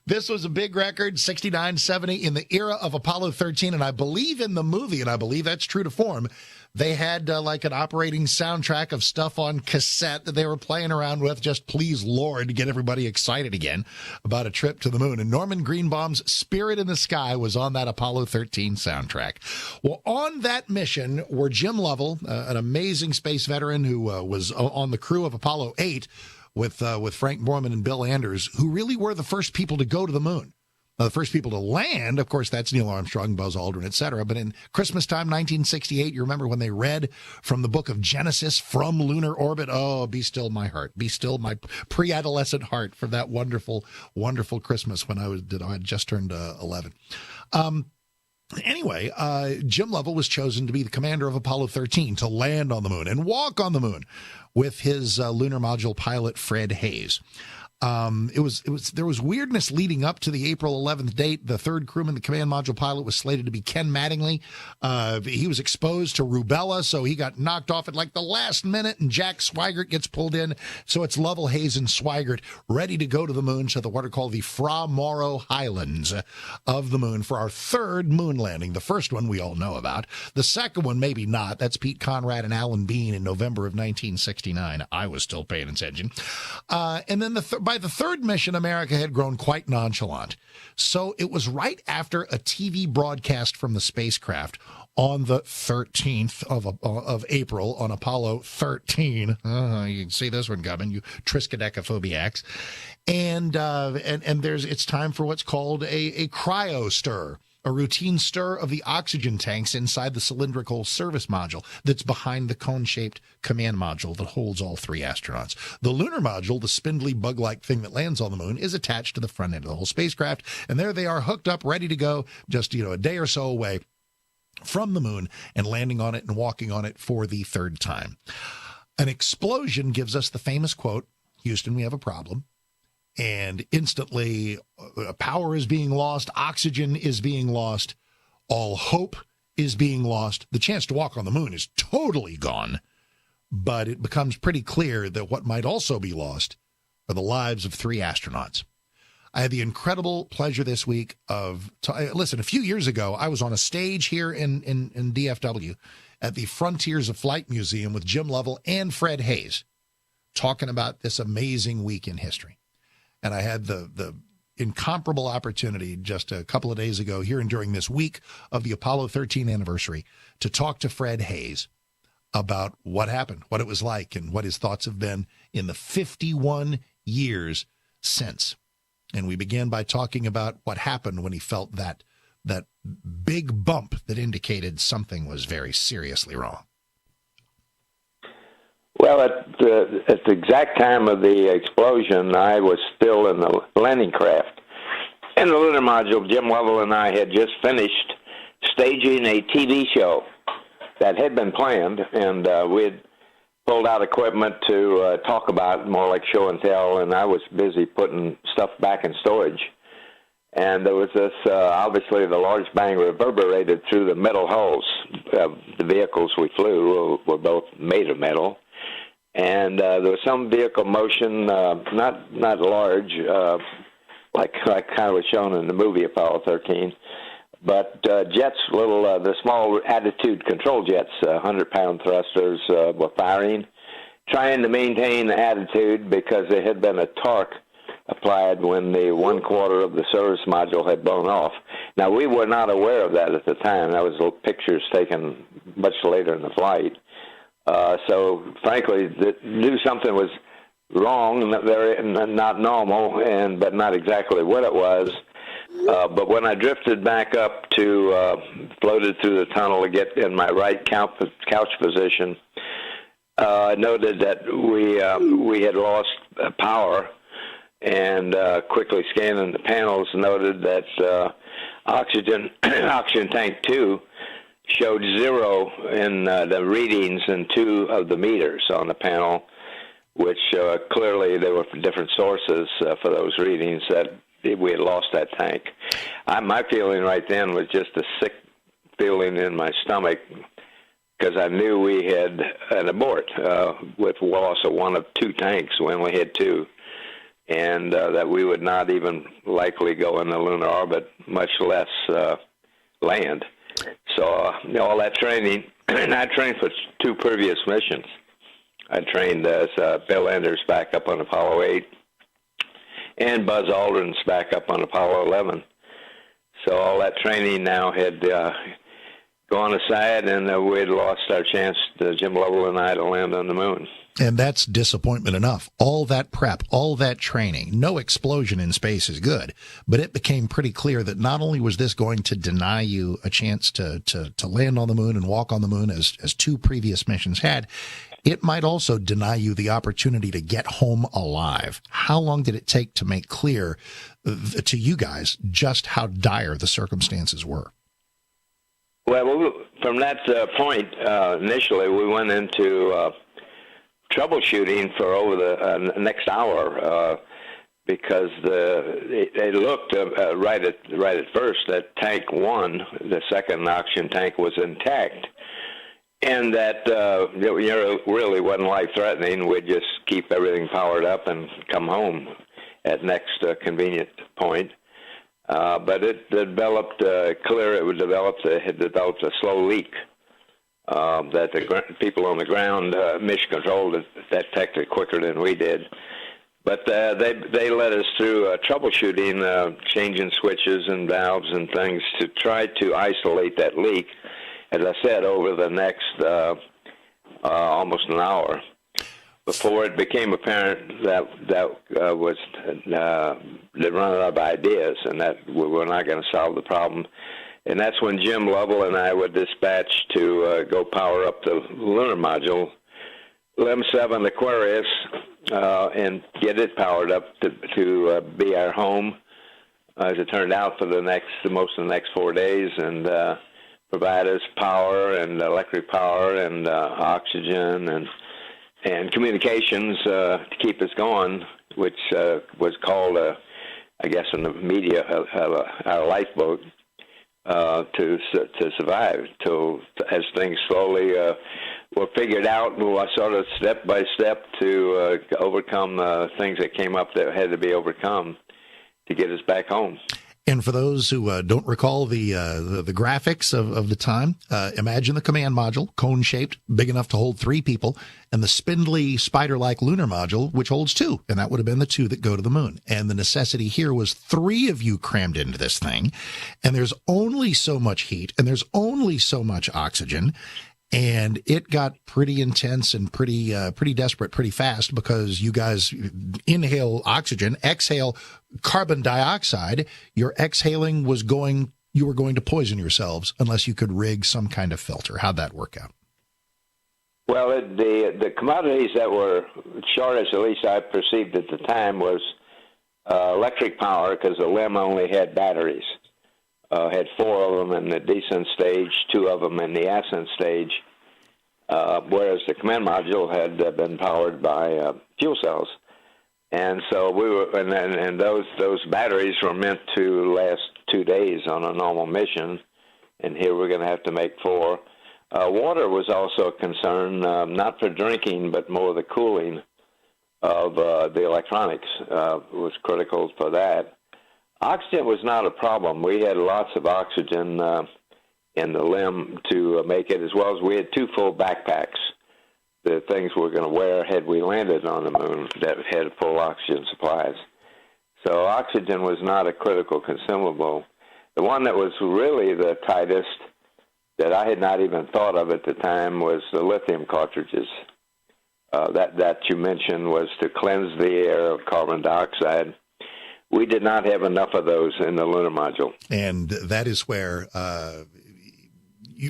This was a big record, 69-70 in the era of Apollo 13, and I believe in the movie, and I believe that's true to form, they had like an operating soundtrack of stuff on cassette that they were playing around with, just please, Lord, to get everybody excited again about a trip to the moon. And Norman Greenbaum's Spirit in the Sky was on that Apollo 13 soundtrack. Well, on that mission were Jim Lovell, an amazing space veteran who was on the crew of Apollo 8, with Frank Borman and Bill Anders, who really were the first people to go to the moon. The first people to land, of course, that's Neil Armstrong, Buzz Aldrin, etc. But in Christmas time, 1968, you remember when they read from the book of Genesis, From Lunar Orbit? Oh, be still my heart. Be still my pre-adolescent heart for that wonderful, wonderful Christmas when I had just turned 11. Anyway, Jim Lovell was chosen to be the commander of Apollo 13 to land on the moon and walk on the moon with his lunar module pilot, Fred Hayes. There was weirdness leading up to the April 11th date. The third crewman, the command module pilot, was slated to be Ken Mattingly. He was exposed to rubella, so he got knocked off at like the last minute, and Jack Swigert gets pulled in. So it's Lovell, Hayes, and Swigert ready to go to the moon to what are called the Fra Mauro Highlands of the moon for our third moon landing. The first one we all know about. The second one, maybe not. That's Pete Conrad and Alan Bean in November of 1969. I was still paying attention. And then by the third mission, America had grown quite nonchalant. So it was right after a TV broadcast from the spacecraft on the 13th of April on Apollo 13. You can see this one coming, you triskaidekaphobiacs. And it's time for what's called a cryo stir. A routine stir of the oxygen tanks inside the cylindrical service module that's behind the cone-shaped command module that holds all three astronauts. The lunar module, the spindly bug-like thing that lands on the moon, is attached to the front end of the whole spacecraft, and there they are hooked up, ready to go, just a day or so away from the moon and landing on it and walking on it for the third time. An explosion gives us the famous quote, "Houston, we have a problem." And instantly, power is being lost, oxygen is being lost, all hope is being lost. The chance to walk on the moon is totally gone. But it becomes pretty clear that what might also be lost are the lives of three astronauts. I had the incredible pleasure this week listen, a few years ago, I was on a stage here in DFW at the Frontiers of Flight Museum with Jim Lovell and Fred Hayes talking about this amazing week in history. And I had the incomparable opportunity just a couple of days ago here and during this week of the Apollo 13 anniversary to talk to Fred Hayes about what happened, what it was like, and what his thoughts have been in the 51 years since. And we began by talking about what happened when he felt that big bump that indicated something was very seriously wrong. Well, at the exact time of the explosion, I was still in the landing craft. In the lunar module, Jim Lovell and I had just finished staging a TV show that had been planned, and we had pulled out equipment to talk about, more like show and tell, and I was busy putting stuff back in storage. And there was this, obviously the large bang reverberated through the metal hulls. The vehicles we flew were both made of metal. And there was some vehicle motion, not large, like kind of was shown in the movie Apollo 13, but jets, the small attitude control jets, 100-pound thrusters were firing, trying to maintain the attitude because there had been a torque applied when the one quarter of the service module had blown off. Now, we were not aware of that at the time. That was little pictures taken much later in the flight. So, frankly, knew something was wrong, not normal, but not exactly what it was. But when I drifted back up floated through the tunnel to get in my right couch position, I noted that we had lost power, and quickly scanning the panels, noted that oxygen tank 2 showed 0 in the readings in 2 of the meters on the panel, which clearly there were different sources for those readings that we had lost that tank. My feeling right then was just a sick feeling in my stomach, because I knew we had an abort with loss of one of two tanks. We only had two, and that we would not even likely go in the lunar orbit, much less land. So all that training, and I trained for 2 previous missions. I trained as Bill Anders back up on Apollo 8 and Buzz Aldrin's back up on Apollo 11. So all that training now had gone aside, and we had lost our chance, Jim Lovell and I, to land on the moon. And that's disappointment enough. All that prep, all that training, no explosion in space is good. But it became pretty clear that not only was this going to deny you a chance to land on the moon and walk on the moon as 2 previous missions had, it might also deny you the opportunity to get home alive. How long did it take to make clear to you guys just how dire the circumstances were? Well, from that point, initially, we went into troubleshooting for over the next hour because it looked right at first that tank 1, the second oxygen tank, was intact, and that really wasn't life-threatening. We'd just keep everything powered up and come home at next convenient point. But it developed had developed a slow leak that the people on the ground, mission control, detected quicker than we did. But they led us through troubleshooting, changing switches and valves and things to try to isolate that leak, as I said, over the next almost an hour, before it became apparent that was they'd run out of ideas and that we were not going to solve the problem. And that's when Jim Lovell and I were dispatched to go power up the lunar module, LEM-7 Aquarius, and get it powered up to be our home, as it turned out, for most of the next 4 days, and provide us power and electric power and oxygen and communications to keep us going, which was called, I guess in the media, our lifeboat. To survive till as things slowly were figured out, sort of step by step to overcome things that came up that had to be overcome to get us back home. And for those who don't recall the graphics of the time, imagine the command module, cone-shaped, big enough to hold 3 people, and the spindly, spider-like lunar module, which holds 2, and that would have been the 2 that go to the moon. And the necessity here was 3 of you crammed into this thing, and there's only so much heat, and there's only so much oxygen, and it got pretty intense and pretty desperate pretty fast, because you guys inhale oxygen, exhale carbon dioxide. Your exhaling you were going to poison yourselves unless you could rig some kind of filter. How'd that work out? Well, the commodities that were shortage, at least I perceived at the time, was electric power, because the LEM only had batteries. Had 4 of them in the descent stage, 2 of them in the ascent stage, whereas the command module had been powered by fuel cells. And so we were, and those batteries were meant to last 2 days on a normal mission, and here we're going to have to make 4. Water was also a concern, not for drinking, but more the cooling of the electronics was critical for that. Oxygen was not a problem. We had lots of oxygen in the LEM to make it, as well as we had 2 full backpacks, the things we were going to wear had we landed on the moon, that had full oxygen supplies. So oxygen was not a critical consumable. The one that was really the tightest, that I had not even thought of at the time, was the lithium cartridges. That you mentioned was to cleanse the air of carbon dioxide. We did not have enough of those in the lunar module. And that is where,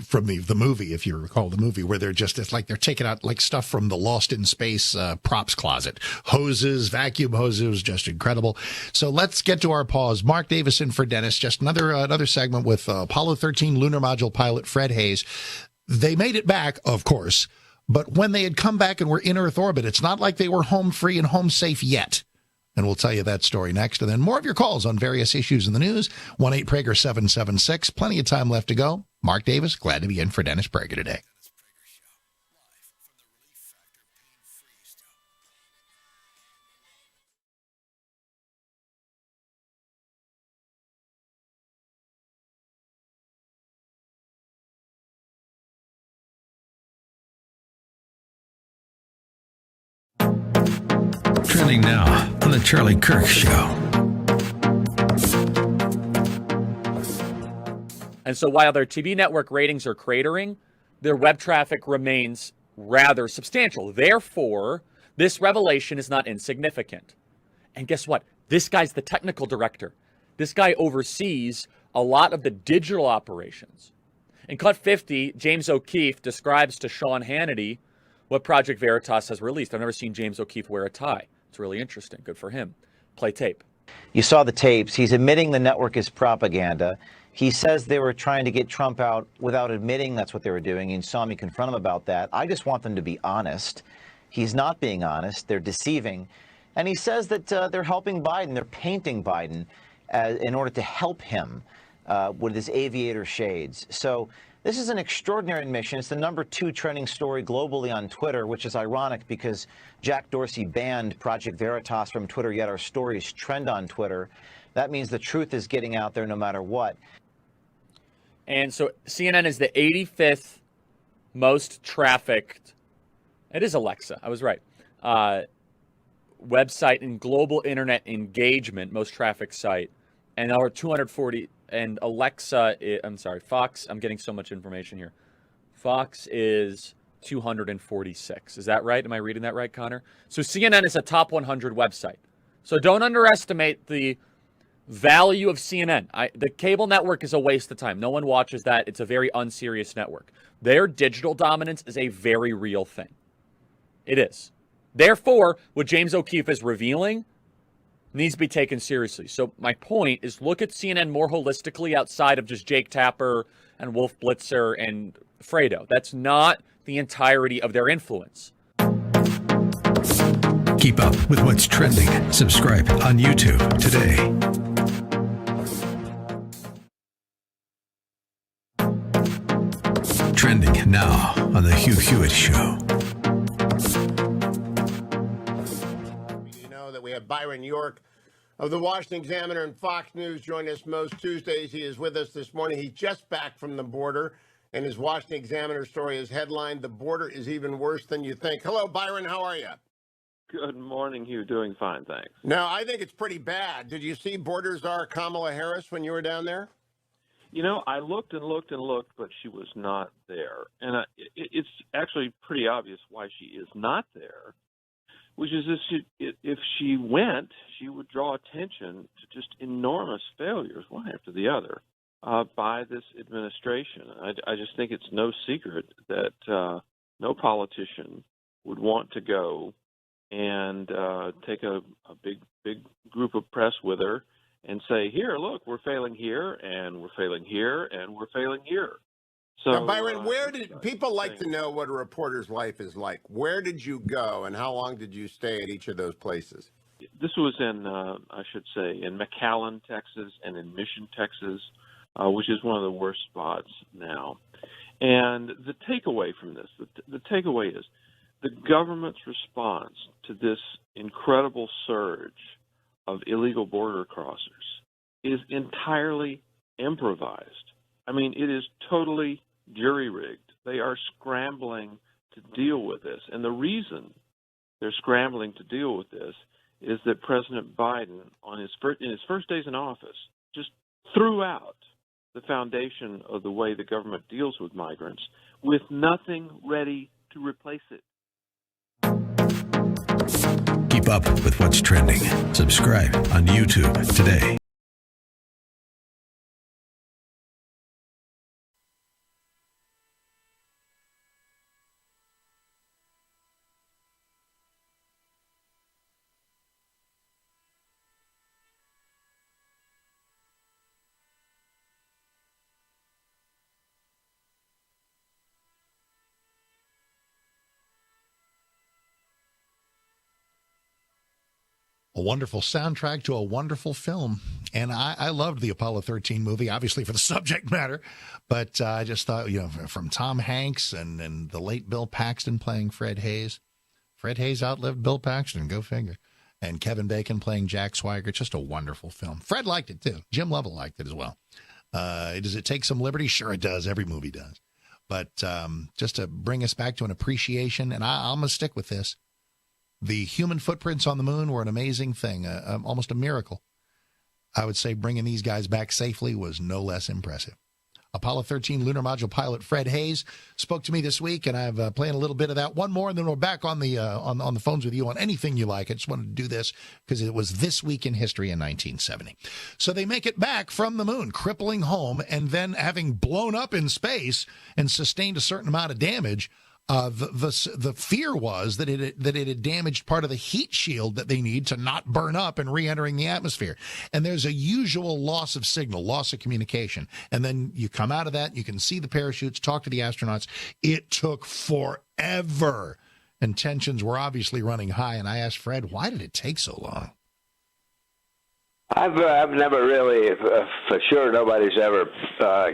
from the movie, if you recall the movie, where it's like they're taking out like stuff from the Lost in Space props closet. Hoses, vacuum hoses, just incredible. So let's get to our pause. Mark Davison for Dennis, just another segment with Apollo 13 lunar module pilot Fred Hayes. They made it back, of course, but when they had come back and were in Earth orbit, it's not like they were home free and home safe yet. And we'll tell you that story next. And then more of your calls on various issues in the news. 1-8-Prager-776. Plenty of time left to go. Mark Davis, glad to be in for Dennis Prager today. Trending now on the Charlie Kirk Show. And so while their TV network ratings are cratering, their web traffic remains rather substantial. Therefore, this revelation is not insignificant. And guess what? This guy's the technical director. This guy oversees a lot of the digital operations. In Cut 50, James O'Keefe describes to Sean Hannity what Project Veritas has released. I've never seen James O'Keefe wear a tie. It's really interesting. Good for him. Play tape. You saw the tapes. He's admitting the network is propaganda. He says they were trying to get Trump out without admitting that's what they were doing. You saw me confront him about that. I just want them to be honest. He's not being honest. They're deceiving. And he says that they're helping Biden. They're painting Biden in order to help him with his aviator shades. So this is an extraordinary admission. It's the #2 trending story globally on Twitter, which is ironic because Jack Dorsey banned Project Veritas from Twitter, yet our stories trend on Twitter. That means the truth is getting out there no matter what. And so CNN is the 85th most trafficked, it is Alexa, I was right, website in global internet engagement, most trafficked site, and our 240, and Alexa, I'm sorry, Fox, I'm getting so much information here. Fox is 246. Is that right? Am I reading that right, Connor? So CNN is a top 100 website. So don't underestimate the value of CNN. The cable network is a waste of time. No one watches that. It's a very unserious network. Their digital dominance is a very real thing. It is. Therefore, what James O'Keefe is revealing needs to be taken seriously. So my point is look at CNN more holistically outside of just Jake Tapper and Wolf Blitzer and Fredo. That's not the entirety of their influence. Keep up with what's trending. Subscribe on YouTube today. Trending now on the Hugh Hewitt Show. You know that we have Byron York of the Washington Examiner and Fox News join us most Tuesdays. He is with us this morning. He's just back from the border, and his Washington Examiner story is headlined, "The Border is Even Worse Than You Think." Hello, Byron. How are you? Good morning, Hugh. Doing fine, thanks. No, I think it's pretty bad. Did you see border czar Kamala Harris when you were down there? You know, I looked and looked and looked, but she was not there. And it's actually pretty obvious why she is not there, which is if she went, she would draw attention to just enormous failures, one after the other, by this administration. I just think it's no secret that no politician would want to go and take a big group of press with her and say, here, look, we're failing here, and we're failing here, and we're failing here. So, now, Byron, where did people like to know what a reporter's life is like? Where did you go, and how long did you stay at each of those places? This was in, I should say, in McAllen, Texas, and in Mission, Texas, which is one of the worst spots now. And the takeaway from this, the takeaway is the government's response to this incredible surge of illegal border crossers is entirely improvised. I mean, it is totally jury-rigged. They are scrambling to deal with this. And the reason they're scrambling to deal with this is that President Biden, in his first days in office, just threw out the foundation of the way the government deals with migrants with nothing ready to replace it. Keep up with what's trending. Subscribe on YouTube today. A wonderful soundtrack to a wonderful film. And I loved the Apollo 13 movie, obviously for the subject matter. But I just thought, from Tom Hanks and the late Bill Paxton playing Fred Hayes. Fred Hayes outlived Bill Paxton, go figure. And Kevin Bacon playing Jack Swigert. Just a wonderful film. Fred liked it, too. Jim Lovell liked it as well. Does it take some liberty? Sure it does. Every movie does. But just to bring us back to an appreciation, and I'm going to stick with this. The human footprints on the moon were an amazing thing, almost a miracle. I would say bringing these guys back safely was no less impressive. Apollo 13 lunar module pilot Fred Hayes spoke to me this week, and I've played a little bit of that. One more, and then we're back on the on the phones with you on anything you like. I just wanted to do this because it was this week in history in 1970. So they make it back from the moon, crippling home, and then having blown up in space and sustained a certain amount of damage. The fear was that it had damaged part of the heat shield that they need to not burn up and re-entering the atmosphere. And there's a usual loss of signal, loss of communication. And then you come out of that, you can see the parachutes, talk to the astronauts. It took forever. And tensions were obviously running high. And I asked Fred, why did it take so long? I've never really, for sure, nobody's ever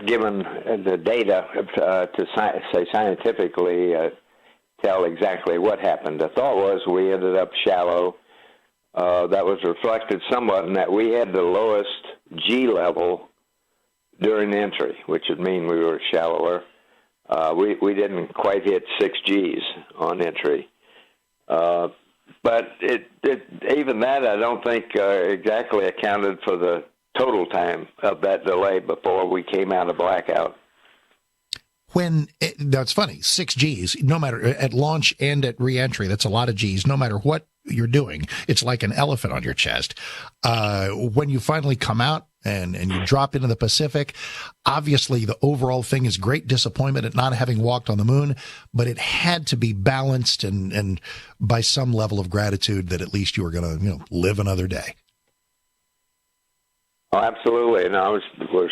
given the data to say scientifically tell exactly what happened. The thought was we ended up shallow. That was reflected somewhat in that we had the lowest G level during entry, which would mean we were shallower. We didn't quite hit 6 Gs on entry. But even that, I don't think exactly accounted for the total time of that delay before we came out of blackout. That's funny, 6 Gs, no matter at launch and at reentry, that's a lot of Gs, no matter what you're doing. It's like an elephant on your chest. When you finally come out and you drop into the Pacific, obviously the overall thing is great disappointment at not having walked on the moon, but it had to be balanced and by some level of gratitude that at least you were going to, live another day. Oh, absolutely. And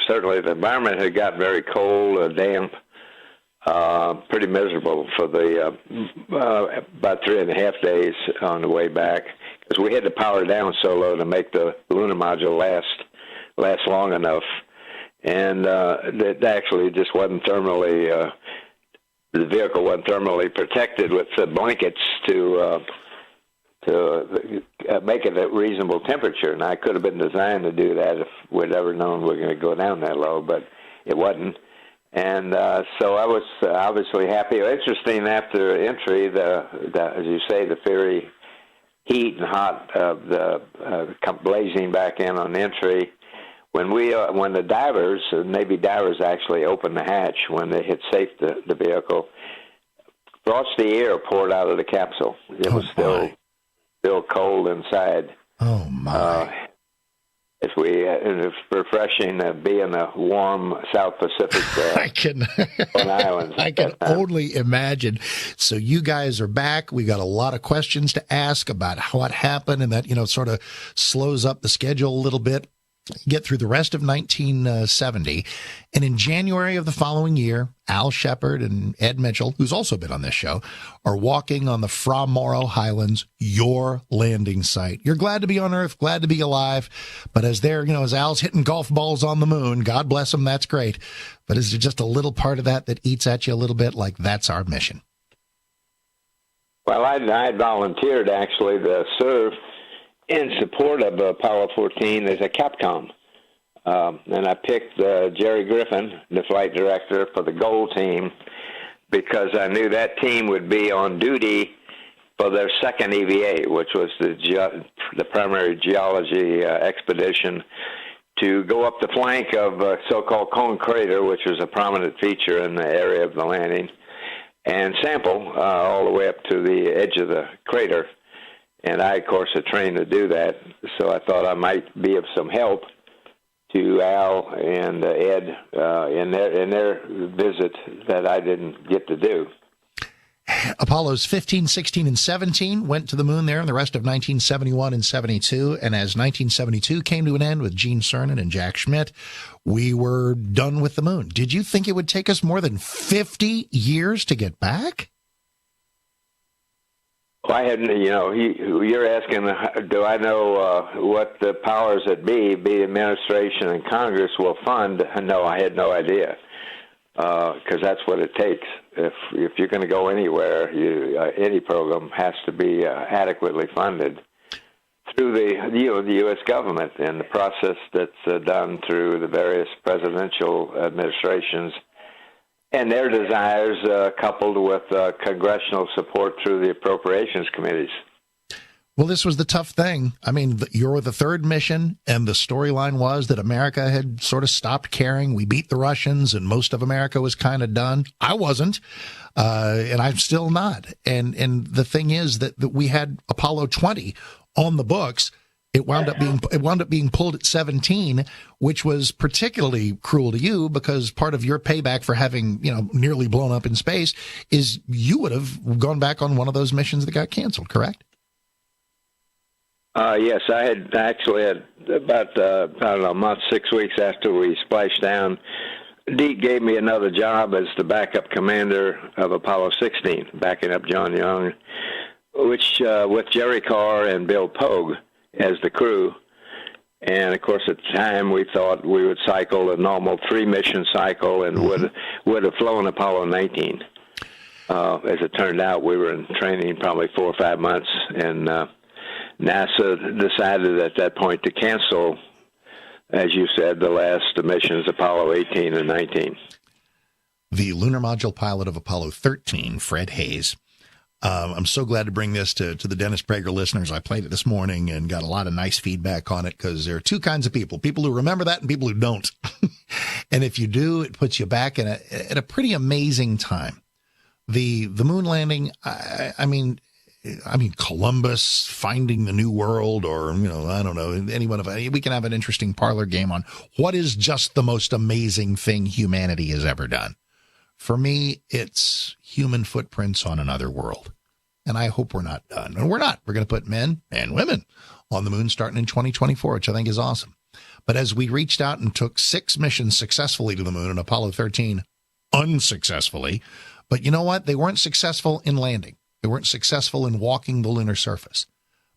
certainly the environment had got very cold, damp, pretty miserable for the about 3.5 days on the way back, because we had to power down so low to make the lunar module last long enough, and it actually just wasn't thermally. The vehicle wasn't thermally protected with the blankets to make it at reasonable temperature. And I could have been designed to do that if we'd ever known we were going to go down that low, but it wasn't. And so I was obviously happy. Interesting, after entry, as you say, the very heat and hot of the blazing back in on entry. When the divers, Navy divers, actually opened the hatch when they had safed the vehicle, frosty air poured out of the capsule. It was still cold inside. Oh my! It's refreshing to be in the warm South Pacific on islands. I can only imagine. So you guys are back. We got a lot of questions to ask about what happened, and that sort of slows up the schedule a little bit. Get through the rest of 1970. And in January of the following year, Al Shepard and Ed Mitchell, who's also been on this show, are walking on the Fra Mauro Highlands, your landing site. You're glad to be on Earth, glad to be alive. But as as Al's hitting golf balls on the moon, God bless him, that's great. But is there just a little part of that eats at you a little bit, like that's our mission? Well, I had volunteered, actually, to serve in support of Apollo 14 as a Capcom. And I picked Jerry Griffin, the flight director for the Gold Team, because I knew that team would be on duty for their second EVA, which was the primary geology expedition, to go up the flank of so-called Cone Crater, which was a prominent feature in the area of the landing, and sample all the way up to the edge of the crater. And I, of course, had trained to do that, so I thought I might be of some help to Al and Ed in their visit that I didn't get to do. Apollos 15, 16, and 17 went to the moon there in the rest of 1971 and 72, and as 1972 came to an end with Gene Cernan and Jack Schmitt, we were done with the moon. Did you think it would take us more than 50 years to get back? Well, I hadn't, you're asking, do I know what the powers that be administration and Congress, will fund? No, I had no idea, because that's what it takes. If you're going to go anywhere, any program has to be adequately funded through the U.S. government, and the process that's done through the various presidential administrations and their desires, coupled with congressional support through the appropriations committees. Well, this was the tough thing. I mean, you're the third mission, and the storyline was that America had sort of stopped caring. We beat the Russians, and most of America was kind of done. I wasn't, and I'm still not. And the thing is that we had Apollo 20 on the books. It wound up being pulled at 17, which was particularly cruel to you, because part of your payback for having, nearly blown up in space is you would have gone back on one of those missions that got canceled, correct? Yes, I had about, a month, 6 weeks after we splashed down, Deke gave me another job as the backup commander of Apollo 16, backing up John Young, which, with Jerry Carr and Bill Pogue as the crew. And of course, at the time, we thought we would cycle a normal 3-mission cycle and would have flown Apollo 19. As it turned out, we were in training probably 4 or 5 months, and NASA decided at that point to cancel, as you said, the last missions, Apollo 18 and 19. The lunar module pilot of Apollo 13, Fred Hayes. I'm so glad to bring this to the Dennis Prager listeners. I played it this morning and got a lot of nice feedback on it, because there are two kinds of people who remember that and people who don't. And if you do, it puts you back at a pretty amazing time. The moon landing, I mean, Columbus finding the new world, or, I don't know, we can have an interesting parlor game on what is just the most amazing thing humanity has ever done. For me, it's human footprints on another world. And I hope we're not done. And we're not. We're going to put men and women on the moon starting in 2024, which I think is awesome. But as we reached out and took 6 missions successfully to the moon, and Apollo 13 unsuccessfully, but you know what? They weren't successful in landing. They weren't successful in walking the lunar surface.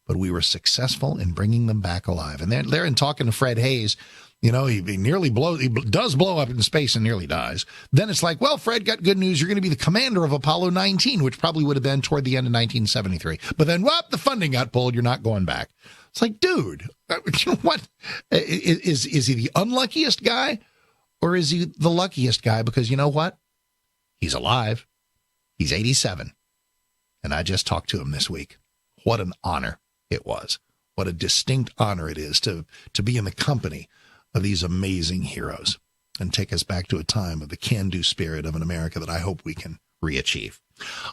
But we were successful in bringing them back alive. And they're in talking to Fred Hayes. He does blow up in space and nearly dies. Then it's like, well, Fred, got good news. You're going to be the commander of Apollo 19, which probably would have been toward the end of 1973. But then, the funding got pulled. You're not going back. It's like, dude, you know what? Is he the unluckiest guy, or is he the luckiest guy? Because you know what? He's alive. He's 87. And I just talked to him this week. What an honor it was. What a distinct honor it is to be in the company of these amazing heroes and take us back to a time of the can-do spirit of an America that I hope we can re-achieve.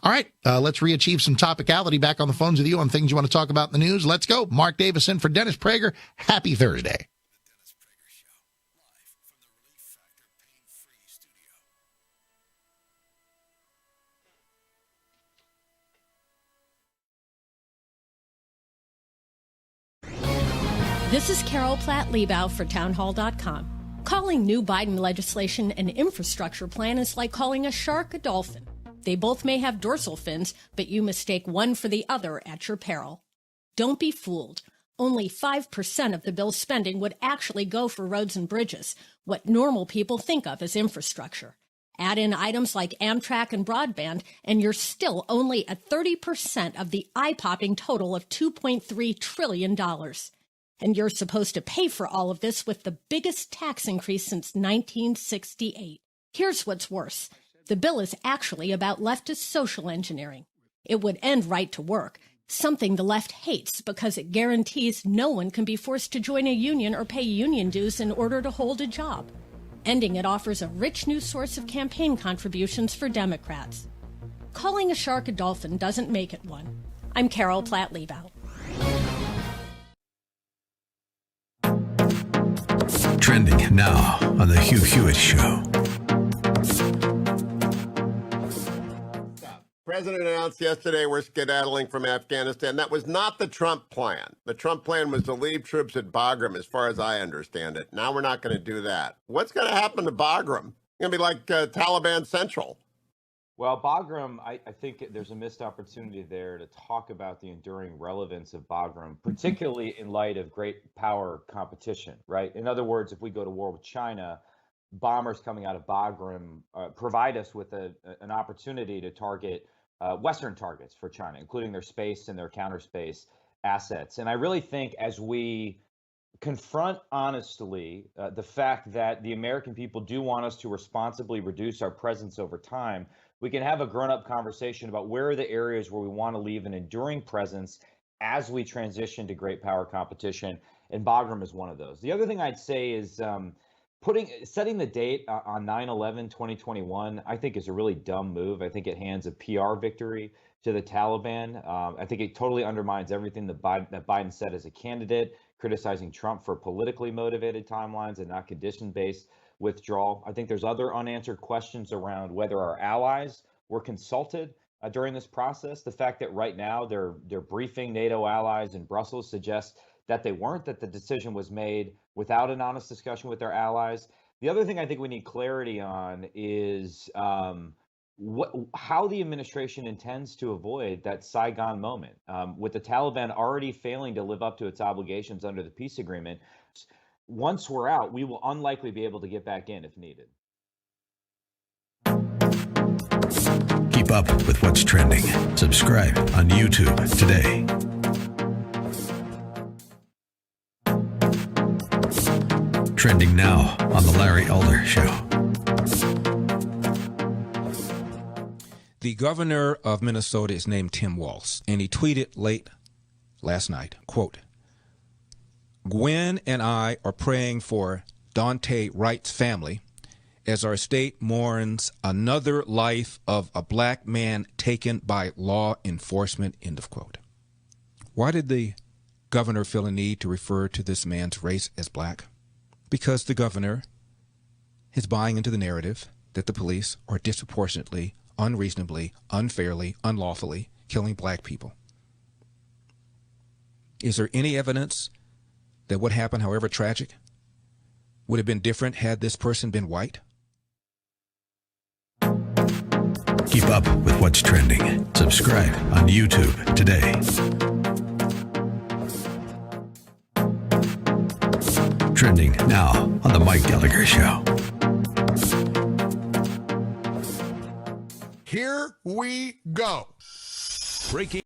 All right, let's re-achieve some topicality back on the phones with you on things you want to talk about in the news. Let's go. Mark Davis in for Dennis Prager. Happy Thursday. This is Carol Platt-Liebau for townhall.com. Calling new Biden legislation an infrastructure plan is like calling a shark a dolphin. They both may have dorsal fins, but you mistake one for the other at your peril. Don't be fooled. Only 5% of the bill's spending would actually go for roads and bridges, what normal people think of as infrastructure. Add in items like Amtrak and broadband, and you're still only at 30% of the eye-popping total of $2.3 trillion. And you're supposed to pay for all of this with the biggest tax increase since 1968. Here's what's worse. The bill is actually about leftist social engineering. It would end right to work, something the left hates because it guarantees no one can be forced to join a union or pay union dues in order to hold a job. Ending it offers a rich new source of campaign contributions for Democrats. Calling a shark a dolphin doesn't make it one. I'm Carol Platt-Liebau. Trending now on the Hugh Hewitt Show. President announced yesterday we're skedaddling from Afghanistan. That was not the Trump plan. The Trump plan was to leave troops at Bagram, as far as I understand it. Now we're not going to do that. What's going to happen to Bagram? It's going to be like Taliban Central. Well, Bagram, I think there's a missed opportunity there to talk about the enduring relevance of Bagram, particularly in light of great power competition, right? In other words, if we go to war with China, bombers coming out of Bagram provide us with an opportunity to target Western targets for China, including their space and their counterspace assets. And I really think as we confront honestly the fact that the American people do want us to responsibly reduce our presence over time, we can have a grown-up conversation about where are the areas where we want to leave an enduring presence as we transition to great power competition, and Bagram is one of those. The other thing I'd say is setting the date on 9/11/2021, I think is a really dumb move. I think it hands a PR victory to the Taliban. I think it totally undermines everything that Biden said as a candidate, criticizing Trump for politically motivated timelines and not condition-based withdrawal. I think there's other unanswered questions around whether our allies were consulted during this process. The fact that right now they're briefing NATO allies in Brussels suggests that they weren't, that the decision was made without an honest discussion with their allies. The other thing I think we need clarity on is how the administration intends to avoid that Saigon moment. With the Taliban already failing to live up to its obligations under the peace agreement, once we're out, we will unlikely be able to get back in if needed. Keep up with what's trending. Subscribe on YouTube today. Trending now on The Larry Elder Show. The governor of Minnesota is named Tim Walz, and he tweeted late last night, quote, "Gwen and I are praying for Dante Wright's family as our state mourns another life of a black man taken by law enforcement," end of quote. Why did the governor feel a need to refer to this man's race as black? Because the governor is buying into the narrative that the police are disproportionately, unreasonably, unfairly, unlawfully killing black people. Is there any evidence that what happened, however tragic, would have been different had this person been white? Keep up with what's trending. Subscribe on YouTube today. Trending now on The Mike Gallagher Show. Here we go. Breaking.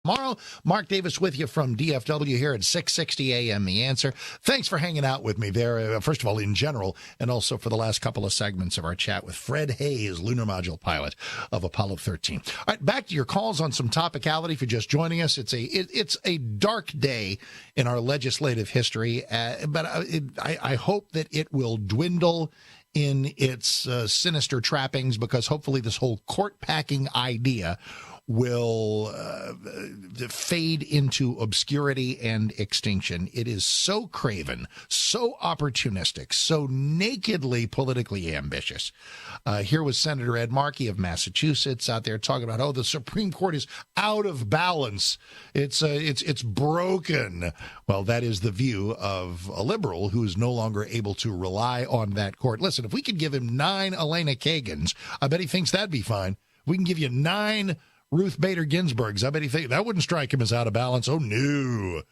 Tomorrow, Mark Davis with you from DFW here at 6:60 a.m. The Answer. Thanks for hanging out with me there, first of all, in general, and also for the last couple of segments of our chat with Fred Hayes, lunar module pilot of Apollo 13. All right, back to your calls on some topicality. If you're just joining us, it's a dark day in our legislative history, but I hope that it will dwindle in its sinister trappings, because hopefully this whole court packing idea will fade into obscurity and extinction. It is so craven, so opportunistic, so nakedly politically ambitious. Here was Senator Ed Markey of Massachusetts out there talking about, oh, the Supreme Court is out of balance. It's broken. Well, that is the view of a liberal who is no longer able to rely on that court. Listen, if we could give him 9 Elena Kagans, I bet he thinks that'd be fine. We can give you 9 Ruth Bader Ginsburg's, I bet he think that wouldn't strike him as out of balance. Oh, no.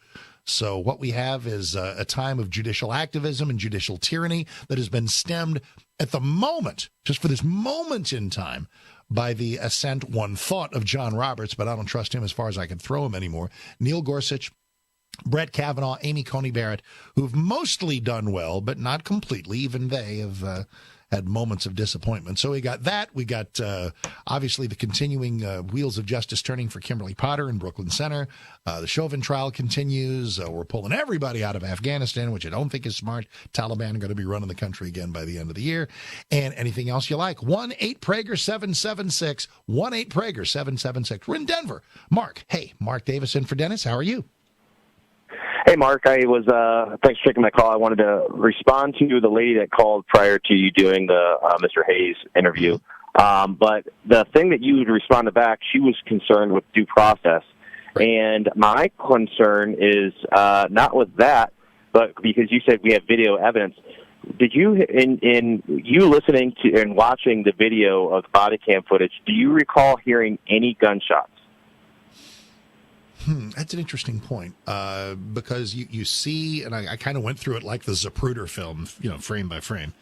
So what we have is a time of judicial activism and judicial tyranny that has been stemmed at the moment, just for this moment in time, by the ascent, one thought, of John Roberts, but I don't trust him as far as I can throw him anymore. Neil Gorsuch, Brett Kavanaugh, Amy Coney Barrett, who've mostly done well, but not completely. Even they have had moments of disappointment. So we got that. We got, obviously, the continuing wheels of justice turning for Kimberly Potter in Brooklyn Center. The Chauvin trial continues. We're pulling everybody out of Afghanistan, which I don't think is smart. Taliban are going to be running the country again by the end of the year. And anything else you like. 1-8-PRAGER-776. 1-8-PRAGER-776. We're in Denver. Mark. Hey, Mark Davis in for Dennis. How are you? Hey, Mark, thanks for taking my call. I wanted to respond to the lady that called prior to you doing the Mr. Hayes interview. But the thing that you responded back, she was concerned with due process. And my concern is not with that, but because you said we have video evidence. Did you, in you listening to and watching the video of the body cam footage, do you recall hearing any gunshots? That's an interesting point because you see, and I kind of went through it like the Zapruder film, frame by frame.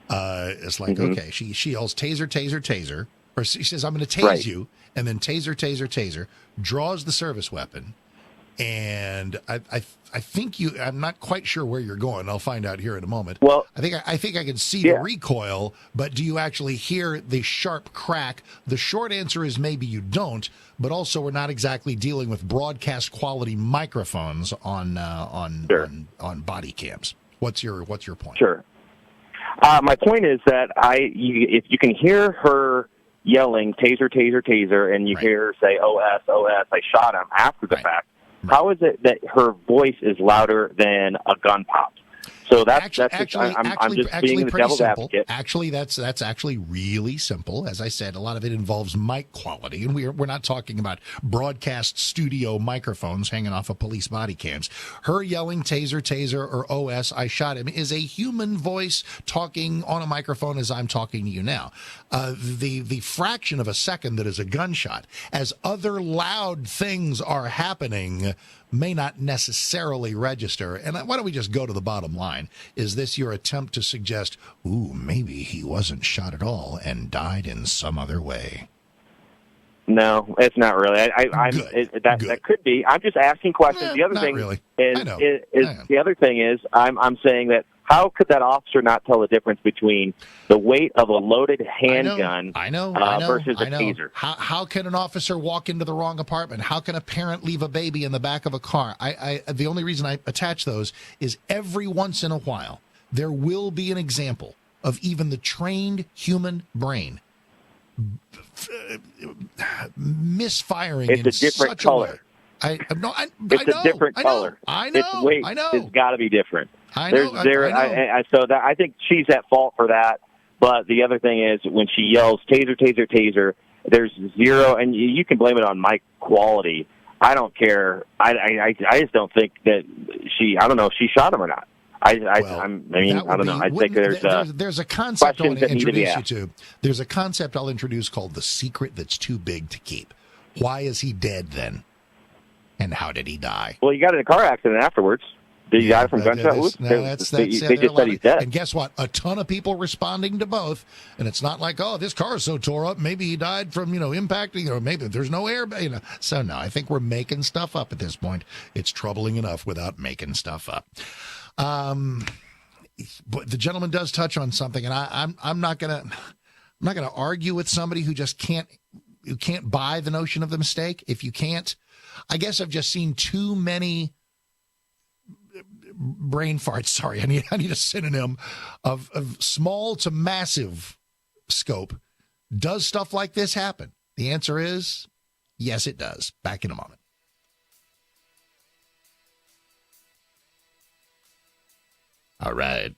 It's like, okay, she yells, taser, taser, taser, or she says, I'm going to tase you, and then taser, taser, taser, draws the service weapon. And I think I'm not quite sure where you're going. I'll find out here in a moment. Well, I think I can see the recoil, but do you actually hear the sharp crack? The short answer is maybe you don't, but also we're not exactly dealing with broadcast quality microphones on body cams. What's your point? Sure. My point is that if you can hear her yelling taser, taser, taser, and you hear her say OS, OS, I shot him after the fact. How is it that her voice is louder than a gun pop? So I'm just being the devil's advocate. Actually, that's actually really simple. As I said, a lot of it involves mic quality, and we're not talking about broadcast studio microphones hanging off of police body cams. Her yelling taser, taser, or OS, I shot him, is a human voice talking on a microphone as I'm talking to you now. The fraction of a second that is a gunshot, as other loud things are happening, may not necessarily register. And why don't we just go to the bottom line? Is this your attempt to suggest, maybe he wasn't shot at all and died in some other way? No, it's not really. That could be. I'm just asking questions. The other thing the other thing is I'm saying that how could that officer not tell the difference between the weight of a loaded handgun versus a taser? How can an officer walk into the wrong apartment? How can a parent leave a baby in the back of a car? The only reason I attach those is every once in a while there will be an example of even the trained human brain misfiring in such different color. A It's a different color. I know. Its weight has got to be different. I know. I think she's at fault for that. But the other thing is when she yells taser, taser, taser, there's zero, and you can blame it on mic quality. I don't care. I just don't think that I don't know if she shot him or not. I don't know. I think there's a concept I want to introduce you to. There's a concept I'll introduce called the secret that's too big to keep. Why is he dead then? And how did he die? Well, he got in a car accident afterwards. Did he die from gunshot wounds? They just said he's dead. And guess what? A ton of people responding to both. And it's not like, this car is so tore up, maybe he died from, impacting, or maybe there's no air. So, no, I think we're making stuff up at this point. It's troubling enough without making stuff up. But the gentleman does touch on something, and I'm not gonna argue with somebody who just can't buy the notion of the mistake. If you can't, I guess I've just seen too many brain farts. Sorry, I need a synonym of small to massive scope. Does stuff like this happen? The answer is yes, it does. Back in a moment. All right.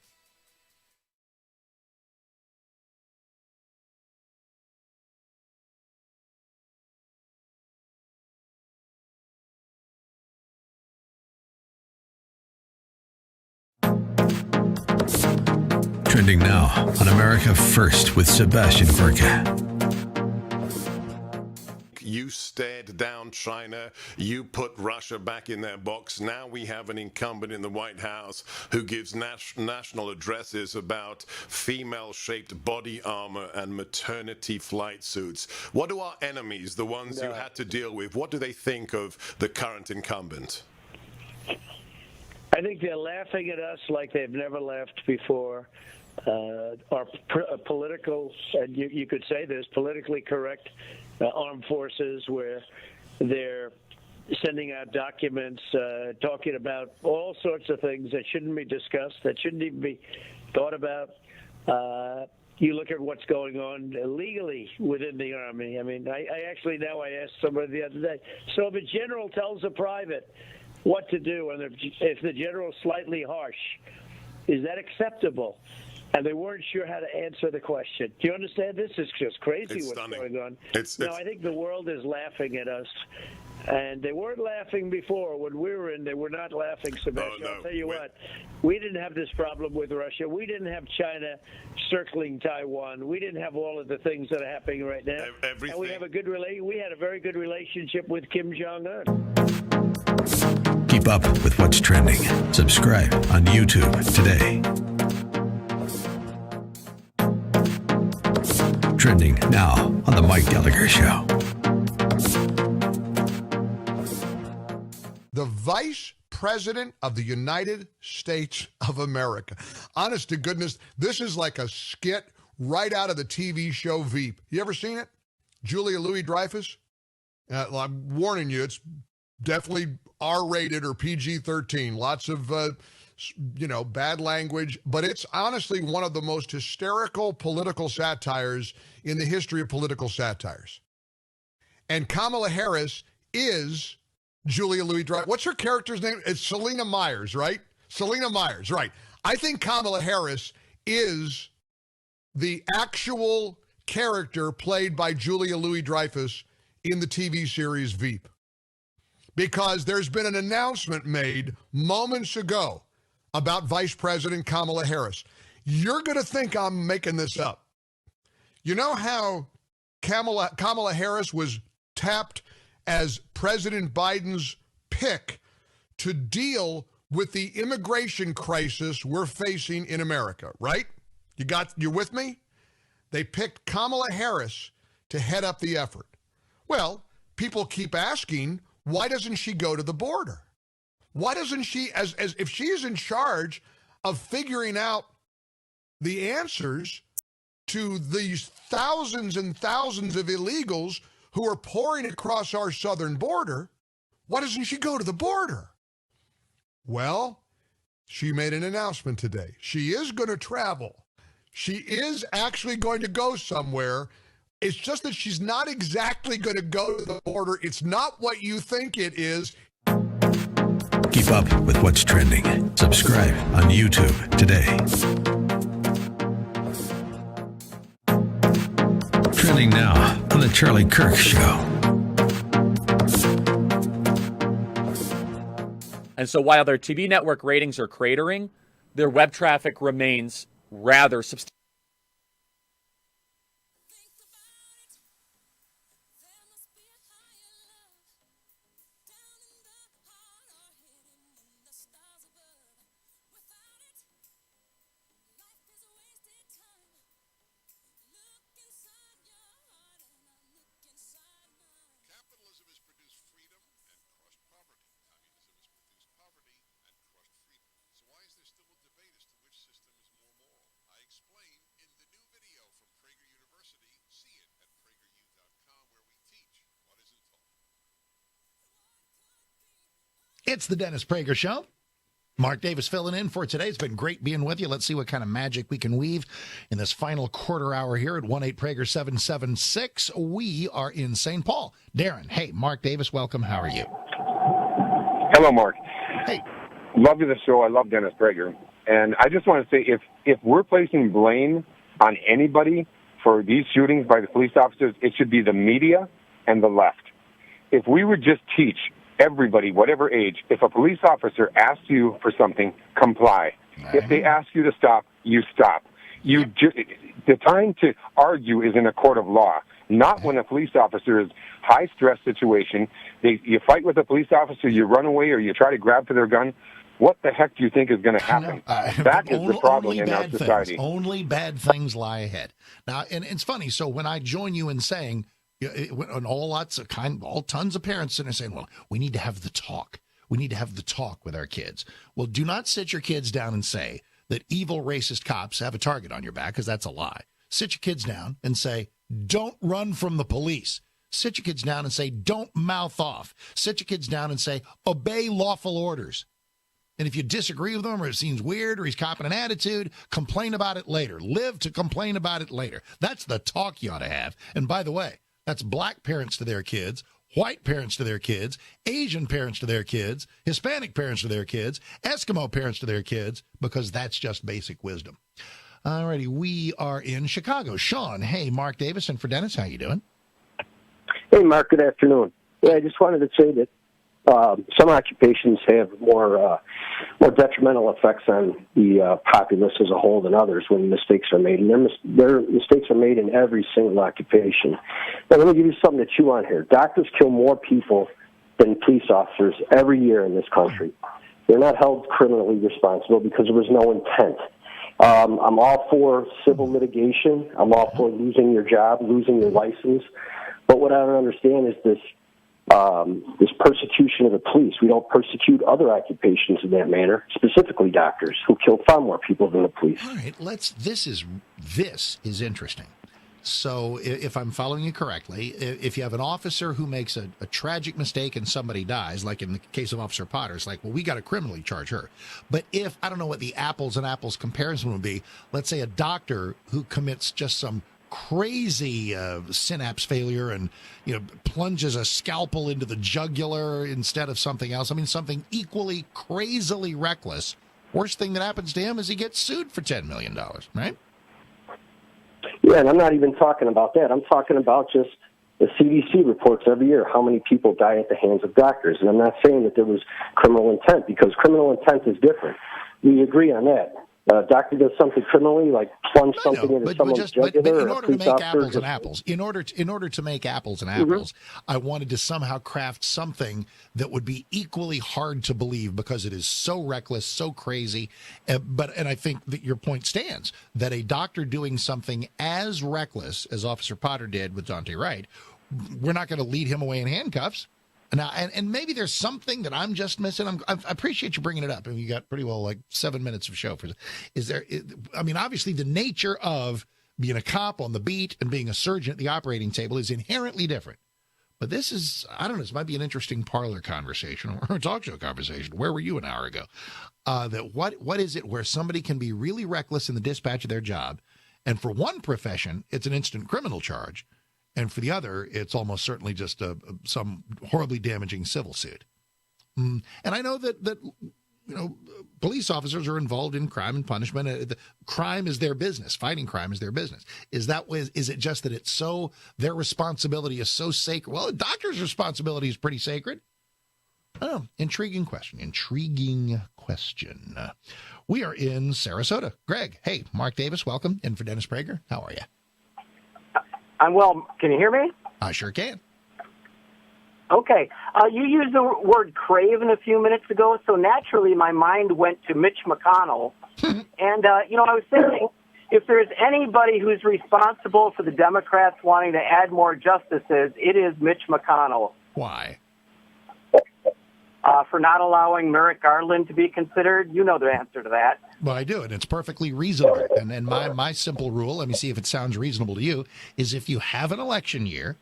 Trending now on America First with Sebastian Gorka. You stared down China. You put Russia back in their box. Now we have an incumbent in the White House who gives national addresses about female-shaped body armor and maternity flight suits. What do our enemies, the ones you had to deal with, what do they think of the current incumbent? I think they're laughing at us like they've never laughed before. Our political, and you could say this, politically correct armed forces, where they're sending out documents talking about all sorts of things that shouldn't be discussed, that shouldn't even be thought about. You look at what's going on illegally within the Army. I mean, I asked somebody the other day, so if a general tells a private what to do, and if the general's slightly harsh, is that acceptable? And they weren't sure how to answer the question. Do you understand? This is just crazy what's going on. I think the world is laughing at us. And they weren't laughing before. When we were in, they were not laughing, Sebastian. I'll tell you what, we didn't have this problem with Russia. We didn't have China circling Taiwan. We didn't have all of the things that are happening right now. And we have we had a very good relationship with Kim Jong-un. Keep up with what's trending. Subscribe on YouTube today. Trending now on the Mike Gallagher Show. The Vice President of the United States of America. Honest to goodness, this is like a skit right out of the TV show Veep. You ever seen it? Julia Louis-Dreyfus? I'm warning you, it's definitely R-rated or PG-13. Lots of, bad language. But it's honestly one of the most hysterical political satires in the history of political satires. And Kamala Harris is Julia Louis-Dreyfus. What's her character's name? It's Selena Myers, right? Selena Myers, right. I think Kamala Harris is the actual character played by Julia Louis-Dreyfus in the TV series Veep. Because there's been an announcement made moments ago about Vice President Kamala Harris. You're going to think I'm making this up. You know how Kamala Harris was tapped as President Biden's pick to deal with the immigration crisis we're facing in America, right? You with me? They picked Kamala Harris to head up the effort. Well, people keep asking, why doesn't she go to the border? Why doesn't she, as if she's in charge of figuring out the answers to these thousands and thousands of illegals who are pouring across our southern border, why doesn't she go to the border? Well, she made an announcement today. She is going to travel. She is actually going to go somewhere. It's just that she's not exactly going to go to the border. It's not what you think it is. Keep up with what's trending. Subscribe on YouTube today. Trending now on the Charlie Kirk Show. And so while their TV network ratings are cratering, their web traffic remains rather substantial. It's the Dennis Prager Show. Mark Davis filling in for today. It's been great being with you. Let's see what kind of magic we can weave in this final quarter hour here at 1-8-Prager-776. We are in St. Paul. Darren, hey, Mark Davis, welcome. How are you? Hello, Mark. Hey. Love the show. I love Dennis Prager. And I just want to say, if we're placing blame on anybody for these shootings by the police officers, it should be the media and the left. If we would just teach everybody, whatever age, if a police officer asks you for something, comply. Right. If they ask you to stop, you stop. The time to argue is in a court of law, not when a police officer is high-stress situation. You fight with a police officer, you run away, or you try to grab for their gun. What the heck do you think is going to happen? That is the problem in our society. Only bad things lie ahead. Now, and it's funny, so when I join you in saying, and all tons of parents sitting there saying, well, we need to have the talk. We need to have the talk with our kids. Well, do not sit your kids down and say that evil racist cops have a target on your back, because that's a lie. Sit your kids down and say, don't run from the police. Sit your kids down and say, don't mouth off. Sit your kids down and say, obey lawful orders. And if you disagree with him, or it seems weird, or he's copping an attitude, complain about it later. Live to complain about it later. That's the talk you ought to have. And by the way, that's black parents to their kids, white parents to their kids, Asian parents to their kids, Hispanic parents to their kids, Eskimo parents to their kids, because that's just basic wisdom. All righty, we are in Chicago. Sean, hey, Mark Davis, and for Dennis, how you doing? Hey, Mark, good afternoon. Yeah, I just wanted to say that some occupations have more detrimental effects on the populace as a whole than others when mistakes are made. And their mistakes are made in every single occupation. Now, let me give you something to chew on here. Doctors kill more people than police officers every year in this country. They're not held criminally responsible because there was no intent. I'm all for civil litigation. I'm all for losing your job, losing your license. But what I don't understand is this persecution of the police. We don't persecute other occupations in that manner, specifically doctors, who kill far more people than the police. All right, this is interesting. So if I'm following you correctly, if you have an officer who makes a tragic mistake and somebody dies, like in the case of Officer Potter, it's like, well, we got to criminally charge her. But if, I don't know what the apples and apples comparison would be, let's say a doctor who commits just some crazy synapse failure and plunges a scalpel into the jugular instead of something else. I mean, something equally crazily reckless. Worst thing that happens to him is he gets sued for $10 million, right? Yeah, and I'm not even talking about that. I'm talking about just the CDC reports every year how many people die at the hands of doctors. And I'm not saying that there was criminal intent, because criminal intent is different. We agree on that. A doctor does something criminally, like plunge something into someone's jugular. But in order to make apples and apples, in order to make apples and apples, I wanted to somehow craft something that would be equally hard to believe because it is so reckless, so crazy. And I think that your point stands, that a doctor doing something as reckless as Officer Potter did with Dante Wright, we're not going to lead him away in handcuffs. Now, and maybe there's something that I'm just missing. I appreciate you bringing it up, and you got pretty well like 7 minutes of show for. I mean, obviously, the nature of being a cop on the beat and being a surgeon at the operating table is inherently different. But this is, I don't know, this might be an interesting parlor conversation or a talk show conversation. Where were you an hour ago? That what is it where somebody can be really reckless in the dispatch of their job, and for one profession, it's an instant criminal charge. And for the other, it's almost certainly just some horribly damaging civil suit. And I know that police officers are involved in crime and punishment. Crime is their business. Fighting crime is their business. Is it just that it's so, their responsibility is so sacred? Well, a doctor's responsibility is pretty sacred. Oh, intriguing question. We are in Sarasota. Greg, hey, Mark Davis, welcome. In for Dennis Prager. How are you? I'm well. Can you hear me? I sure can. Okay. You used the word craven a few minutes ago, so naturally my mind went to Mitch McConnell. And, I was thinking, if there's anybody who's responsible for the Democrats wanting to add more justices, it is Mitch McConnell. Why? For not allowing Merrick Garland to be considered. You know the answer to that. Well, I do, and it's perfectly reasonable. And then my simple rule, let me see if it sounds reasonable to you, is if you have an election year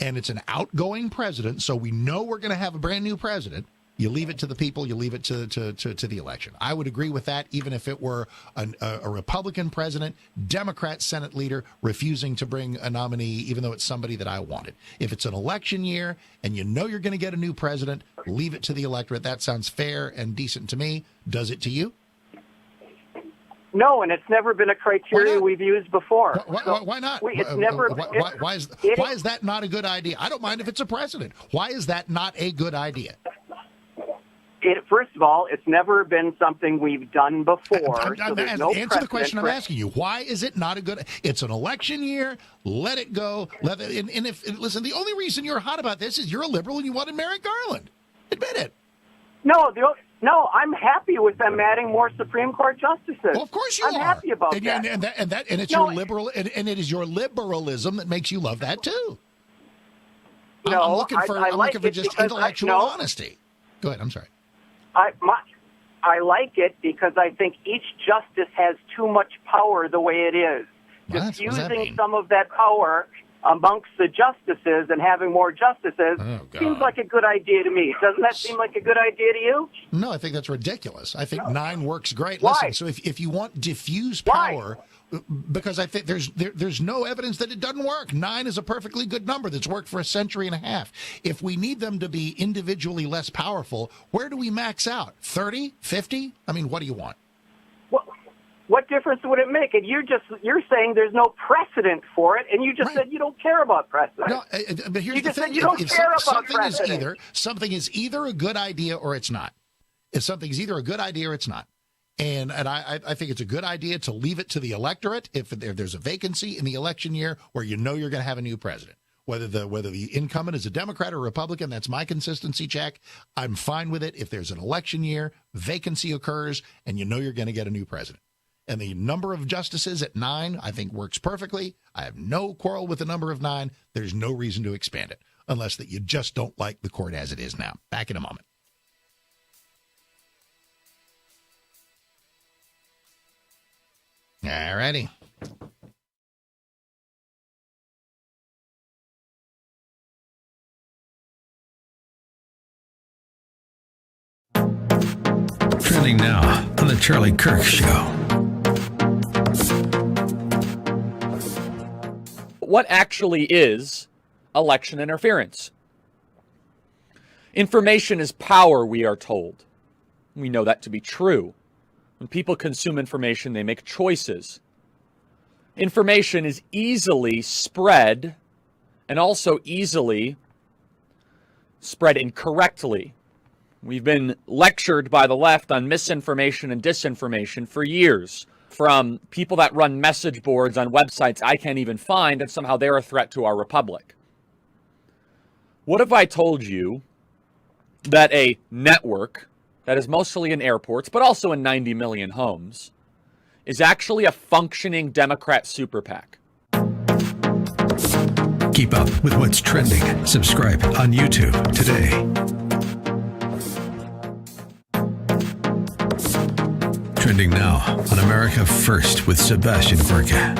and it's an outgoing president, so we know we're going to have a brand new president, you leave it to the people, you leave it to the election. I would agree with that, even if it were a Republican president, Democrat Senate leader refusing to bring a nominee, even though it's somebody that I wanted. If it's an election year and you know you're going to get a new president, leave it to the electorate. That sounds fair and decent to me. Does it to you? No, and it's never been a criteria we've used before. Why not? Why is that not a good idea? I don't mind if it's a precedent. Why is that not a good idea? First of all, it's never been something we've done before. Answer the question I'm asking you. Why is it not a good? It's an election year. Let it go. Listen, the only reason you're hot about this is you're a liberal and you wanted Merrick Garland. Admit it. No, I'm happy with them adding more Supreme Court justices. Well, of course you are. I'm happy about that. And it's your liberal, and it is your liberalism that makes you love that too. No, I'm looking for just intellectual honesty. Go ahead. I'm sorry. I like it because I think each justice has too much power the way it is. Diffusing some of that power amongst the justices and having more justices seems like a good idea to me. Doesn't that seem like a good idea to you? No, I think that's ridiculous. I think 9 works great. Why? Listen, so if you want diffuse power, because I think there's no evidence that it doesn't work. 9 is a perfectly good number that's worked for a century and a half. If we need them to be individually less powerful, where do we max out? 30? 50? I mean, what do you want? What difference would it make? And you're saying there's no precedent for it, and you just said you don't care about precedent. No, but here's you the just thing. said you don't care about precedent. Something is either a good idea or it's not. If something's either a good idea or it's not. And I think it's a good idea to leave it to the electorate if there's a vacancy in the election year where you know you're going to have a new president. Whether the incumbent is a Democrat or Republican, that's my consistency check. I'm fine with it if there's an election year, vacancy occurs, and you know you're going to get a new president. And the number of justices at 9, I think, works perfectly. I have no quarrel with the number of 9. There's no reason to expand it, unless that you just don't like the court as it is now. Back in a moment. All righty. Trending now on the Charlie Kirk Show. What actually is election interference? Information is power, we are told. We know that to be true. When people consume information, they make choices. Information is easily spread and also easily spread incorrectly. We've been lectured by the left on misinformation and disinformation for years, from people that run message boards on websites I can't even find, and somehow they're a threat to our republic. What if I told you that a network that is mostly in airports, but also in 90 million homes, is actually a functioning Democrat super PAC? Keep up with what's trending. Subscribe on YouTube today. Trending now on America First with Sebastian Gorka.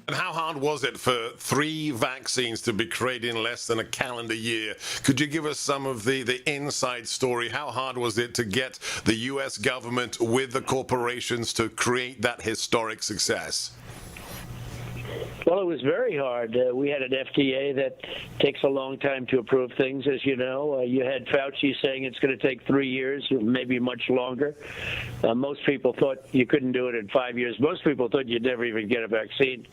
And how hard was it for 3 vaccines to be created in less than a calendar year? Could you give us some of the inside story? How hard was it to get the U.S. government with the corporations to create that historic success? Well, it was very hard. We had an FDA that takes a long time to approve things, as you know. You had Fauci saying it's going to take 3 years, maybe much longer. Most people thought you couldn't do it in 5 years. Most people thought you'd never even get a vaccine.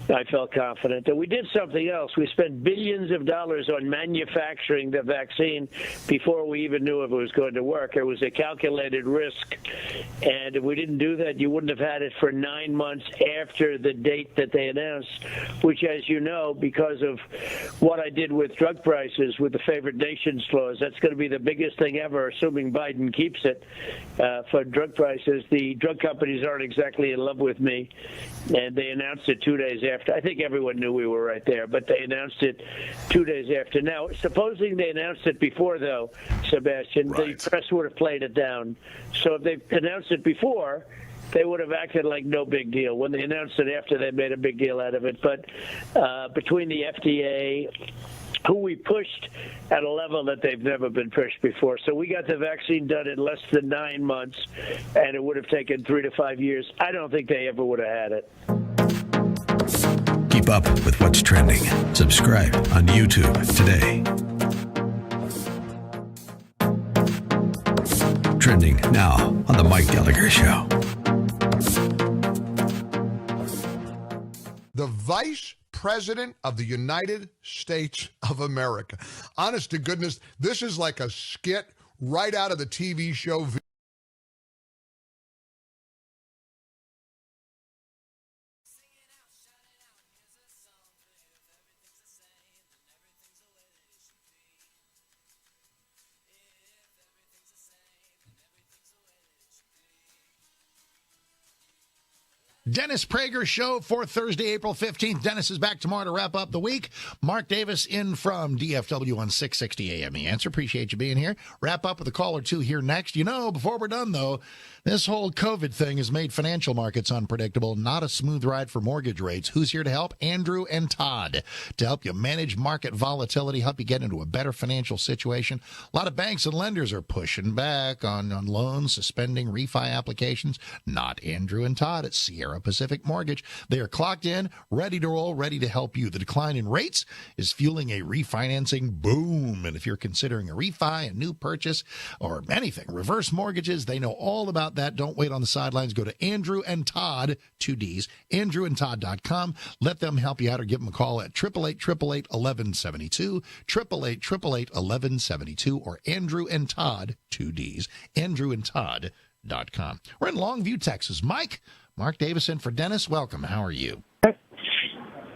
I felt confident. And we did something else. We spent billions of dollars on manufacturing the vaccine before we even knew if it was going to work. It was a calculated risk. And if we didn't do that, you wouldn't have had it for 9 months after the date that they announced, which, as you know, because of what I did with drug prices, with the favored nations clause, that's going to be the biggest thing ever, assuming Biden keeps it, for drug prices. The drug companies aren't exactly in love with me, and they announced it 2 days after. I think everyone knew we were right there, but they announced it 2 days after. Now, supposing they announced it before, though, Sebastian, the press would have played it down. So if they announced it before, they would have acted like no big deal. When they announced it after, they made a big deal out of it. But between the FDA, who we pushed at a level that they've never been pushed before. So we got the vaccine done in less than 9 months, and it would have taken 3 to 5 years. I don't think they ever would have had it. Keep up with what's trending. Subscribe on YouTube today. Trending now on the Mike Gallagher Show. The Vice President of the United States of America. Honest to goodness, this is like a skit right out of the TV show. Dennis Prager Show for Thursday, April 15th. Dennis is back tomorrow to wrap up the week. Mark Davis in from DFW on 660 AM. The Answer. Appreciate you being here. Wrap up with a call or two here next. You know, before we're done, though, this whole COVID thing has made financial markets unpredictable. Not a smooth ride for mortgage rates. Who's here to help? Andrew and Todd to help you manage market volatility, help you get into a better financial situation. A lot of banks and lenders are pushing back on loans, suspending refi applications. Not Andrew and Todd at Sierra Sierra Pacific Mortgage. They are clocked in, ready to roll, ready to help you. The decline in rates is fueling a refinancing boom. And if you're considering a refi, a new purchase, or anything, reverse mortgages, they know all about that. Don't wait on the sidelines. Go to Andrew and Todd, 2 Ds, andrewandtodd.com. Let them help you out or give them a call at 888-888-1172, 888-888-1172, or Andrew and Todd, 2 Ds, andrewandtodd.com. We're in Longview, Texas. Mark Davis in for Dennis. Welcome. How are you?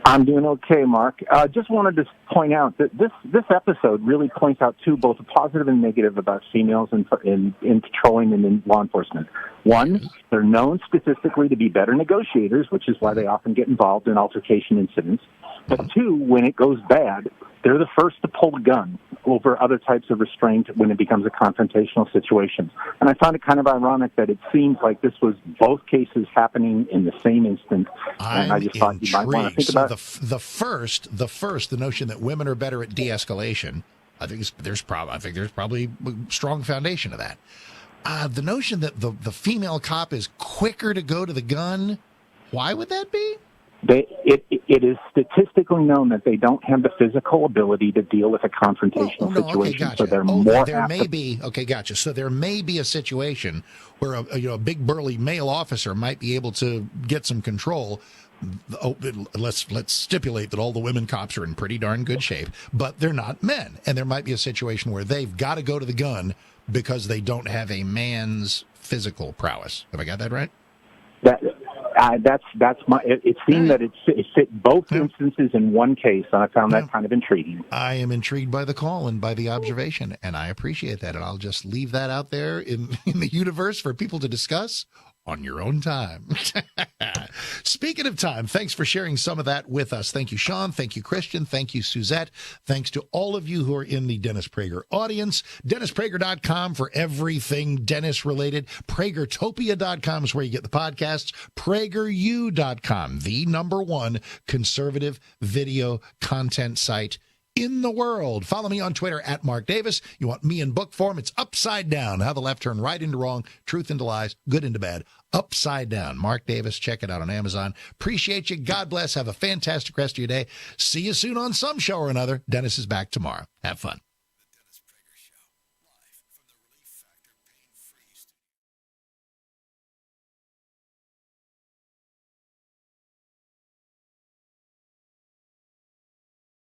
I'm doing okay, Mark. Just wanted to point out that this episode really points out both a positive and negative about females in patrolling and in law enforcement. One, they're known statistically to be better negotiators, which is why they often get involved in altercation incidents. But two, when it goes bad, they're the first to pull a gun over other types of restraint when it becomes a confrontational situation. And I found it kind of ironic that it seems like this was both cases happening in the same instant. And I just thought you might want to think about the first, the notion that women are better at de-escalation. I think there's probably a strong foundation of that. The notion that the female cop is quicker to go to the gun. Why would that be? It is statistically known that they don't have the physical ability to deal with a confrontational situation, gotcha. So they're more there may be. Okay, gotcha. So there may be a situation where a big burly male officer might be able to get some control. Let's stipulate that all the women cops are in pretty darn good shape, but they're not men, and there might be a situation where they've got to go to the gun because they don't have a man's physical prowess. Have I got that right? That's my. It seemed that it fit both instances in one case, and I found that kind of intriguing. I am intrigued by the call and by the observation, and I appreciate that. And I'll just leave that out there in the universe for people to discuss on your own time. Speaking of time, thanks for sharing some of that with us. Thank you, Sean. Thank you, Christian. Thank you, Suzette. Thanks to all of you who are in the Dennis Prager audience. DennisPrager.com for everything Dennis related. PragerTopia.com is where you get the podcasts. PragerU.com, the #1 conservative video content site in the world. Follow me on Twitter at Mark Davis. You want me in book form? It's Upside Down, How the Left Turned Right into Wrong, Truth into Lies, Good into Bad. Upside Down. Mark Davis. Check it out on Amazon. Appreciate you. God bless. Have a fantastic rest of your day. See you soon on some show or another. Dennis is back tomorrow. Have fun.